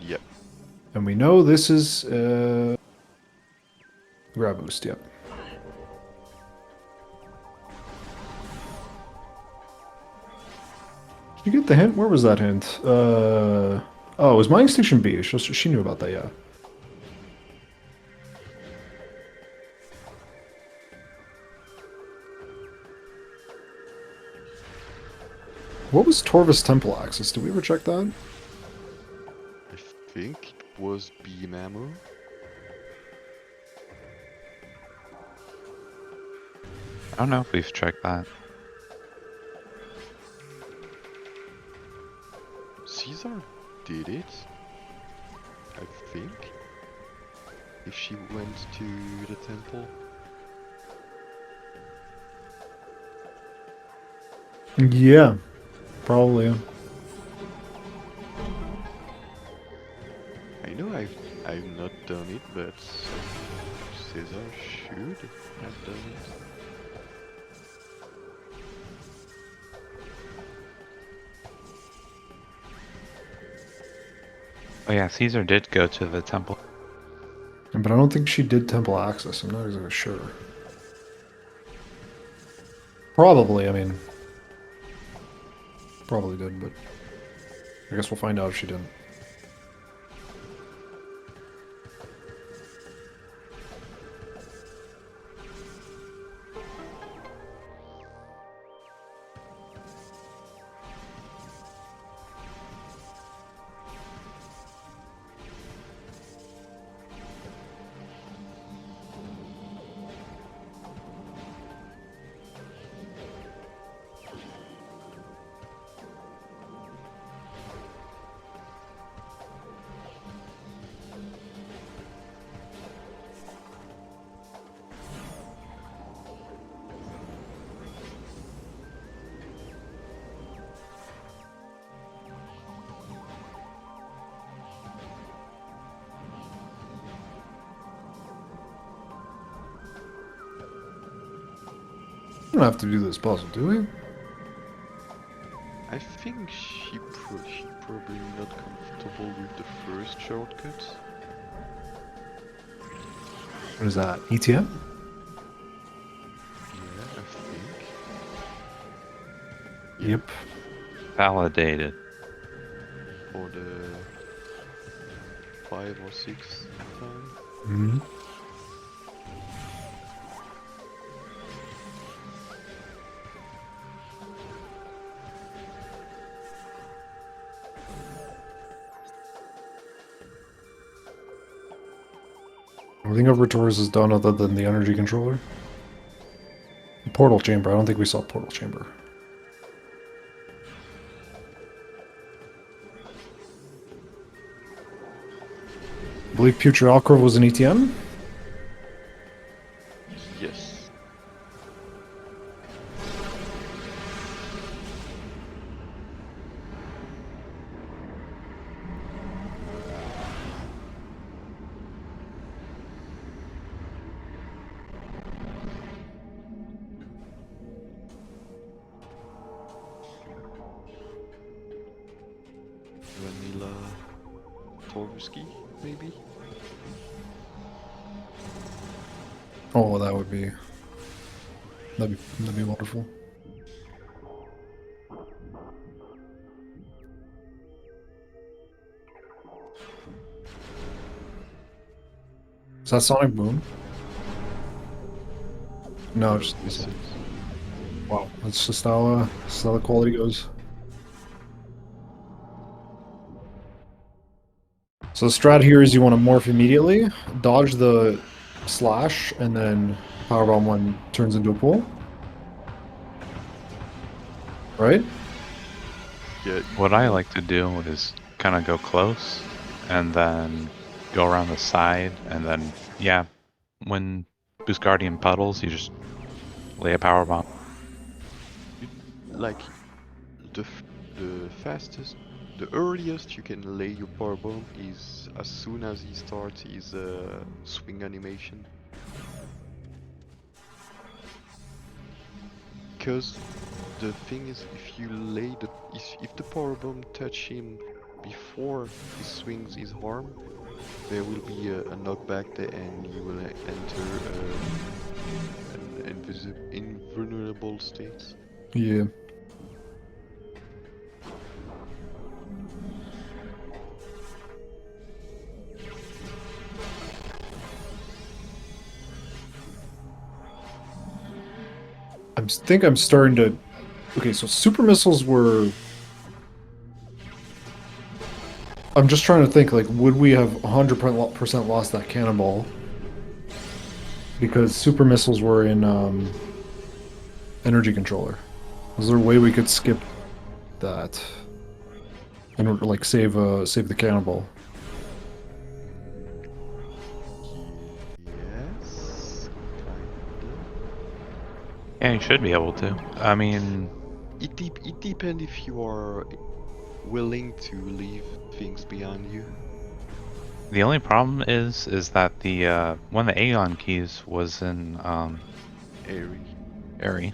Yep. And we know this is grab boost, yep. Did you get the hint? Where was that hint? Oh, it was Mining Station B. She knew about that, yeah. What was Torvus Temple access? Did we ever check that? I think it was beam ammo. I don't know if we've checked that. Caesar did it, I think. If she went to the temple. Yeah. Probably, yeah. I know I've not done it, but Caesar should have done it. Oh yeah, Caesar did go to the temple. But I don't think she did temple access. I'm not exactly sure. Probably, I mean... Probably did, but... I guess we'll find out if she didn't. We don't have to do this puzzle, do we? I think she probably not comfortable with the first shortcut. What is that? ETM? Yeah, I think. Yep. Validated. For the 5 or 6 time. Mm-hmm. Everything over Taurus is done other than the energy controller. Portal chamber. I don't think we saw portal chamber. I believe Future Alcove was an ETM. Torbuski, maybe? Oh, that'd be wonderful. Is that Sonic Boom? No, just wow. That's just how the quality goes. So the strat here is you want to morph immediately, dodge the slash, and then powerbomb when it turns into a pool. Right? Yeah. What I like to do is kind of go close and then go around the side, and then, yeah, when Boost Guardian puddles, you just lay a power bomb. Like, the fastest, the earliest you can lay your power bomb is as soon as he starts his swing animation. Because the thing is, if you lay if the power bomb touch him before he swings his arm, there will be a knockback there, and you will enter an invulnerable state. Yeah. I think I'm starting to... Okay, so super missiles were... I'm just trying to think, like, would we have 100% lost that cannonball? Because super missiles were in energy controller. Was there a way we could skip that and like save the cannonball? Yes, kinda. Yeah, you should be able to. I mean, It depends if you are willing to leave things behind you. the only problem is that the one of the Aeon keys was in Airy.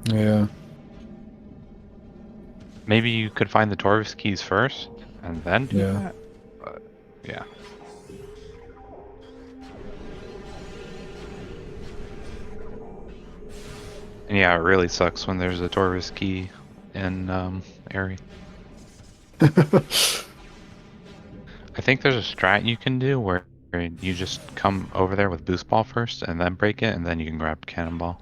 Yeah. Maybe you could find the Torvis keys first and then do Yeah. that. But yeah. And yeah, it really sucks when there's a Torvis key in Airy. I think there's a strat you can do where you just come over there with Boost Ball first and then break it, and then you can grab Cannonball.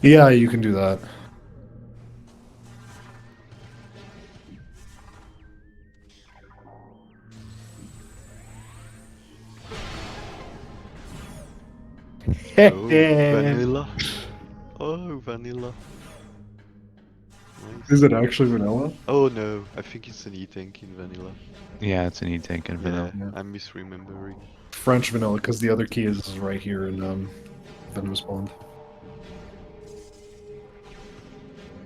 Yeah, you can do that. Oh, vanilla. Oh, vanilla. Nice. Is it actually vanilla? Oh no, I think it's an E-tank in vanilla. Yeah, it's an E-tank in vanilla. Yeah. I'm misremembering. French vanilla, because the other key is right here in Venomous Bond.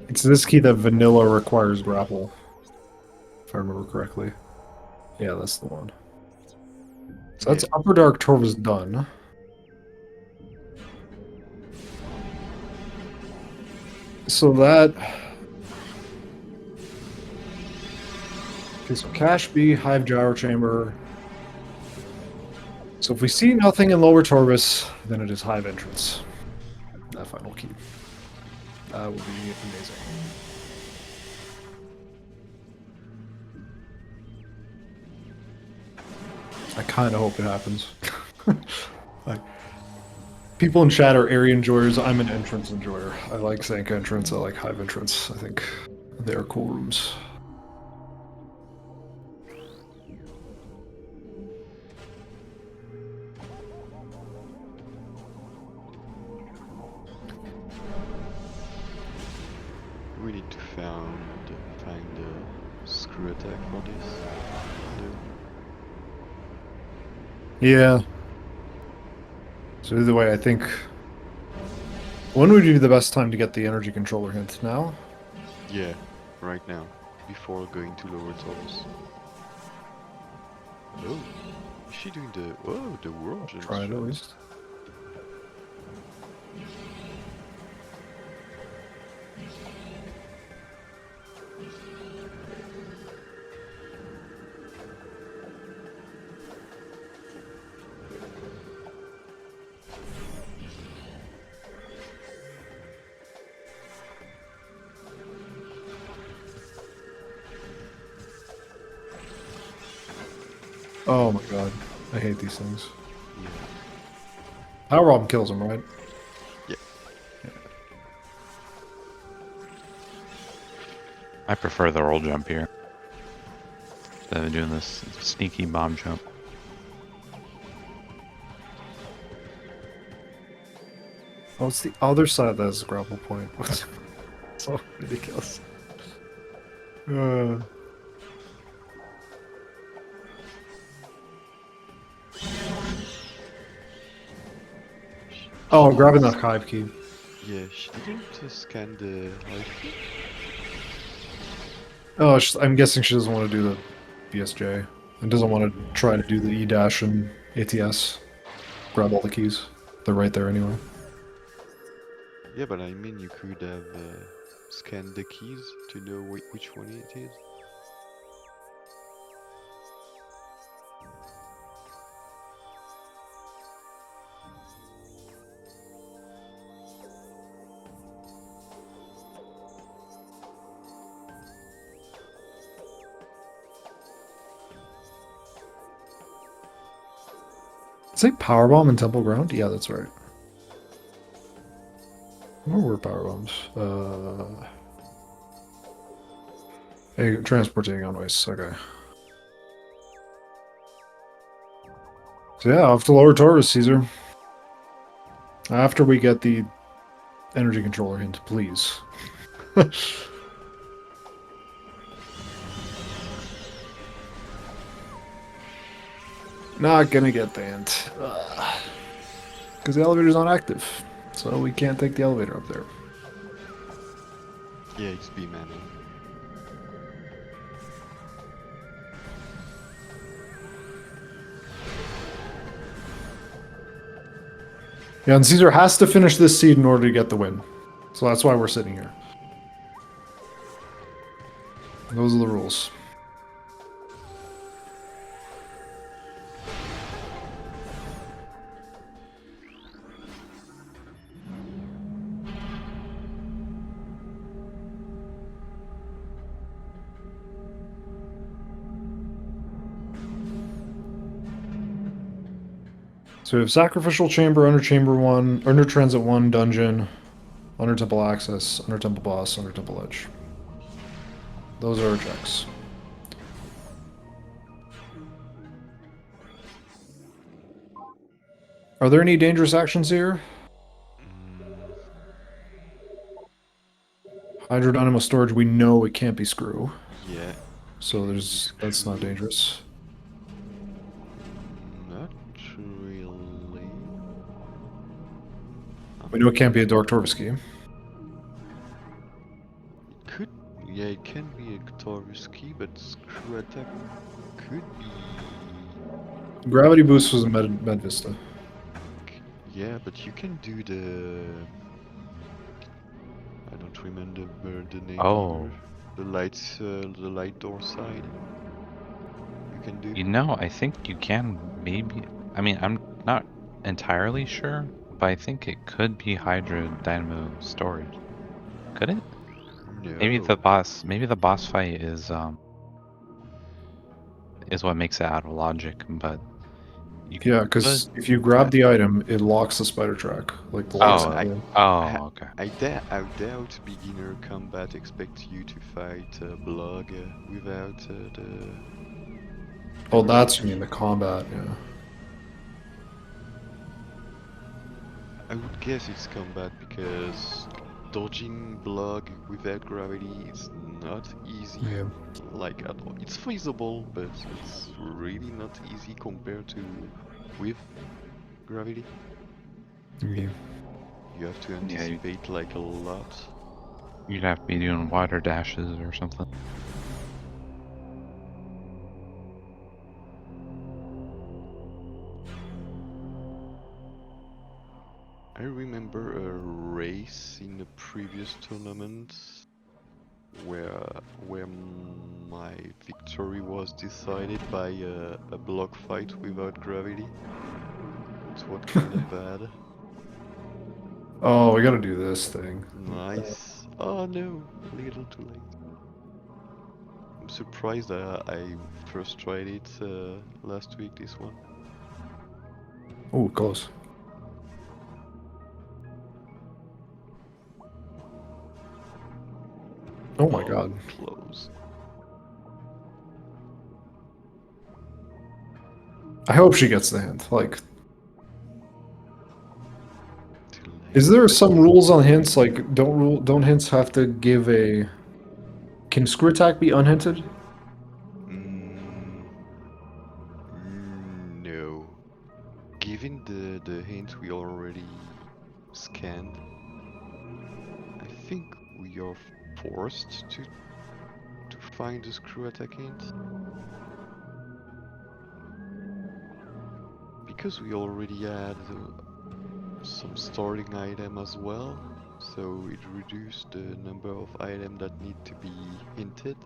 It's this key that vanilla requires grapple, if I remember correctly. Yeah, that's the one. So that's Upper Dark Torvus done. So that... Okay, so Cache B, Hive Gyro Chamber. So if we see nothing in Lower Torvus, then it is Hive Entrance. That final key. That would be amazing. I kind of hope it happens. Like, people in chat are area enjoyers. I'm an entrance enjoyer. I like Sank entrance. I like Hive entrance. I think they are cool rooms. We need to find a screw attack for this. Yeah. So either way, I think... When would be the best time to get the energy controller hint? Now? Yeah, right now, before going to lower Taurus. Oh, is she doing the world? Try it at least. Oh my god. I hate these things. Yeah. Power bomb kills him, right? Yeah. I prefer the roll jump here. Instead of doing this sneaky bomb jump. Oh, it's the other side that's grapple point. So ridiculous. Oh, grabbing the hive key. Yeah, she didn't scan the hive key. Oh, I'm guessing she doesn't want to do the BSJ. And doesn't want to try to do the E- and ATS. Grab all the keys. They're right there anyway. Yeah, but I mean, you could have scanned the keys to know which one it is. Say powerbomb and temple ground? Yeah, that's right. Where were power bombs? Hey, transporting on waste. Okay. So yeah, off to lower Taurus, Caesar. After we get the energy controller hint, please. Not gonna get the hint. Because the elevator's not active. So we can't take the elevator up there. Yeah, it's B man. Yeah, and Caesar has to finish this seed in order to get the win. So that's why we're sitting here. Those are the rules. So we have Sacrificial Chamber, Under Chamber 1, Under Transit 1, Dungeon, Under Temple Access, Under Temple Boss, Under Temple Edge. Those are our checks. Are there any dangerous actions here? Hydro Dynamo Storage, we know it can't be Screw. Yeah. So that's not dangerous. Not really. We know it can't be a Dark Torvisky. Could, yeah, it can be a Taurus key, but screw attack could be. Gravity Boost was a Med Vista. Yeah, but you can do the. I don't remember the name. Oh. The lights, the light door side. You can do. You know, I think you can maybe. I mean, I'm not entirely sure, but I think it could be Hydro Dynamo Storage. Could it? No. Maybe the boss fight is what makes it out of logic, but Yeah, because if you grab the item, it locks the spider track. Like the locks. Okay. I doubt beginner combat expects you to fight Blog without the. Oh, that's you mean the combat, yeah. I would guess it's combat because dodging Blog without gravity is not easy. Yeah. Like at all. It's feasible, but it's really not easy compared to with gravity. Yeah. You have to anticipate like a lot. You'd have to be doing water dashes or something. I remember a race in the previous tournament where my victory was decided by a block fight without gravity. It was kind of bad. Oh, we gotta do this thing. Nice. Oh no, a little too late. I'm surprised that I first tried it last week, this one. Oh, close. Oh my god. Close. I hope she gets the hint. Like, Too late. is there some rules on hints? Like, don't hints have to give a... Can screw attack be unhinted? No. Given the hint we already scanned, I think we are forced to find the screw attack hint. Because we already had some starting item as well, so it reduced the number of items that need to be hinted.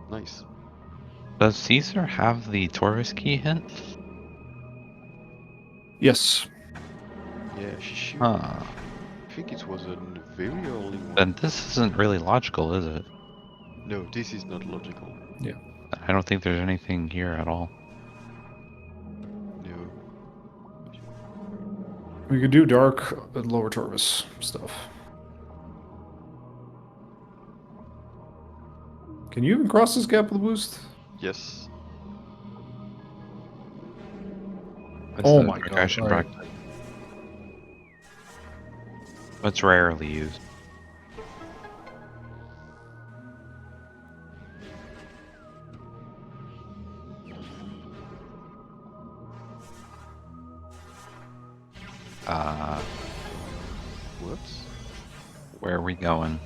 Nice. Does Caesar have the Torviski hint? Yes. Yeah, she should. Huh. I think it was a very early one. Then this isn't really logical, is it? No, this is not logical. Yeah. I don't think there's anything here at all. No. We could do dark and lower Torvis stuff. Can you even cross this gap with a boost? Yes. That's Oh the my god. progression Alright. bracket. It's rarely used. What? Where are we going?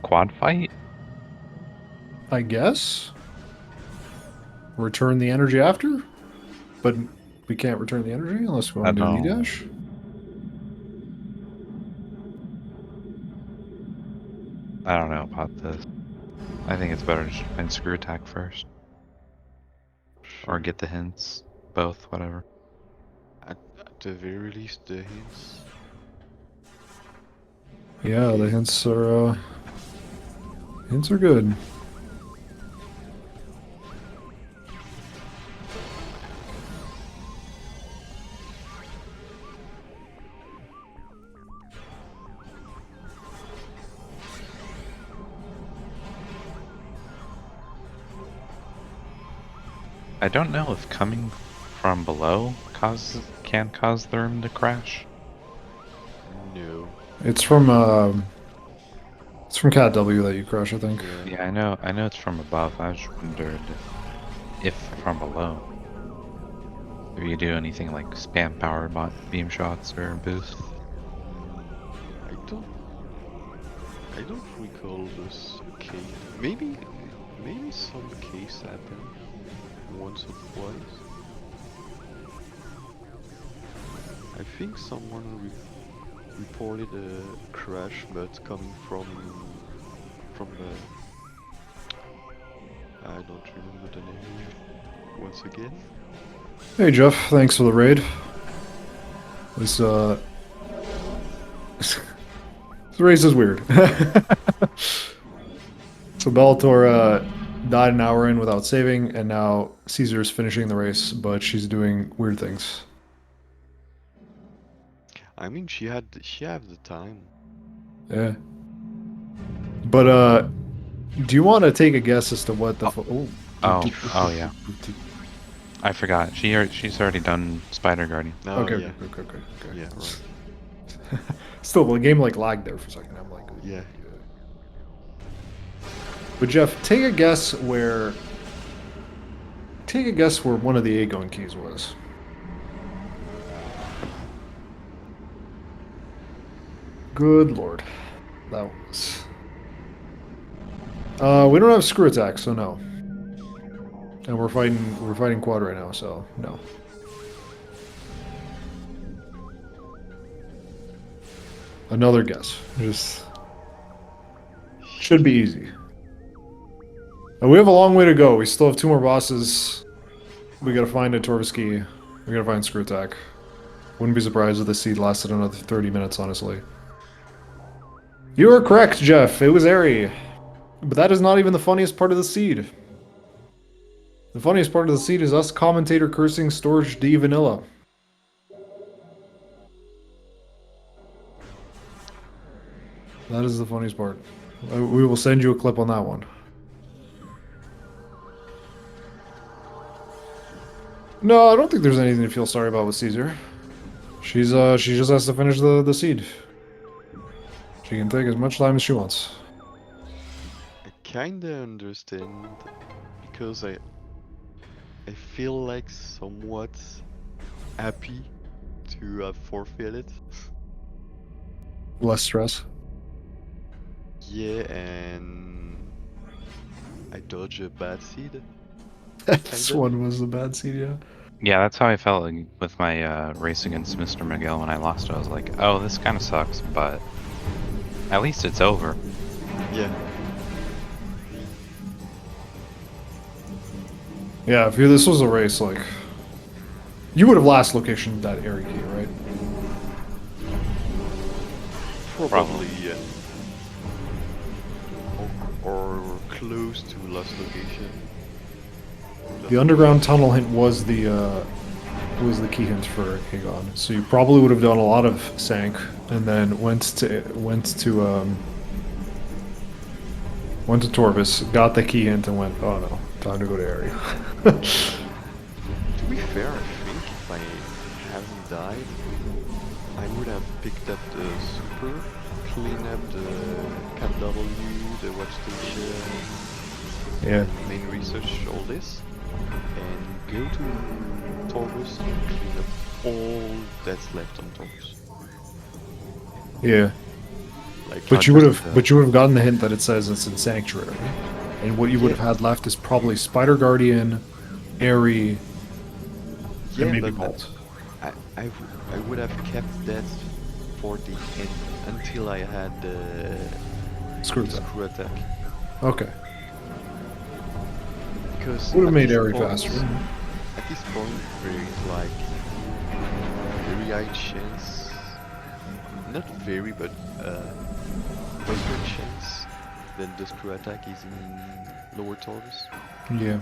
Quad fight? I guess. Return the energy after? But we can't return the energy unless we want to do know. E-dash? I don't know about this. I think it's better to just find screw attack first. Or get the hints. Both, whatever. At the very least, the hints. Yeah, the hints are good. I don't know if coming from below can cause the room to crash. No. It's from Cat W that you crush, I think. Yeah, I know it's from above. I just wondered if from below. If you do anything like spam power beam shots or boost. I don't recall this case. Maybe some case happened once or twice. I think someone reported a crash, but coming from the... I don't remember the name once again. Hey Jeff, thanks for the raid. This race is weird. So Belattor died an hour in without saving, and now Caesar is finishing the race, but she's doing weird things. I mean, she had the time. Yeah. But do you want to take a guess as to what the? Oh yeah. I forgot. She's already done Spider Guardian. Oh, Okay, yeah. okay. Yeah, right. Still, the game like lagged there for a second. I'm like, Yeah. But Jeff, take a guess where one of the 8 going keys was. Good lord. That was... we don't have screw attack, so no. And we're fighting quad right now, so no. Another guess. Just should be easy. And we have a long way to go. We still have 2 more bosses. We gotta find a Torviski. We gotta find screw attack. Wouldn't be surprised if the seed lasted another 30 minutes, honestly. You are correct, Jeff. It was airy. But that is not even the funniest part of the seed. The funniest part of the seed is us commentator cursing Storage D Vanilla. That is the funniest part. We will send you a clip on that one. No, I don't think there's anything to feel sorry about with Caesar. She just has to finish the seed. She can take as much time as she wants. I kinda understand because I feel like somewhat happy to have forfeited. Less stress. Yeah, and I dodged a bad seed. This one was a bad seed, yeah. Yeah, that's how I felt like, with my race against Mr. Miguel when I lost. I was like, oh, this kind of sucks, but at least it's over. Yeah. Yeah, if this was a race, like... You would have last location that area key, right? Probably, yeah. Or close to last location. The underground tunnel hint was the key hint for Hagon. So you probably would have done a lot of sank, and then went to Torvis, got the key hint, and went, oh no, time to go to area. To be fair, I think if I hadn't died, I would have picked up the super, clean up the Cat W, the watch station, Yeah. main research, all this, and go to Torvus and clean up all that's left on Torvus. Yeah. Like, But you would have gotten the hint that it says it's in Sanctuary. And what you would have had left is probably Spider Guardian, Airy, and maybe Bolt. I would have kept that for the end until I had the Screw attack. screw attack. Okay. Because Would have at made this Airy point- faster. At this point, there is like very high chance, not very, but greater chance that the screw attack is in lower Taurus. Yeah.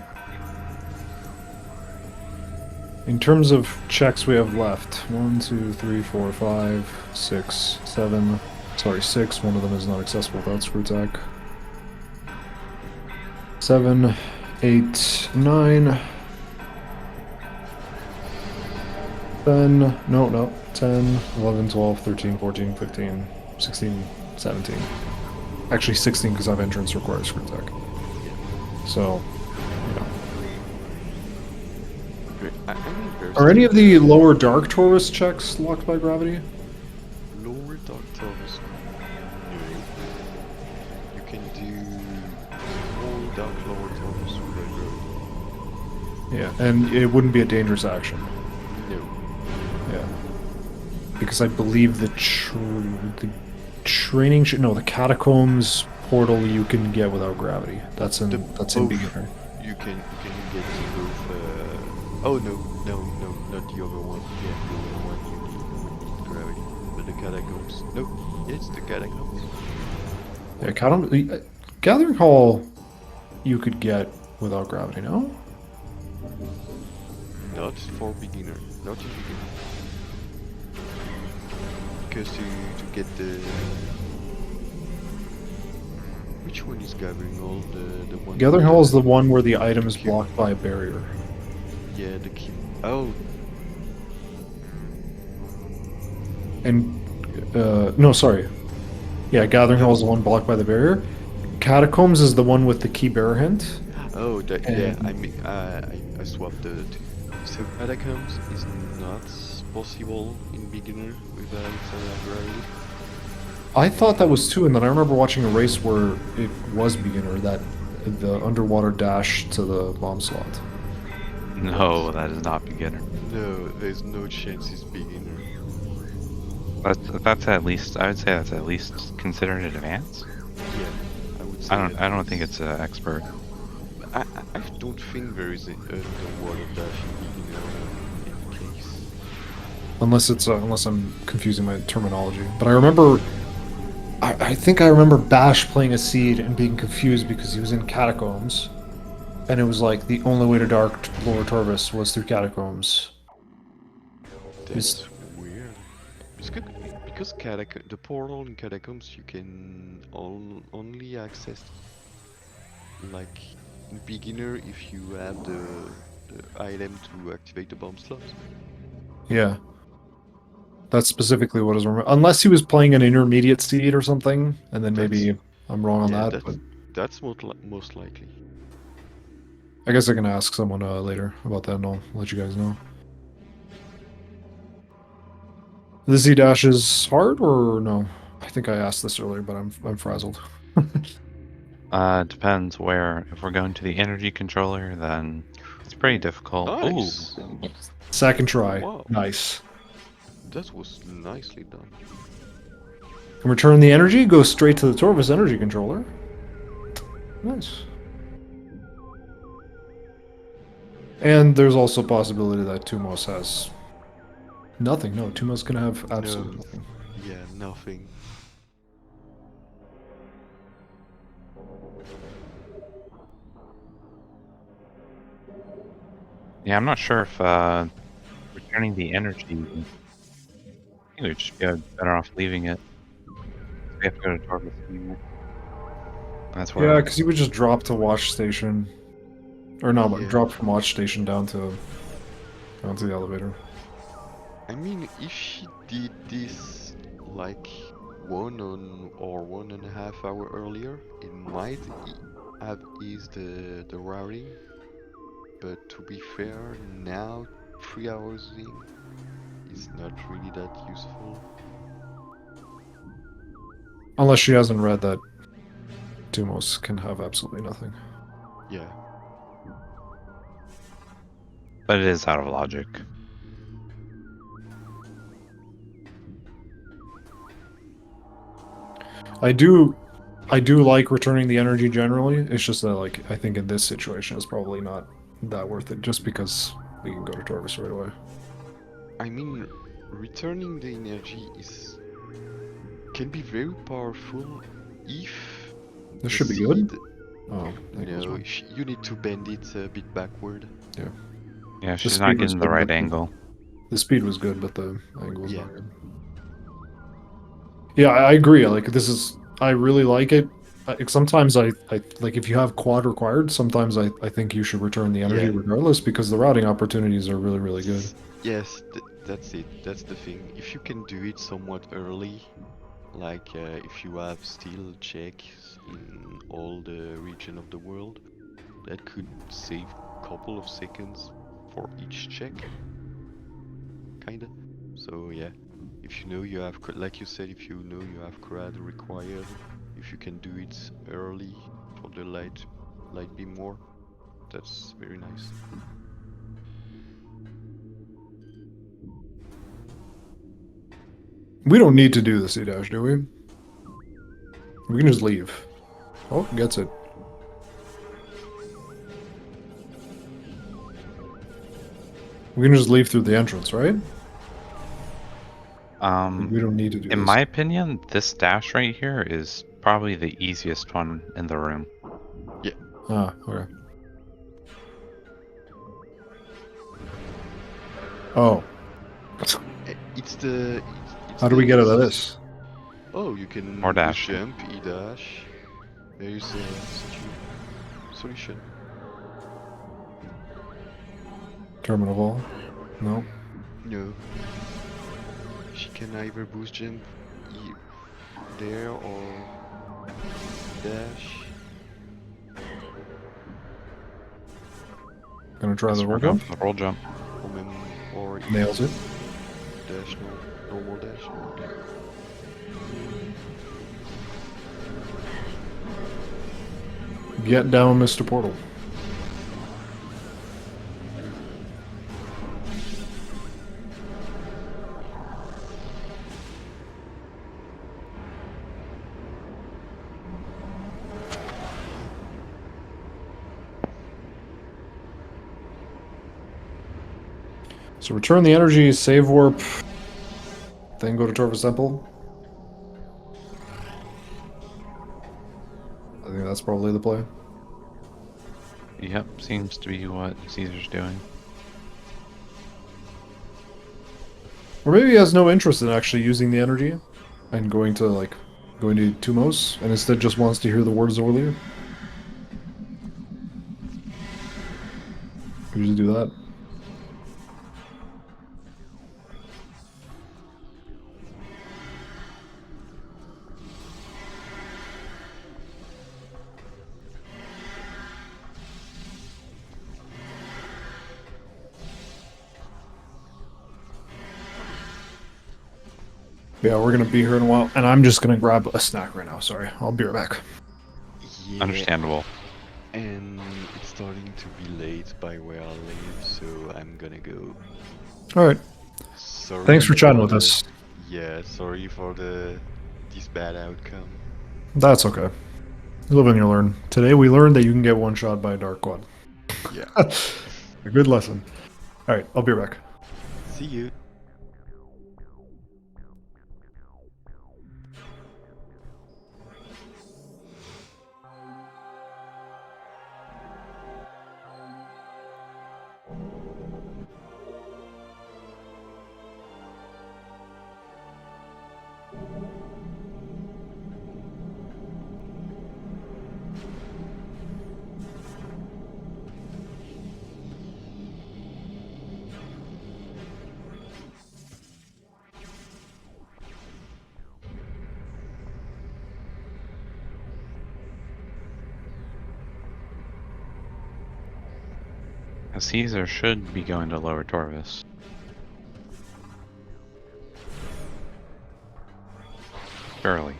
In terms of checks we have left, 1, 2, 3, 4, 5, 6, 7. Sorry, 6. One of them is not accessible without screw attack. 7, 8, 9. 10. No. 10, 11, 12, 13, 14, 15, 16, 17. Actually 16 because I've entrance requires screw attack. So, you know. Are any of the lower Dark Taurus checks locked by gravity? Lower Dark Taurus? No. You can do all Dark Lower Taurus with a Yeah, and it wouldn't be a dangerous action. No. Yeah. Because I believe the training... no, the Catacombs portal you can get without gravity. That's in beginner. You can get both. Oh no, not the other one. Yeah, the other one you need gravity. But the catacombs. Nope. Yeah, it's the catacombs. Yeah, Gathering Hall you could get without gravity, no? Not for beginner. Not in beginner. Because to get the... Which one is Gathering Hall? The one... Gathering Hall is the one where the item is blocked by a barrier. Yeah, the key... Oh! And, no, sorry. Yeah, Gathering Hall is the one blocked by the barrier. Catacombs is the one with the key bearer hint. Oh, yeah, I swapped the two. So Catacombs is not possible in beginner without gravity. I thought that was too, and then I remember watching a race where it was beginner, that the underwater dash to the bomb slot. No, that is not beginner. No, there's no chance it's beginner. That's at least, I would say that's at least considered advanced. Yeah, I would say. I don't think it's expert. I don't think there is a underwater dash in beginner in case. Unless I'm confusing my terminology. But I remember I think I remember Bash playing a Seed and being confused because he was in Catacombs. And it was like the only way to Dark Lord Torvis was through Catacombs. That's weird. Because the portal in Catacombs you can only access like in beginner if you have the item to activate the bomb slots. Yeah. That's specifically what I was remembering. Unless he was playing an intermediate Seed or something, and then maybe I'm wrong on Yeah, that. But that's most likely. I guess I can ask someone later about that, and I'll let you guys know. The Z dash is hard or no? I think I asked this earlier, but I'm frazzled. Depends where. If we're going to the energy controller, then it's pretty difficult. Nice. Ooh. Second try. Wow. Nice. That was nicely done. Can return the energy, go straight to the Torvis energy controller. Nice. And there's also a possibility that Tumos has nothing. No, Tumos can have absolutely nothing. Yeah, nothing. Yeah, I'm not sure if returning the energy. I think we'd just be better off leaving it. We have to go to Torvis anyway. That's where. Yeah, because he would just drop to watch station. Or no, but Yeah. drop from watch station down to the elevator. I mean, if she did this like 1.5 hours earlier, it might have eased the routing. But to be fair, now 3 hours in, it's not really that useful. Unless she hasn't read that Tumos can have absolutely nothing. Yeah. But it is out of logic. I do like returning the energy generally. It's just that, like, I think in this situation it's probably not that worth it, just because we can go to Torvis right away. I mean, returning the energy can be very powerful if This should be good. Oh, no, you need to bend it a bit backward. Yeah. Yeah, she's not getting the right angle. The speed was good, but the angle was Yeah. not good. Yeah, I agree. Like, I really like it. Sometimes I like, if you have quad required, sometimes I think you should return the energy regardless, because the routing opportunities are really, really good. Yes, that's it. That's the thing. If you can do it somewhat early, like if you have still checks in all the region of the world, that could save a couple of seconds for each check. Kinda. So yeah, if you know you have, like you said, if you know you have crowd required, if you can do it early for the light beam war, that's very nice. We don't need to do the C-dash, do we? We can just leave. Oh, gets it. We can just leave through the entrance, right? We don't need to do in this. my opinion, this dash right here is probably the easiest one in the room. Yeah. Ah, okay. Oh. It's the. How do we get out of this? Oh, you can Or dash. jump, E-dash. There's a solution. Terminal wall? No. No. She can either boost jump there or dash. Gonna try the roll Go jump. for the roll jump. Or Nails it. dash, normal dash. Get down, Mr. Portal. So return the energy, save warp, then go to Torvis Temple. I think that's probably the play. Yep, seems to be what Caesar's doing. Or maybe he has no interest in actually using the energy and going to Tumos, and instead just wants to hear the words earlier. Could you just do that? Yeah, we're gonna be here in a while, and I'm just gonna grab a snack right now. Sorry, I'll be right back. Yeah, Understandable. and it's starting to be late by where I live, so I'm gonna go. All right. Sorry. Thanks for chatting with us. Yeah, sorry for this bad outcome. That's okay. You live and you learn. Today we learned that you can get one shot by a Dark Quad. Yeah. A good lesson. All right, I'll be right back. See you. Caesar should be going to lower Torvis. Surely.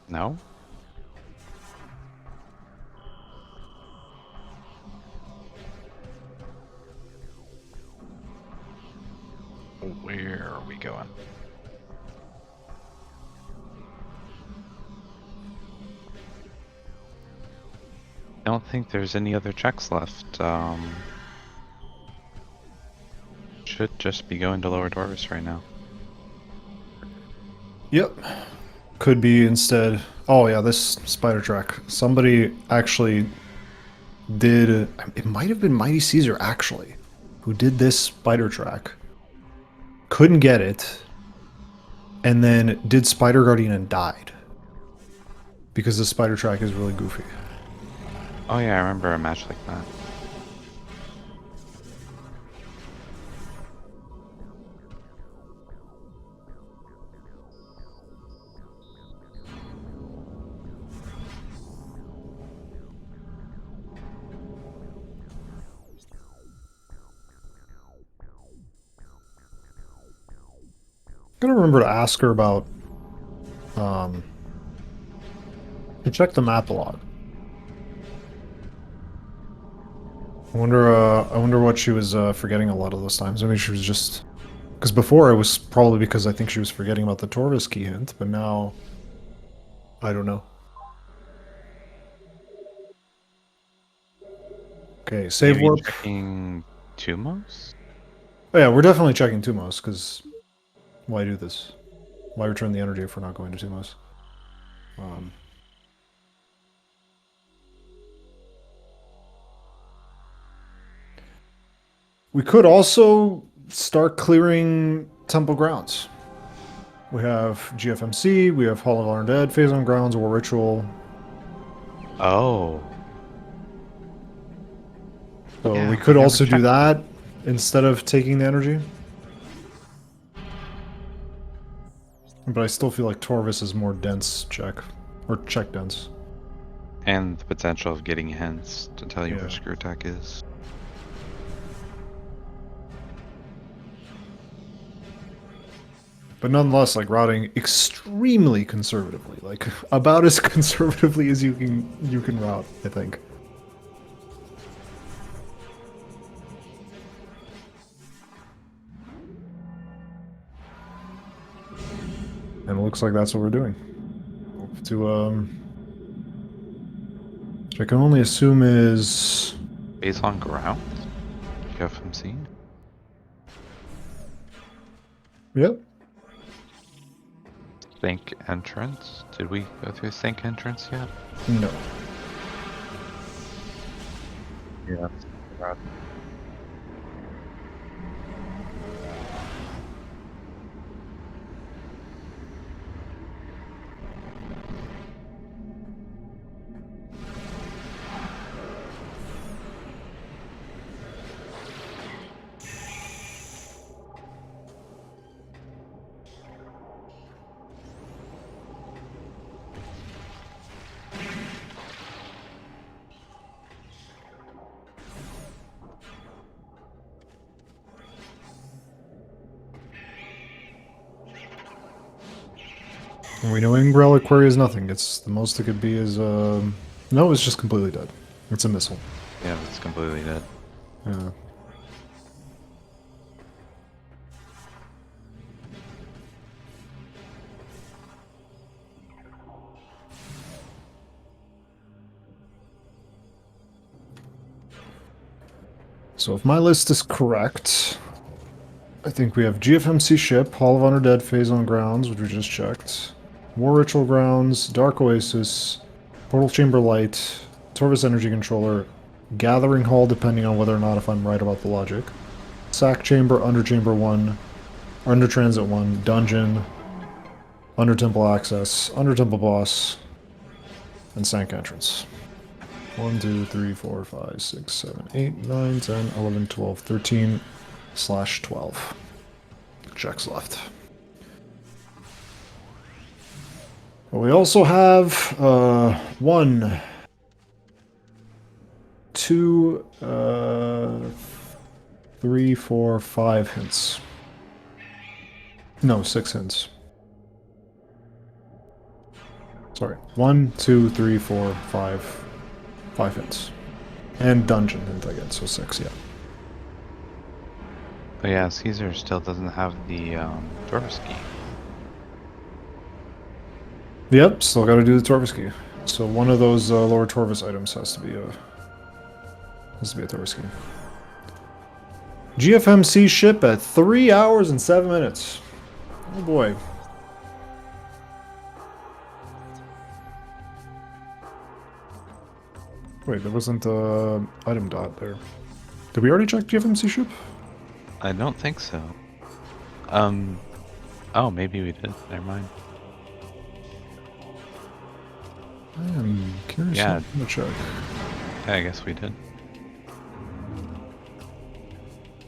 No? Where are we going? I don't think there's any other checks left. Should just be going to lower Torvis right now. Yep. Could be instead. Oh yeah, this spider track. Somebody actually did. It might have been MightyCaesar actually, who did this spider track. Couldn't get it, and then did Spider Guardian and died because the spider track is really goofy. Oh yeah, I remember a match like that. I'm gonna remember to ask her about to check the map a lot. I wonder what she was forgetting a lot of those times. Maybe she was just because before it was probably because I think she was forgetting about the Torvis key hint, but now I don't know. Okay, save Maybe warp. checking Tumos? Oh, yeah, we're definitely checking Tumos because why do this? Why return the energy if we're not going to Tumos? We could also start clearing temple grounds. We have GFMC, we have Hall of Honor Dead, Phase on Grounds, War Ritual. Oh. So Yeah, we could we also never do that instead of taking the energy. But I still feel like Torvis is more dense check. Or check dense. And the potential of getting hints to tell you Yeah. where Screw Attack is. But nonetheless, like routing extremely conservatively. Like about as conservatively as you can route, I think. And it looks like that's what we're doing. To which I can only assume is Phase on ground? GFMC? Yep. Think entrance? Did we go through think entrance yet? No. Yeah. And we know Ingrel Aquaria is nothing. It's the most it could be is no, it's just completely dead. It's a missile. Yeah, it's completely dead. Yeah. So if my list is correct, I think we have GFMC ship, Hall of Undead Phase on grounds, which we just checked. War Ritual grounds, Dark Oasis, Portal Chamber Light, Torvis Energy Controller, Gathering Hall, depending on whether or not if I'm right about the logic. Sack Chamber, Under Chamber 1, Under Transit 1, Dungeon, Under Temple Access, Under Temple Boss, and Sank Entrance. 1, 2, 3, 4, 5, 6, 7, 8, 9, 10, 11, 12, 13, /12. Checks left. But we also have 1, 2, 3, 4, 5 hints. No, 6 hints. Sorry. 1, 2, 3, 4, 5. 5 hints. And dungeon hint again, so 6, yeah. But yeah, Caesar still doesn't have the Torvis key. Yep, still gotta do the Torvis key. So one of those lower Torvis items has to be a Torvis key. GFMC ship at 3 hours and 7 minutes. Oh boy. Wait, there wasn't a item dot there. Did we already check GFMC ship? I don't think so. Oh, maybe we did. Never mind. I am curious. Yeah. I'm gonna check. Yeah, I guess we did.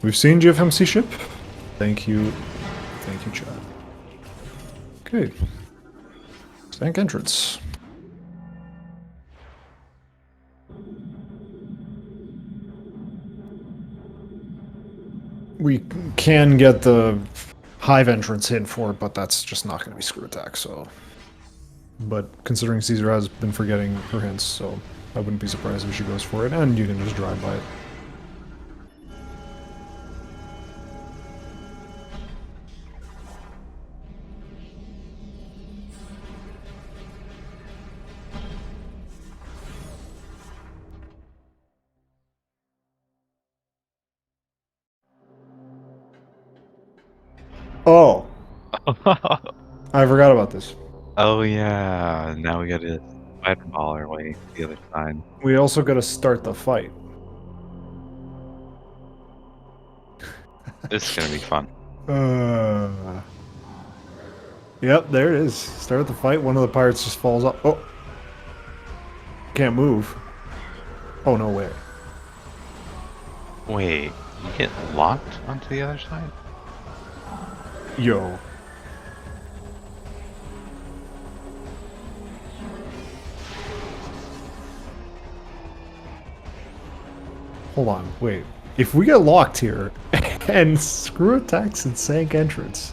We've seen GFMC ship. Thank you. Thank you, Chad. Okay. Stank entrance. We can get the hive entrance hint for it, but that's just not going to be screw attack, so... But considering Caesar has been forgetting her hints, so I wouldn't be surprised if she goes for it, and you can just drive by it. Oh! I forgot about this. Oh yeah, now we gotta fireball our way to the other side. We also gotta start the fight. This is gonna be fun. Yep, there it is. Start the fight, one of the pirates just falls off. Oh! Can't move. Oh, no way. Wait, you get locked onto the other side? Yo. Hold on, wait. If we get locked here, and screw attacks and sank entrance,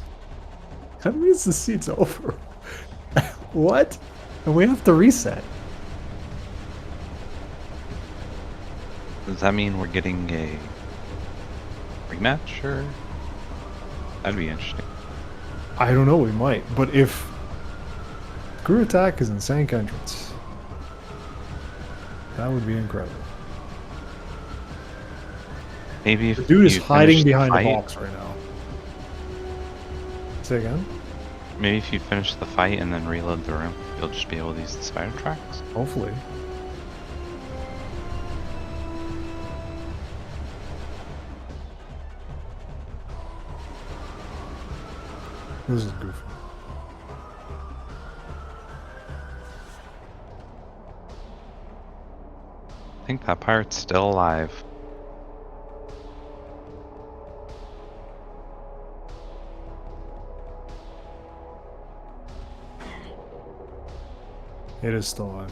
that means the seat's over. What? And we have to reset. Does that mean we're getting a rematch, or? That'd be interesting. I don't know, we might. But if screw attack is in sank entrance, that would be incredible. Maybe if The dude is you hiding finish the behind a fight- box right now. Say again? Maybe if you finish the fight and then reload the room, you'll just be able to use the spider tracks. Hopefully. This is goofy. I think that pirate's still alive. It is still alive.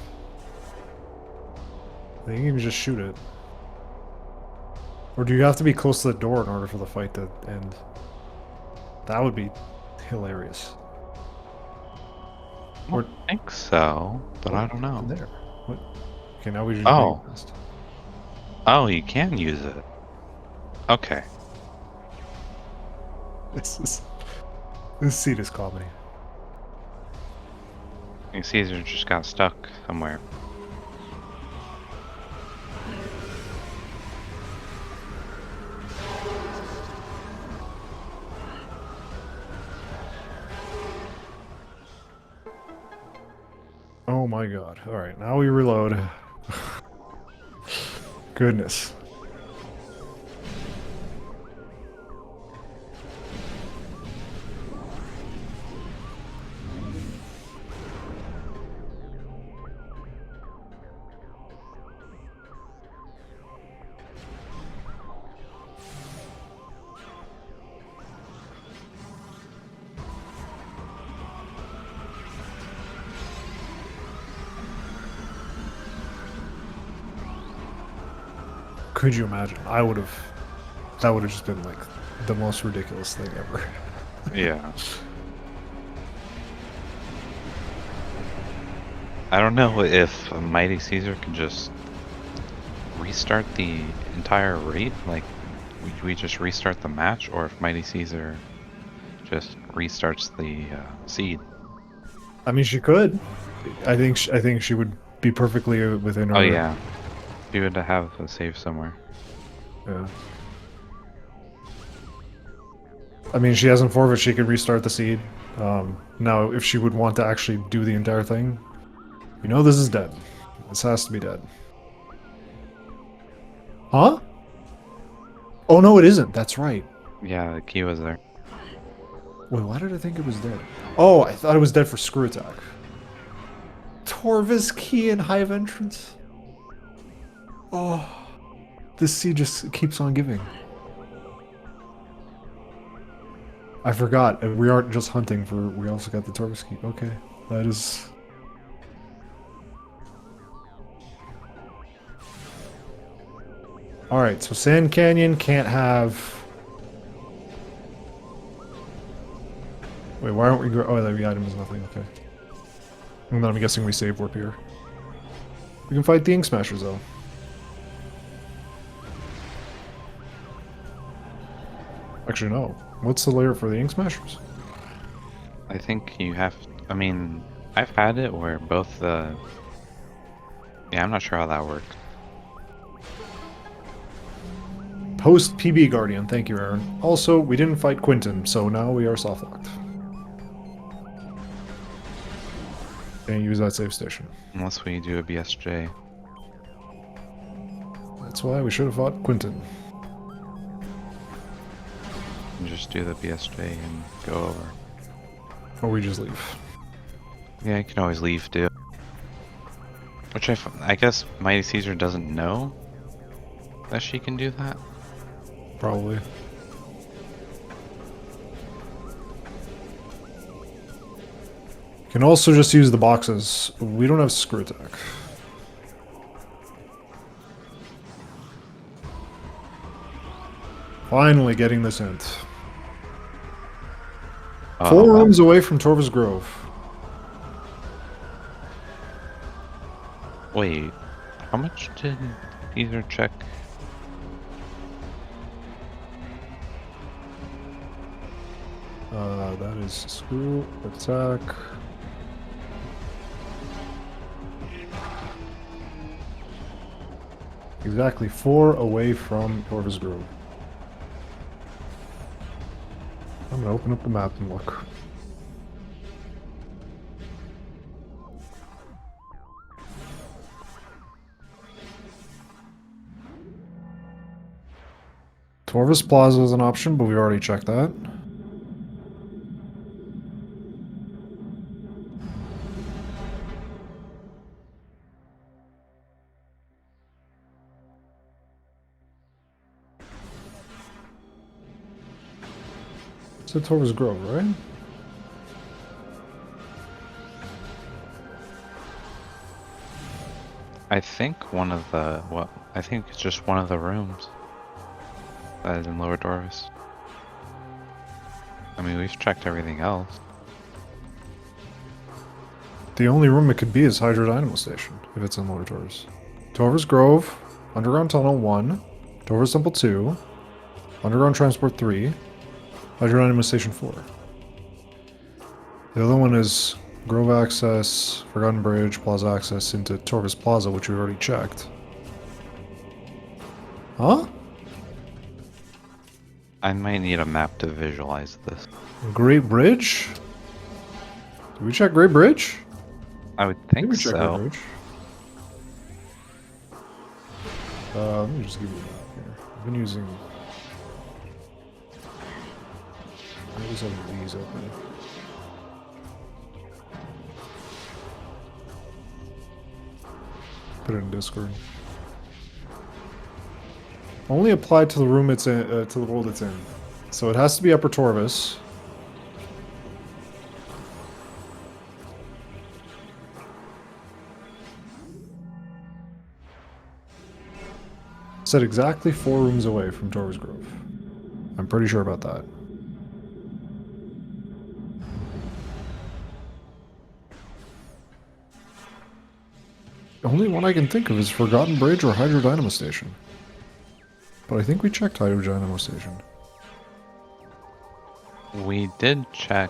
I think you can just shoot it. Or do you have to be close to the door in order for the fight to end? That would be hilarious. I don't think so, but I don't know. There. What? Okay, now we just Oh. being missed. Oh, you can use it. Okay. This seat is comedy. I think Caesar just got stuck somewhere. Oh my god. Alright, now we reload. Goodness. Could you imagine? That would have just been like the most ridiculous thing ever. Yeah. I don't know if a Mighty Caesar can just restart the entire raid. Like, we just restart the match, or if Mighty Caesar just restarts the seed. I mean, she could. I think she would be perfectly within her. Oh yeah, she would have a save somewhere. Yeah. I mean, she hasn't forfeited. She could restart the seed. Now, if she would want to actually do the entire thing, you know, this is dead. This has to be dead. Huh? Oh no, it isn't. That's right. Yeah, the key was there. Wait, why did I think it was dead? Oh, I thought it was dead for screw attack. Torvis key and hive entrance. Oh, this seed just keeps on giving. I forgot. We aren't just hunting for. We also got the Torvis key. Okay, that is. All right, so Sand Canyon can't have. Wait, why aren't we? Oh, the item is nothing. Okay. And then I'm guessing we save warp here. We can fight the Ink Smashers though. Actually, no. What's the layer for the Ink Smashers? I think you have. I mean, I've had it where both the. Yeah, I'm not sure how that works. Post PB Guardian, thank you, Aaron. Also, we didn't fight Quinton, so now we are soft locked. Can't use that save station. Unless we do a BSJ. That's why we should have fought Quinton. And just do the BSJ and go over. Or we just leave. Yeah, you can always leave, too. Which I guess Mighty Caesar doesn't know that she can do that. Probably. Can also just use the boxes. We don't have screw attack. Finally getting this hint. 4 rooms away from Torva's Grove. Wait, how much did Caesar check? That is screw attack. Exactly 4 away from Torva's Grove. I'm gonna open up the map and look. Torvis Plaza is an option, but we already checked that. It's at Torvis Grove, right? I think one of the, well, I think it's just one of the rooms that is in Lower Dorvis. I mean, we've checked everything else. The only room it could be is Hydro Dynamo Station, if it's in Lower Torvis. Torvis Grove, Underground Tunnel 1, Torvis Temple 2, Underground Transport 3, Hydro Dynamo Station 4. The other one is Grove Access, Forgotten Bridge, Plaza Access into Torvis Plaza, which we already checked. Huh? I might need a map to visualize this. Great Bridge? Did we check Great Bridge? I would I think we checked so. Great Bridge. Let me just give you a map here. I've been using... I always have these open. Put it in Discord. Only applied to the room it's in, to the world it's in. So it has to be Upper Torvis. Set exactly 4 rooms away from Torvis Grove. I'm pretty sure about that. The only one I can think of is Forgotten Bridge or Hydro Dynamo Station. But I think we checked Hydro Dynamo Station. We did check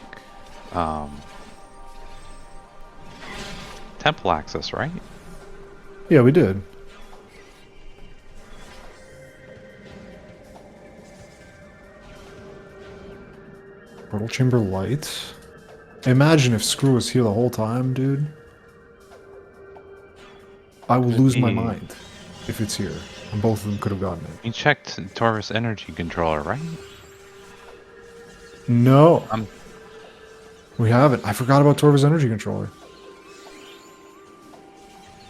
temple access, right? Yeah, we did. Portal Chamber Light. Imagine if Screw was here the whole time, dude. I will lose my mind if it's here. And both of them could have gotten it. We checked Torvis Energy Controller, right? No. We haven't. I forgot about Torvis Energy Controller.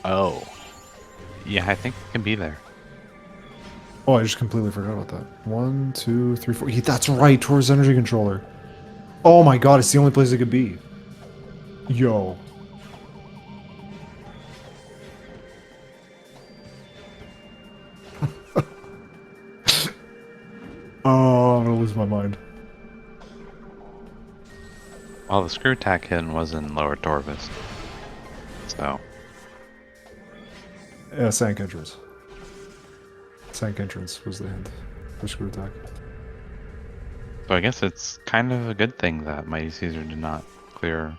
Oh. Yeah, I think it can be there. Oh, I just completely forgot about that. 1, 2, 3, 4. Yeah, that's right, Torvis Energy Controller. Oh my god, it's the only place it could be. Yo. Oh, I'm gonna lose my mind. Well, the screw tack hidden was in Lower Torvis. So. Yeah, Sank Entrance. Sank Entrance was the hint for Screw Attack. So I guess it's kind of a good thing that MightyCaesar did not clear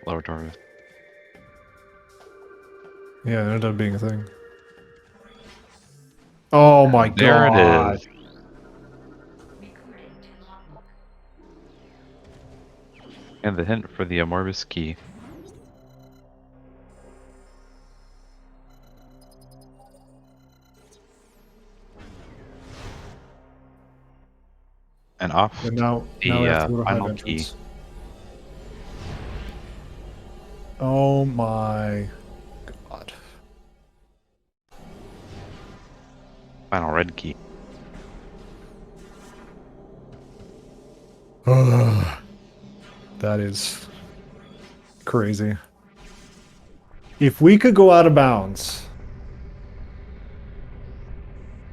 Lower Torvis. Yeah, it ended up being a thing. Oh my god. There it is. And the hint for the Amorbus key. And off And now the we have to go to final Hive key. Entrance. Oh my god. Final red key. That is crazy. If we could go out of bounds,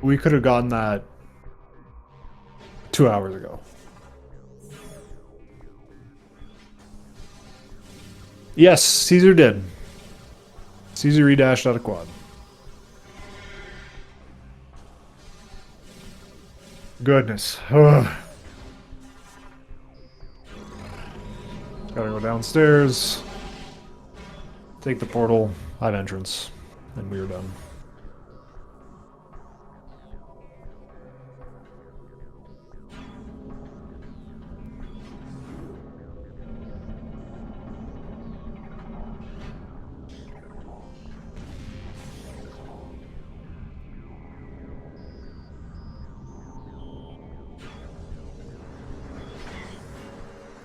we could have gotten that 2 hours ago. Yes, Caesar did. Caesar E-dashed out of quad. Goodness. Ugh. Gotta go downstairs. Take the portal, Hive Entrance, and we are done.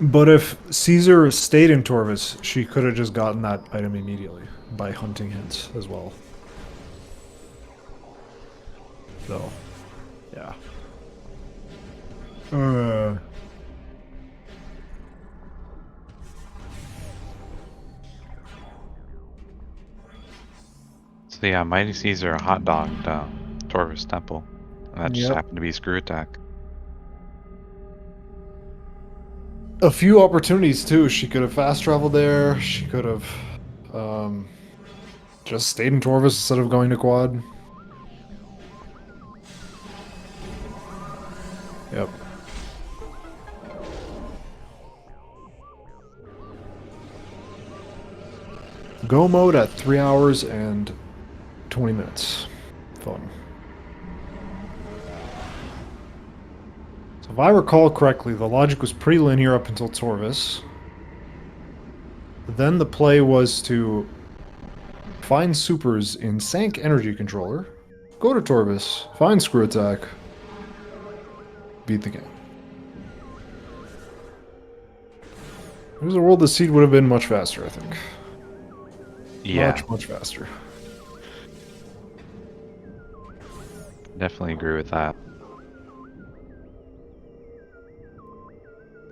But if Caesar stayed in Torvis, she could have just gotten that item immediately by hunting hints as well. So, yeah. So yeah, Mighty Caesar hot dogged Torvis Temple. And that just happened to be Screw Attack. A few opportunities too. She could have fast traveled there. She could have just stayed in Torvis instead of going to Quad. Yep. Go mode at 3 hours and 20 minutes. Fun. So if I recall correctly, the logic was pretty linear up until Torvis. Then the play was to find supers in Sank Energy Controller, go to Torvis, find Screw Attack, beat the game. There's a world the seed would have been much faster, I think. Yeah. Much faster. Definitely agree with that.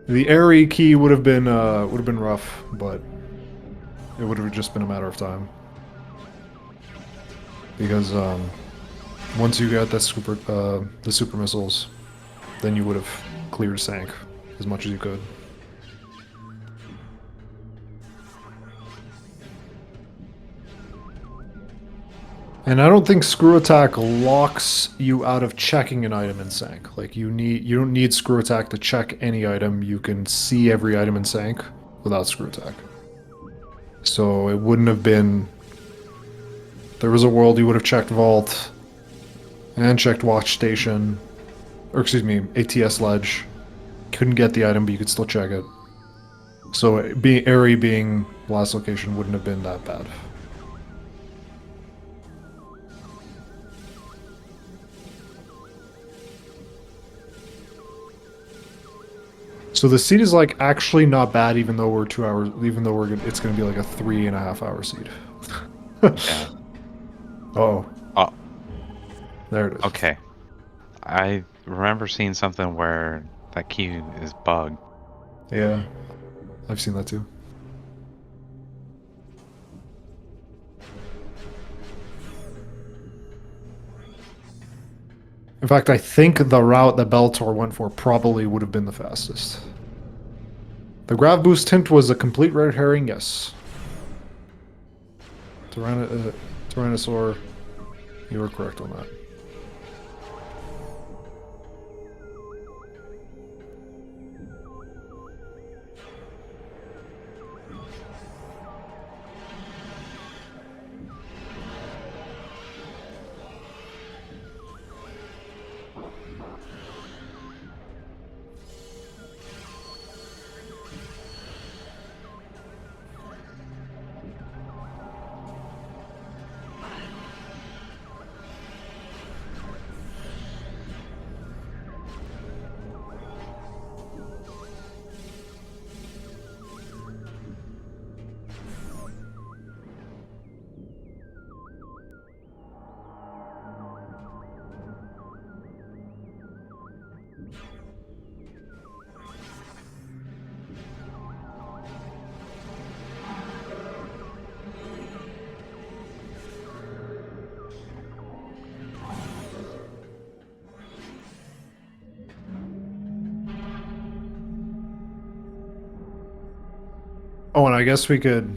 The airy key would have been rough, but it would have just been a matter of time. Because once you got that the super missiles, then you would have cleared Sank as much as you could. And I don't think Screw Attack locks you out of checking an item in Sank. Like you don't need Screw Attack to check any item. You can see every item in Sank without Screw Attack. So it wouldn't have been... There was a world you would have checked Vault and checked Watch Station, or excuse me, ATS Ledge. Couldn't get the item, but you could still check it. So Airy being last location wouldn't have been that bad. So the seed is like actually not bad, even though we're 2 hours. Even though it's going to be like a 3.5 hour seed. Yeah. Oh. Oh. There it is. Okay. I remember seeing something where that key is bugged. Yeah, I've seen that too. In fact, I think the route that Belattor went for probably would have been the fastest. The grav boost hint was a complete red herring, yes. Tyrannosaur, you were correct on that. Oh, and I guess we could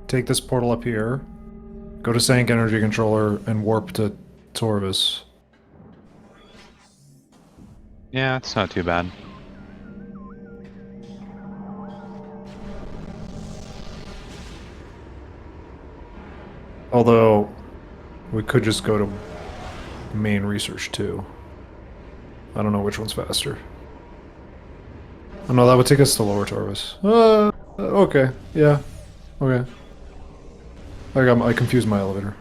take this portal up here, go to Sank Energy Controller, and warp to Torvis. Yeah, it's not too bad. Although, we could just go to main research too. I don't know which one's faster. Oh no, that would take us to Lower Torvis. Okay, yeah, okay. I confused my elevator.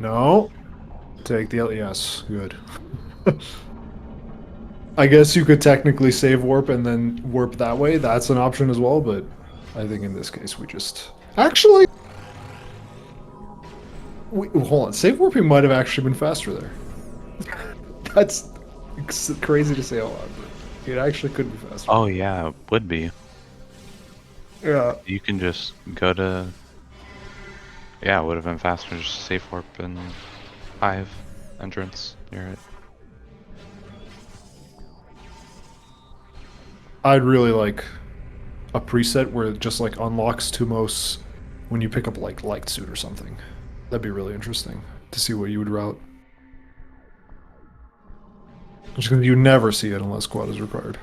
No. Take the yes, good. I guess you could technically save warp and then warp that way. That's an option as well, but I think in this case we just... Actually... hold on, save warping might have actually been faster there. That's crazy to say a lot, but it actually could be faster. Oh yeah, it would be. Yeah. You can just go to... Yeah, it would have been faster just save warp and 5 entrance. You're right. I'd really like a preset where it just like unlocks Tumos when you pick up like light suit or something. That'd be really interesting to see what you would route. Just because you never see it unless quad is required.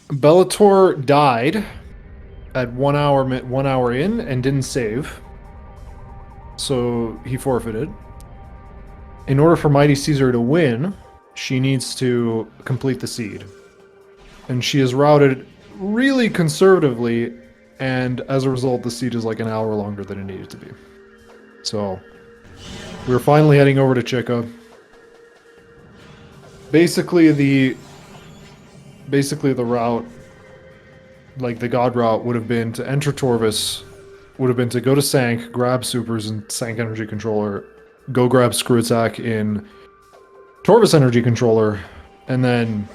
Belattor died at 1 hour in and didn't save. So he forfeited. In order for MightyCaesar to win, she needs to complete the seed. And she is routed really conservatively, and as a result, the seed is like an hour longer than it needed to be. So, we're finally heading over to Chica. Basically the route, like the god route, would have been to enter Torvis, would have been to go to Sank, grab supers and Sank energy controller, go grab screw attack in Torvis energy controller, and then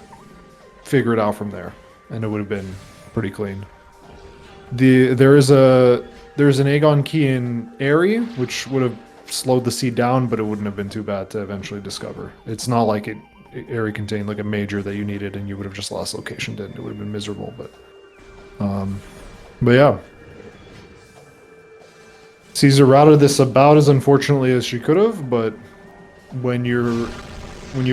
figure it out from there. And it would have been pretty clean. There's an Aegon key in Airy, which would have slowed the seed down, but it wouldn't have been too bad to eventually discover. It's not like Airy contained like a major that you needed and you would have just lost location to it. It would have been miserable, but yeah. Caesar routed this about as unfortunately as she could have, but when you've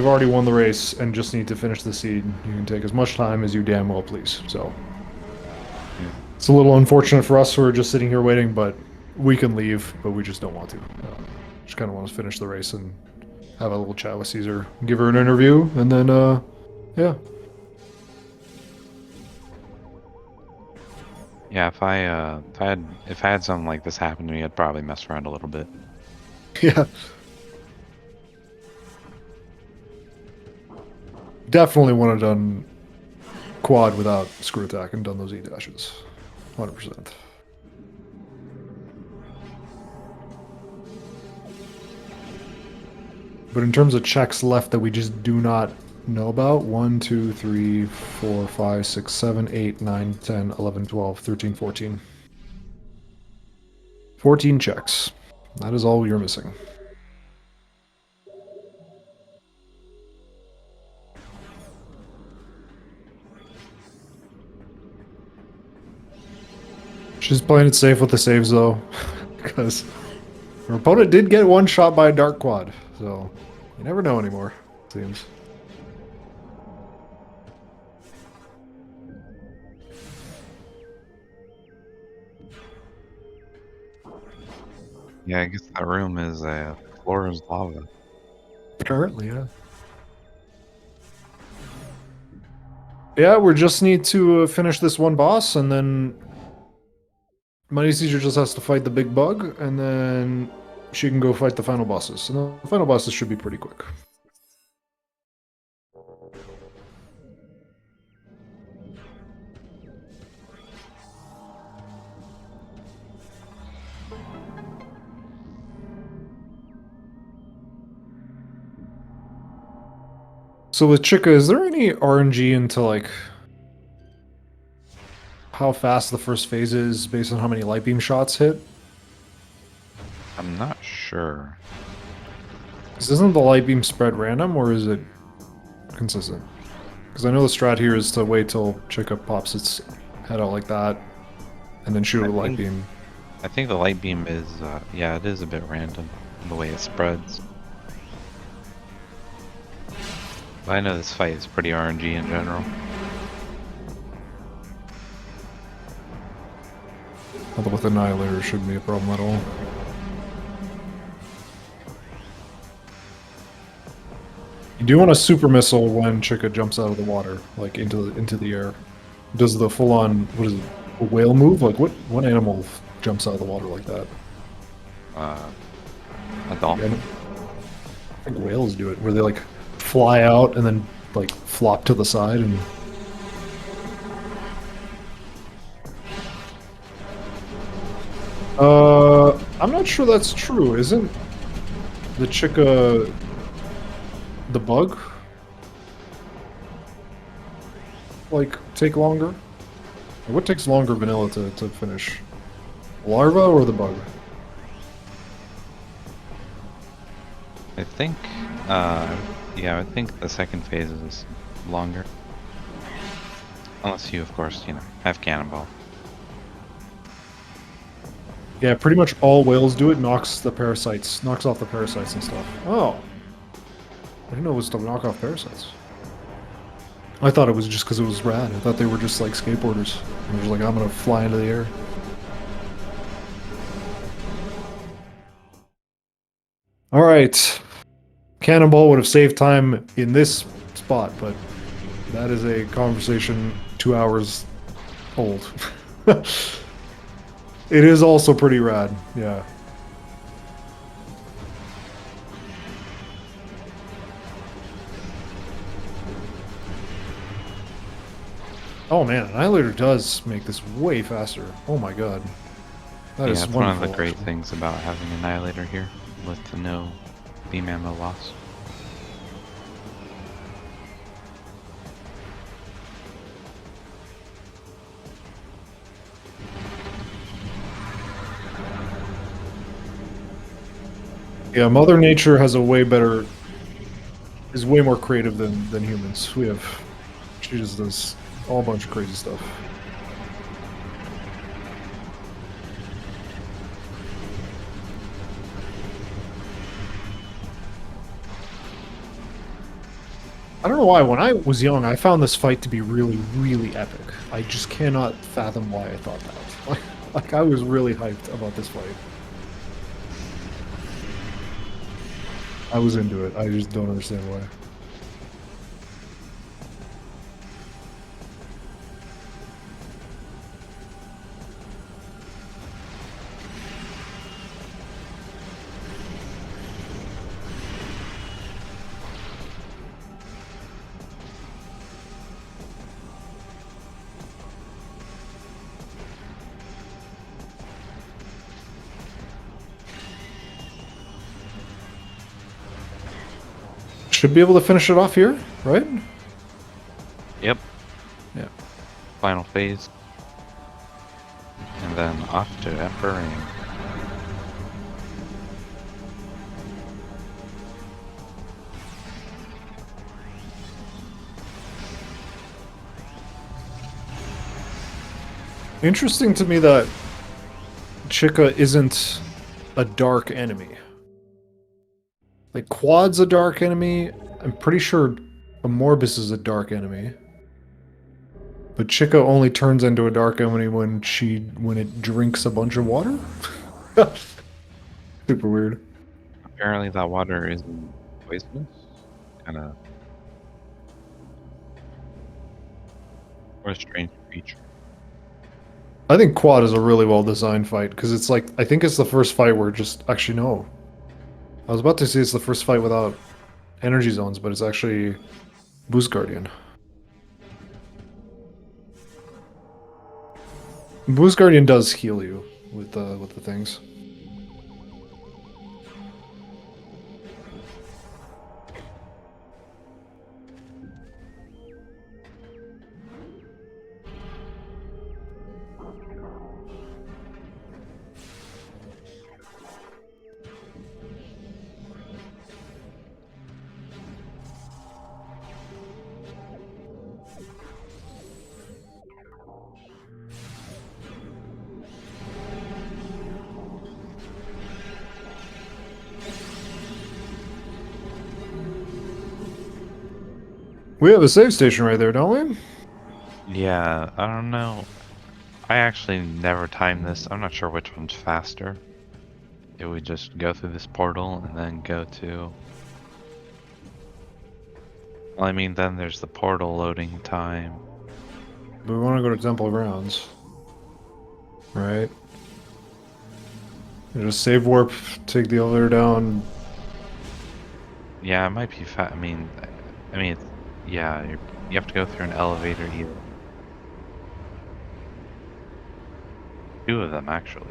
already won the race and just need to finish the seed, you can take as much time as you damn well please. So it's a little unfortunate for us who are just sitting here waiting, but we can leave, but we just don't want to. Just kind of want to finish the race and have a little chat with Caesar, give her an interview, and then yeah. Yeah, if I had something like this happen to me, I'd probably mess around a little bit. Yeah. Definitely would have done quad without screw attack and done those E dashes. 100%. But in terms of checks left that we just do not know about, 1, 2, 3, 4, 5, 6, 7, 8, 9, 10, 11, 12, 13, 14. 14 checks. That is all you're missing. She's playing it safe with the saves though, because her opponent did get one shot by a dark quad, so you never know anymore, it seems. Yeah, I guess that room is floor is lava. Currently, yeah. Yeah, we just need to finish this one boss, and then MightyCaesar just has to fight the big bug, and then she can go fight the final bosses. And the final bosses should be pretty quick. So with Chica, is there any RNG into like how fast the first phase is based on how many light beam shots hit? I'm not sure. Isn't the light beam spread random, or is it consistent. Because I know the strat here is to wait till Chica pops its head out like that, and then shoot a light beam. I think the light beam is, yeah, it is a bit random, the way it spreads. But I know this fight is pretty RNG in general. Although with Annihilator shouldn't be a problem at all. You do want a super missile when Chica jumps out of the water, like into the air. Does the full-on, what is it, a whale move? Like what animal jumps out of the water like that? A dolphin? Yeah, I think whales do it, where they like fly out and then like flop to the side and... I'm not sure that's true. Isn't the Chica the bug like take longer? What takes longer vanilla to finish? Larva or the bug? I think, yeah, I think the second phase is longer. Unless you, of course, you know, have Cannonball. Yeah, pretty much all whales do it. Knocks off the parasites and stuff. Oh. I didn't know it was to knock off parasites. I thought it was just because it was rad. I thought they were just like skateboarders. They were just like, I'm gonna fly into the air. Alright. Cannonball would have saved time in this spot, but that is a conversation 2 hours old. It is also pretty rad, yeah. Oh man, Annihilator does make this way faster. Oh my god. That is it's one of the great things about having Annihilator here, with the no beam ammo loss. Yeah, Mother Nature has a way better... is way more creative than humans. She just does a whole bunch of crazy stuff. I don't know why, when I was young, I found this fight to be really, really epic. I just cannot fathom why I thought that. Like, I was really hyped about this fight. I was into it. I just don't understand why. Should be able to finish it off here, right? Yep. Yeah. Final phase. And then off to Emperor. Interesting to me that Chica isn't a dark enemy. Like, Quad's a dark enemy. I'm pretty sure Amorbus is a dark enemy. But Chica only turns into a dark enemy when it drinks a bunch of water? Super weird. Apparently that water isn't poisonous. Kinda... What a strange creature. I think Quad is a really well designed fight, because it's like, I think it's the first fight where just, actually no. I was about to say it's the first fight without energy zones, but it's actually Boost Guardian. Boost Guardian does heal you with the things. We have a save station right there, don't we? Yeah, I don't know. I actually never timed this. I'm not sure which one's faster. It would just go through this portal and then go to... Well, I mean, then there's the portal loading time. But we want to go to Temple Grounds. Right? And just save warp, take the elevator down. Yeah, it might be I mean, it's, yeah, you have to go through an elevator either. Two of them, actually.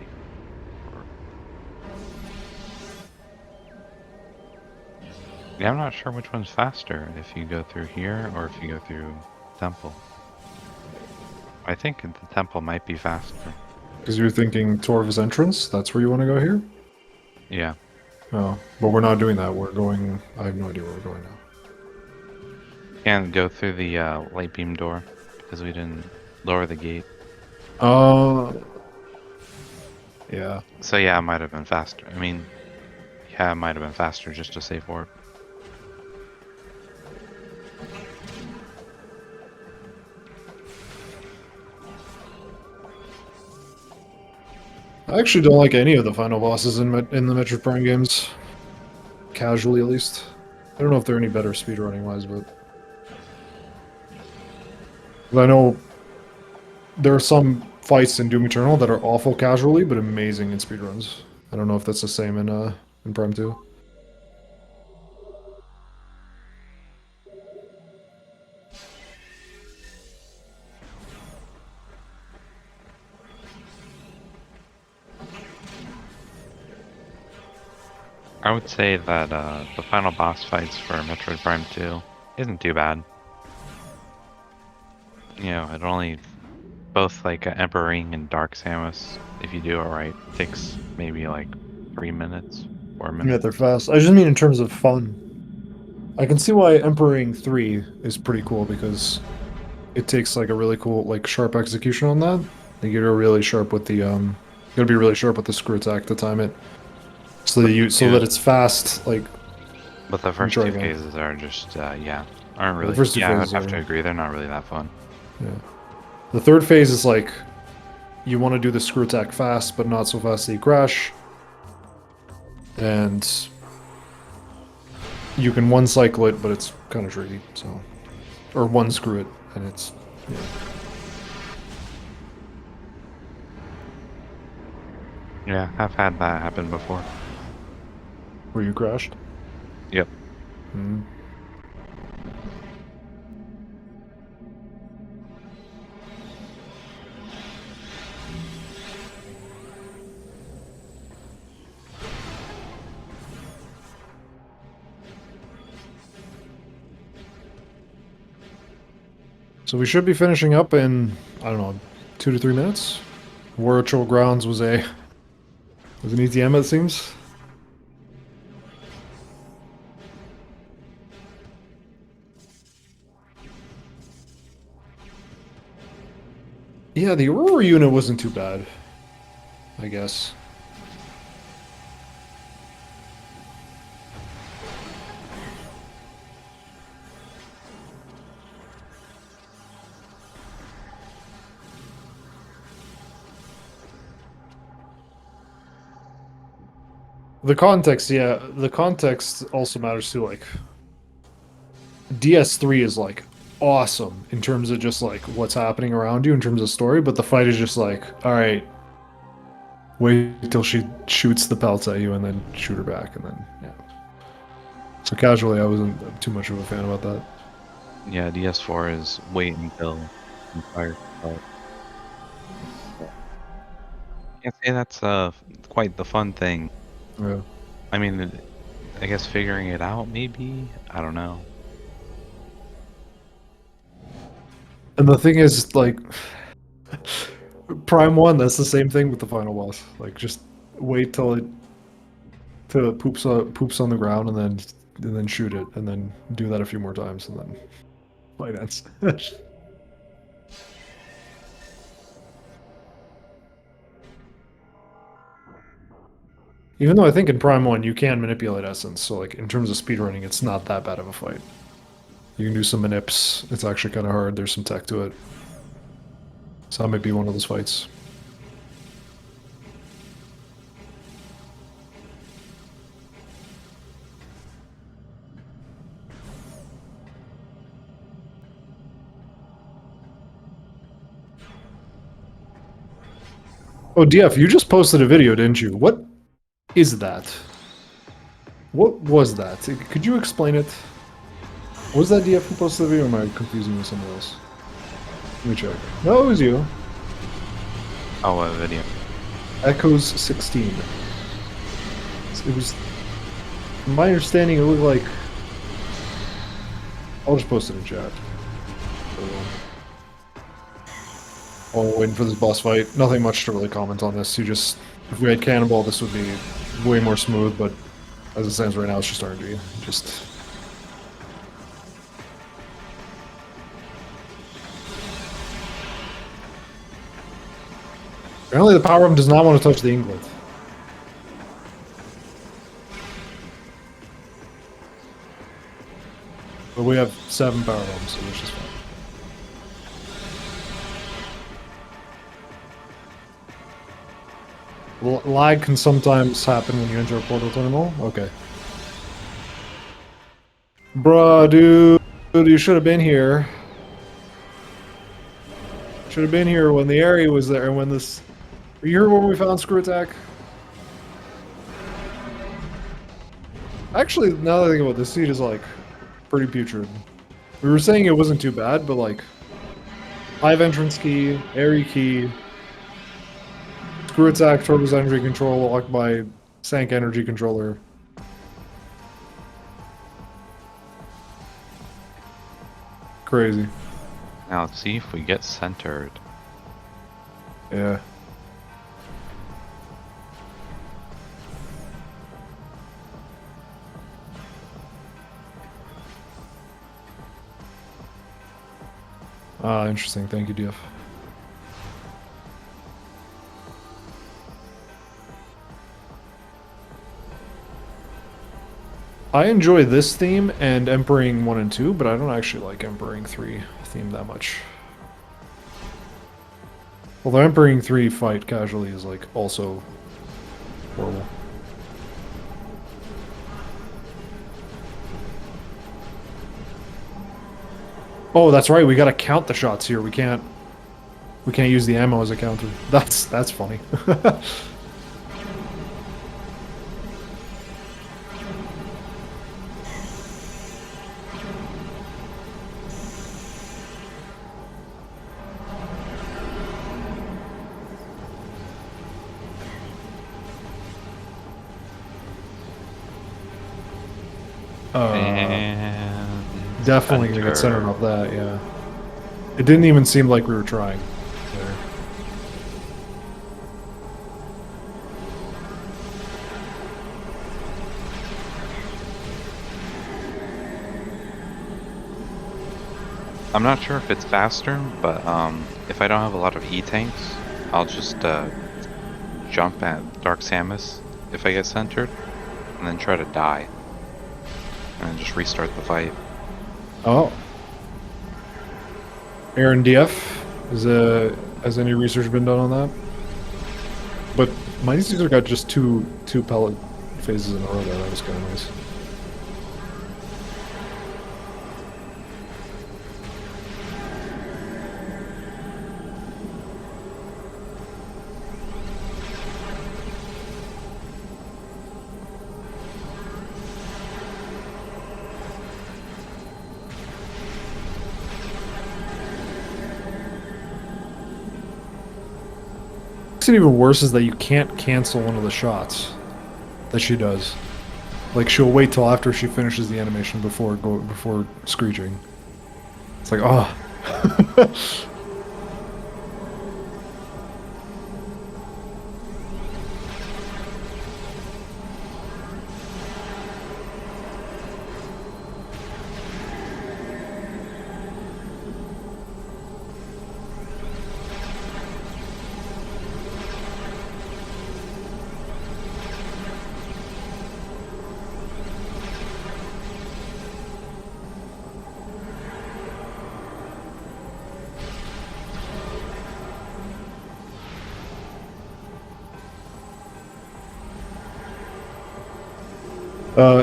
Yeah, I'm not sure which one's faster, if you go through here or if you go through Temple. I think the Temple might be faster. Because you're thinking Torv's entrance? That's where you want to go here? Yeah. Oh, but we're not doing that. We're going... I have no idea where we're going now. Can't go through the light beam door because we didn't lower the gate. Yeah. So yeah, it might have been faster. I mean, yeah, it might have been faster just to save warp. I actually don't like any of the final bosses in the Metroid Prime games. Casually, at least. I don't know if they're any better speedrunning-wise, but... I know there are some fights in Doom Eternal that are awful casually, but amazing in speedruns. I don't know if that's the same in Prime 2. I would say that the final boss fights for Metroid Prime 2 isn't too bad. You know, it only... Both like Emperor Ring and Dark Samus, if you do it right, takes maybe like 3 minutes, 4 minutes. Yeah, they're fast. I just mean in terms of fun. I can see why Emperor Ring 3 is pretty cool, because it takes like a really cool, like, sharp execution on that. You gotta really sharp with the, you gotta be really sharp with the screw attack to time it. So that it's fast, like... But the first two phases are just, yeah, aren't really... The first two yeah, phases I have are... to agree, they're not really that fun. Yeah. The third phase is like, you want to do the screw attack fast, but not so fast that you crash. And you can one cycle it, but it's kind of tricky, so... Or one screw it, and it's... Yeah. Yeah, I've had that happen before. Where you crashed? Yep. Mm-hmm. So we should be finishing up in, I don't know, 2 to 3 minutes. Virtual Grounds was an ETM, it seems. Yeah, the Aurora unit wasn't too bad, I guess. The context, yeah, the context also matters too. Like, DS3 is like awesome in terms of just like what's happening around you in terms of story, but the fight is just like, all right, wait till she shoots the pelts at you and then shoot her back, and then yeah. So casually, I wasn't too much of a fan about that. Yeah, DS4 is wait until you fire. Can't say that's quite the fun thing. Yeah. I mean, I guess figuring it out, maybe? I don't know. And the thing is, like, Prime 1, that's the same thing with the final boss. Like, just wait till it poops on the ground and then shoot it, and then do that a few more times, and then fight ends. Even though I think in Prime 1 you can manipulate essence, so like in terms of speedrunning, it's not that bad of a fight. You can do some manips. It's actually kind of hard. There's some tech to it. So that might be one of those fights. Oh, DF, you just posted a video, didn't you? What is that? What was that? Could you explain it? Was that DF who posted the video, or am I confusing with someone else? Let me check. No, it was you. Oh, what video? Echoes 16. It was... From my understanding, it looked like... I'll just post it in chat. Oh, waiting for this boss fight. Nothing much to really comment on this. You just... If we had Cannonball, this would be way more smooth, but as it stands right now, it's just RNG. Just... Apparently the power room does not want to touch the Inglet. But we have 7 power rooms, so which is fine. Lag can sometimes happen when you enter a portal terminal. Okay. Bruh, dude, you should have been here. Should have been here when the area was there, when this... Were you here when we found Screw Attack? Actually, now that I think about it, this seed is, like, pretty putrid. We were saying it wasn't too bad, but, like... Hive entrance key, area key... Screw Attack, Turbo's energy control, locked by Sank energy controller. Crazy. Now let's see if we get centered. Yeah. Ah, interesting. Thank you, DF. I enjoy this theme and Emperor 1 and 2, but I don't actually like Emperor 3 theme that much. Although Emperor 3 fight casually is like also horrible. Oh, that's right. We gotta count the shots here. We can't use the ammo as a counter. That's funny. Definitely gonna get centered off that, yeah. It didn't even seem like we were trying there. I'm not sure if it's faster, but if I don't have a lot of E-tanks, I'll just jump at Dark Samus if I get centered, and then try to die. And just restart the fight. Oh. Aaron DF, has any research been done on that? But MightyCaesar got just two pellet phases in a row there. That was kind of nice. It even worse is that you can't cancel one of the shots that she does. Like she'll wait till after she finishes the animation before screeching. It's like, oh.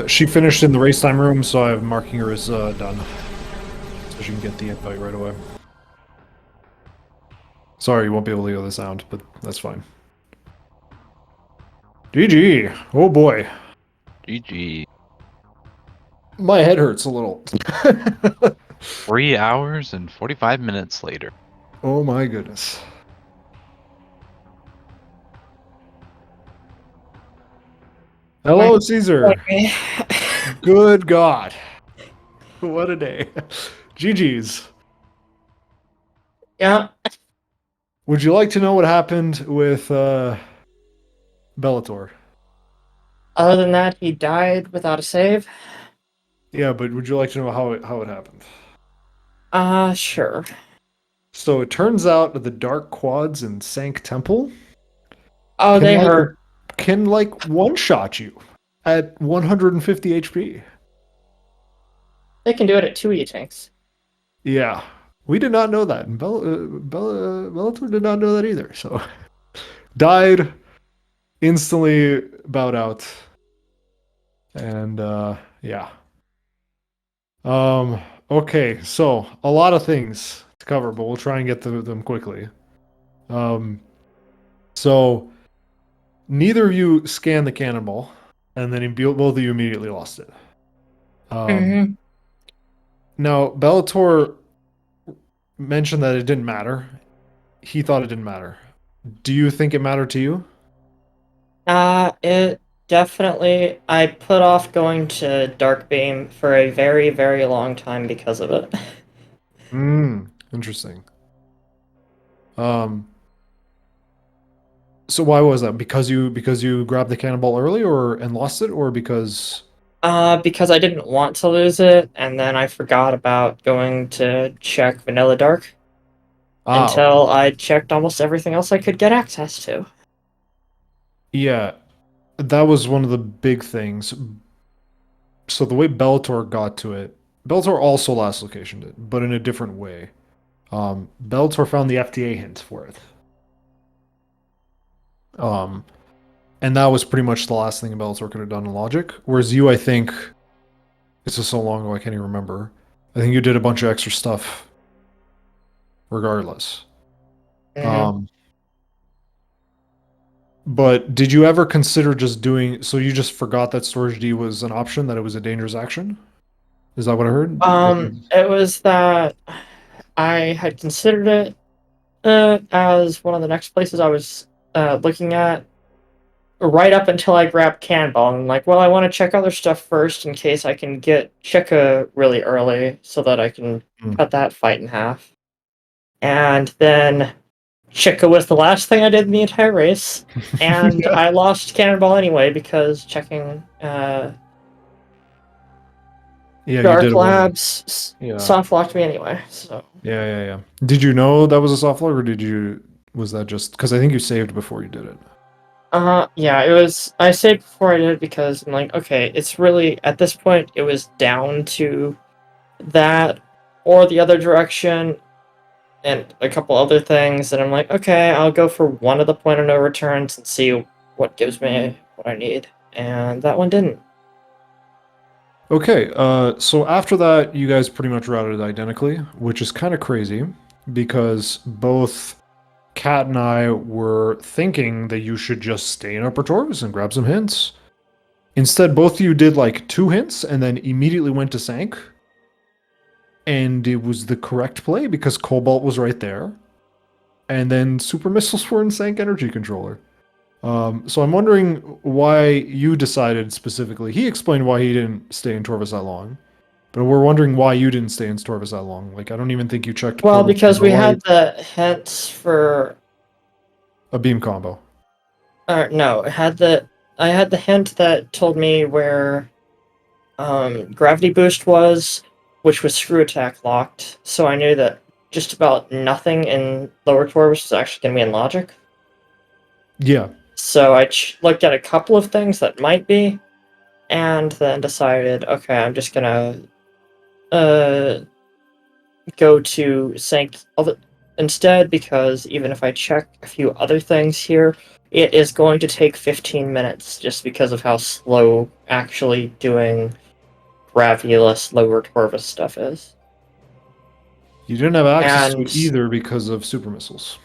She finished in the race time room, so I'm marking her as done. So she can get the invite right away. Sorry, you won't be able to hear the sound, but that's fine. GG! Oh boy. GG. My head hurts a little. 3 hours and 45 minutes later. Oh my goodness. Hello, Caesar. Good God. What a day. GG's. Yeah. Would you like to know what happened with Belattor? Other than that, he died without a save. Yeah, but would you like to know how it happened? Sure. So it turns out that the Dark Quads in Sank Temple Oh, they hurt. can one-shot you at 150 HP. They can do it at 2 E-tanks. Yeah, we did not know that, and Bellator did not know that either. So died, instantly bowed out, and yeah. Okay, so a lot of things to cover, but we'll try and get through them quickly. So neither of you scanned the cannonball, and then both of you immediately lost it. Now, Bellator mentioned that it didn't matter. He thought it didn't matter. Do you think it mattered to you? It definitely... I put off going to Dark Beam for a very, very long time because of it. Interesting. So why was that? Because you grabbed the cannonball early and lost it, or because... Because I didn't want to lose it, and then I forgot about going to check Vanilla Dark until I checked almost everything else I could get access to. Yeah, that was one of the big things. So the way Bellator got to it, Bellator also last locationed it, but in a different way. Bellator found the FTA hint for it. And that was pretty much the last thing Bellator could have done in Logic. Whereas you, I think, this is so long ago I can't even remember. I think you did a bunch of extra stuff regardless. But did you ever consider just doing... So you just forgot that Storage D was an option, that it was a dangerous action? Is that what I heard? It was that I had considered it as one of the next places I was looking at right up until I grabbed Cannonball. And I'm like, well, I want to check other stuff first in case I can get Chika really early so that I can cut that fight in half. And then Chika was the last thing I did in the entire race, and I lost Cannonball anyway because checking Dark Labs soft locked me anyway. So yeah. Did you know that was a soft lock, or was that just because I think you saved before you did it? Yeah, it was. I saved before I did it because I'm like, okay, it's really at this point it was down to that or the other direction and a couple other things, and I'm like, okay, I'll go for one of the point of no returns and see what gives me what I need, and that one didn't. Okay, so after that, you guys pretty much routed identically, which is kind of crazy because both Kat and I were thinking that you should just stay in Upper Torvis and grab some hints. Instead, both of you did like 2 hints and then immediately went to Sank. And it was the correct play because Cobalt was right there. And then Super Missiles were in Sank Energy Controller. So I'm wondering why you decided specifically. He explained why he didn't stay in Torvis that long. But we're wondering why you didn't stay in Torvis that long. Like, I don't even think you checked... Well, because we had the hints for... a beam combo. No, I had the hint that told me where Gravity Boost was, which was Screw Attack locked, so I knew that just about nothing in Lower Torvis was actually going to be in Logic. Yeah. So I looked at a couple of things that might be, and then decided, okay, I'm just gonna go to Sank instead, because even if I check a few other things here, it is going to take 15 minutes just because of how slow actually doing gravity-less lower Torvus stuff is. You didn't have access to And- it either because of super missiles.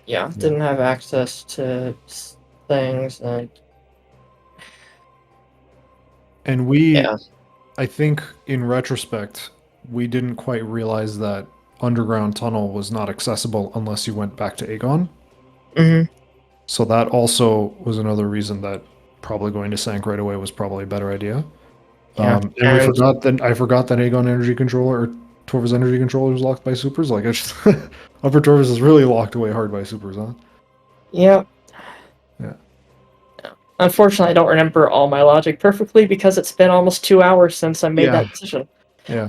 Yeah, didn't have access to things. And we, Yeah. I think in retrospect, we didn't quite realize that underground tunnel was not accessible unless you went back to Aegon. So that also was another reason that probably going to Sank right away was probably a better idea. Yeah, and I forgot that Aegon energy controller or Torvus energy controller was locked by supers. Like, it's Upper Torvus is really locked away hard by supers, huh? Yep. Yeah. Unfortunately, I don't remember all my logic perfectly because it's been almost 2 hours since I made that decision. Yeah.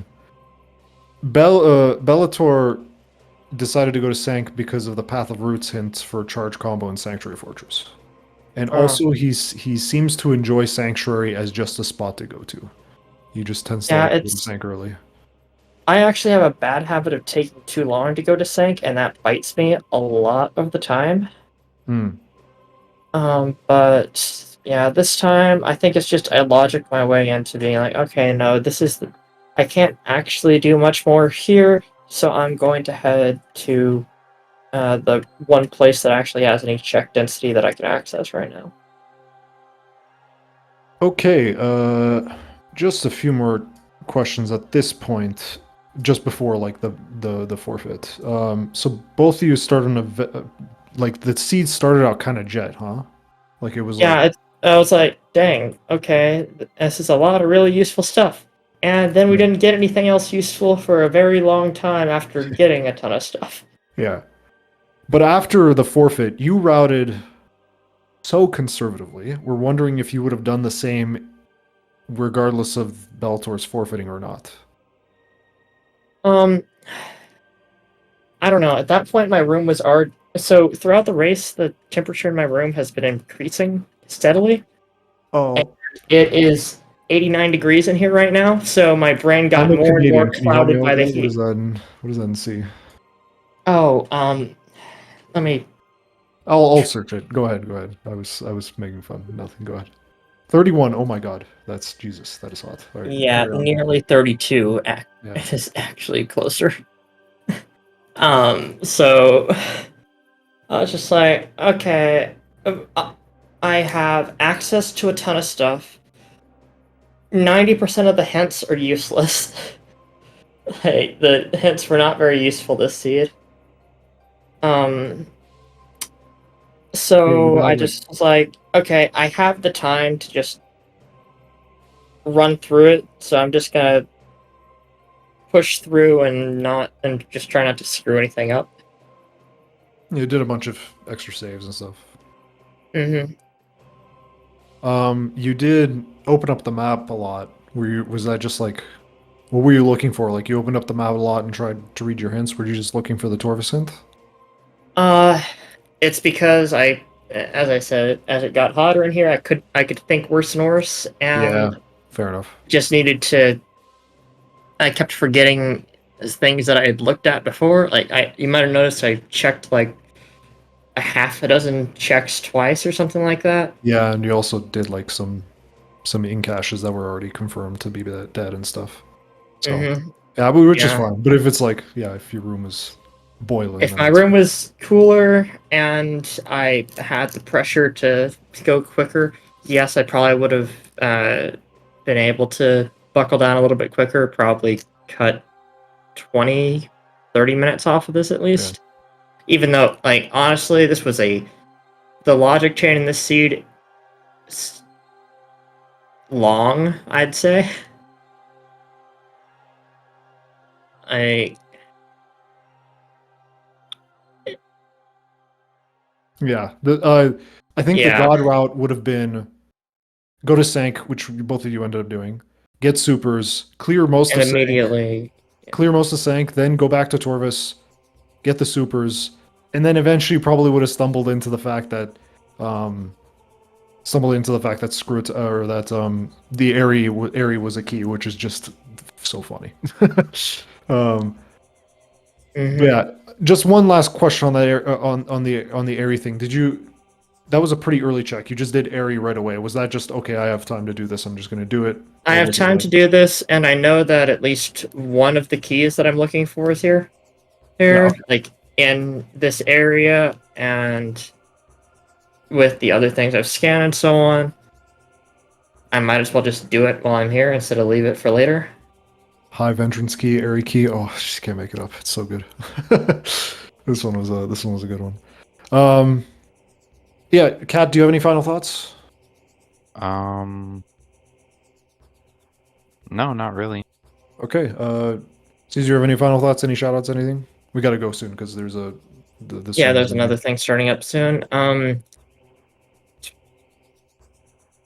Belattor decided to go to Sank because of the Path of Roots hints for charge combo in Sanctuary Fortress. And also, he seems to enjoy Sanctuary as just a spot to go to. He just tends to like to go to Sank early. I actually have a bad habit of taking too long to go to Sank, and that bites me a lot of the time. But yeah, this time I think it's just I logic my way into being like, okay, no, I can't actually do much more here, so I'm going to head to the one place that actually has any check density that I can access right now. Okay, just a few more questions at this point, just before like the forfeit. So both of you started on like the seed started out kind of jet, huh? Like it was like I was like, dang, okay, this is a lot of really useful stuff. And then we didn't get anything else useful for a very long time after getting a ton of stuff. Yeah. But after the forfeit, you routed so conservatively. We're wondering if you would have done the same regardless of Bellator's forfeiting or not. I don't know. At that point, my room was already... So, throughout the race, the temperature in my room has been increasing steadily. Oh. It is 89 degrees in here right now, so my brain got more and more clouded by the heat. What does that see? Oh, let me... I'll search it. Go ahead. I was making fun. Nothing. Go ahead. 31. Oh my god. That's Jesus. That is hot. Right, yeah, nearly 32. It is actually closer. So I was just like, okay, I have access to a ton of stuff. 90% of the hints are useless. Like, the hints were not very useful this seed. So I just was like, okay, I have the time to just run through it, so I'm just gonna push through and just try not to screw anything up. You did a bunch of extra saves and stuff. You did open up the map a lot. Was that just like, what were you looking for? Like you opened up the map a lot and tried to read your hints. Were you just looking for the Torvus hint? It's because as I said, as it got hotter in here, I could think worse and worse, and fair enough. Just needed to. I kept forgetting things that I had looked at before. Like you might have noticed, I checked like a half a dozen checks twice or something like that. Yeah, and you also did like some ink caches that were already confirmed to be dead and stuff. So yeah, but which is fine. But if it's like, if your room is boiling, if my room was cooler and I had the pressure to go quicker, yes, I probably would have been able to buckle down a little bit quicker, probably cut 20, 30 minutes off of this at least. Even though, like, honestly, this was the logic chain in this seed long, I'd say. I think the god route would have been go to Sank, which both of you ended up doing, get supers, clear most of Sank, then go back to Torvus, get the supers, and then eventually probably would have stumbled into the fact that the area was a key, which is just so funny. Yeah, Just one last question on that on the airy thing. Did you? That was a pretty early check. You just did airy right away. Was that just okay? I have time to do this. I'm just going to do it. I have time to do this, and I know that at least one of the keys that I'm looking for is here. Yeah, okay. Like in this area, and with the other things I've scanned and so on. I might as well just do it while I'm here instead of leave it for later. Hive entrance key, airy key. Oh, I just can't make it up. It's so good. This one was a good one. Yeah, Kat, do you have any final thoughts? No, not really. Okay. Caesar, you have any final thoughts? Any shout-outs? Anything? We got to go soon because there's a. There's another thing starting up soon.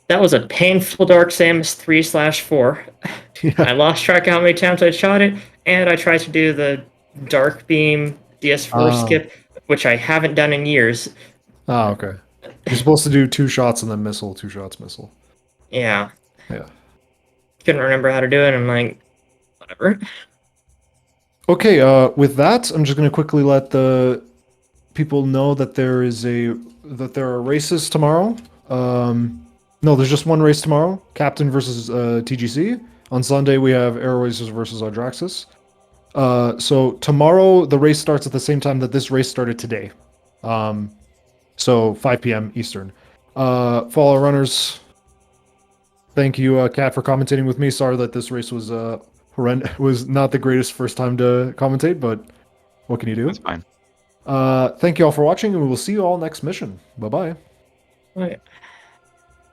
That was a painful Dark Samus 3/4. Yeah. I lost track of how many times I shot it, and I tried to do the Dark Beam DS4 skip, which I haven't done in years. Ah, okay. You're supposed to do 2 shots and then missile, 2 shots, missile. Yeah. Yeah. Couldn't remember how to do it. I'm like, whatever. Okay, with that, I'm just going to quickly let the people know that there are races tomorrow. No, there's just one race tomorrow. Captain versus TGC. On Sunday, we have Aero Racers versus Ardraxis. So tomorrow, the race starts at the same time that this race started today. So 5 p.m. Eastern. For all our runners, thank you, Kat, for commentating with me. Sorry that this race was was not the greatest first time to commentate, but what can you do? That's fine. Thank you all for watching, and we will see you all next mission. Bye-bye. Right.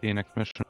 See you next mission.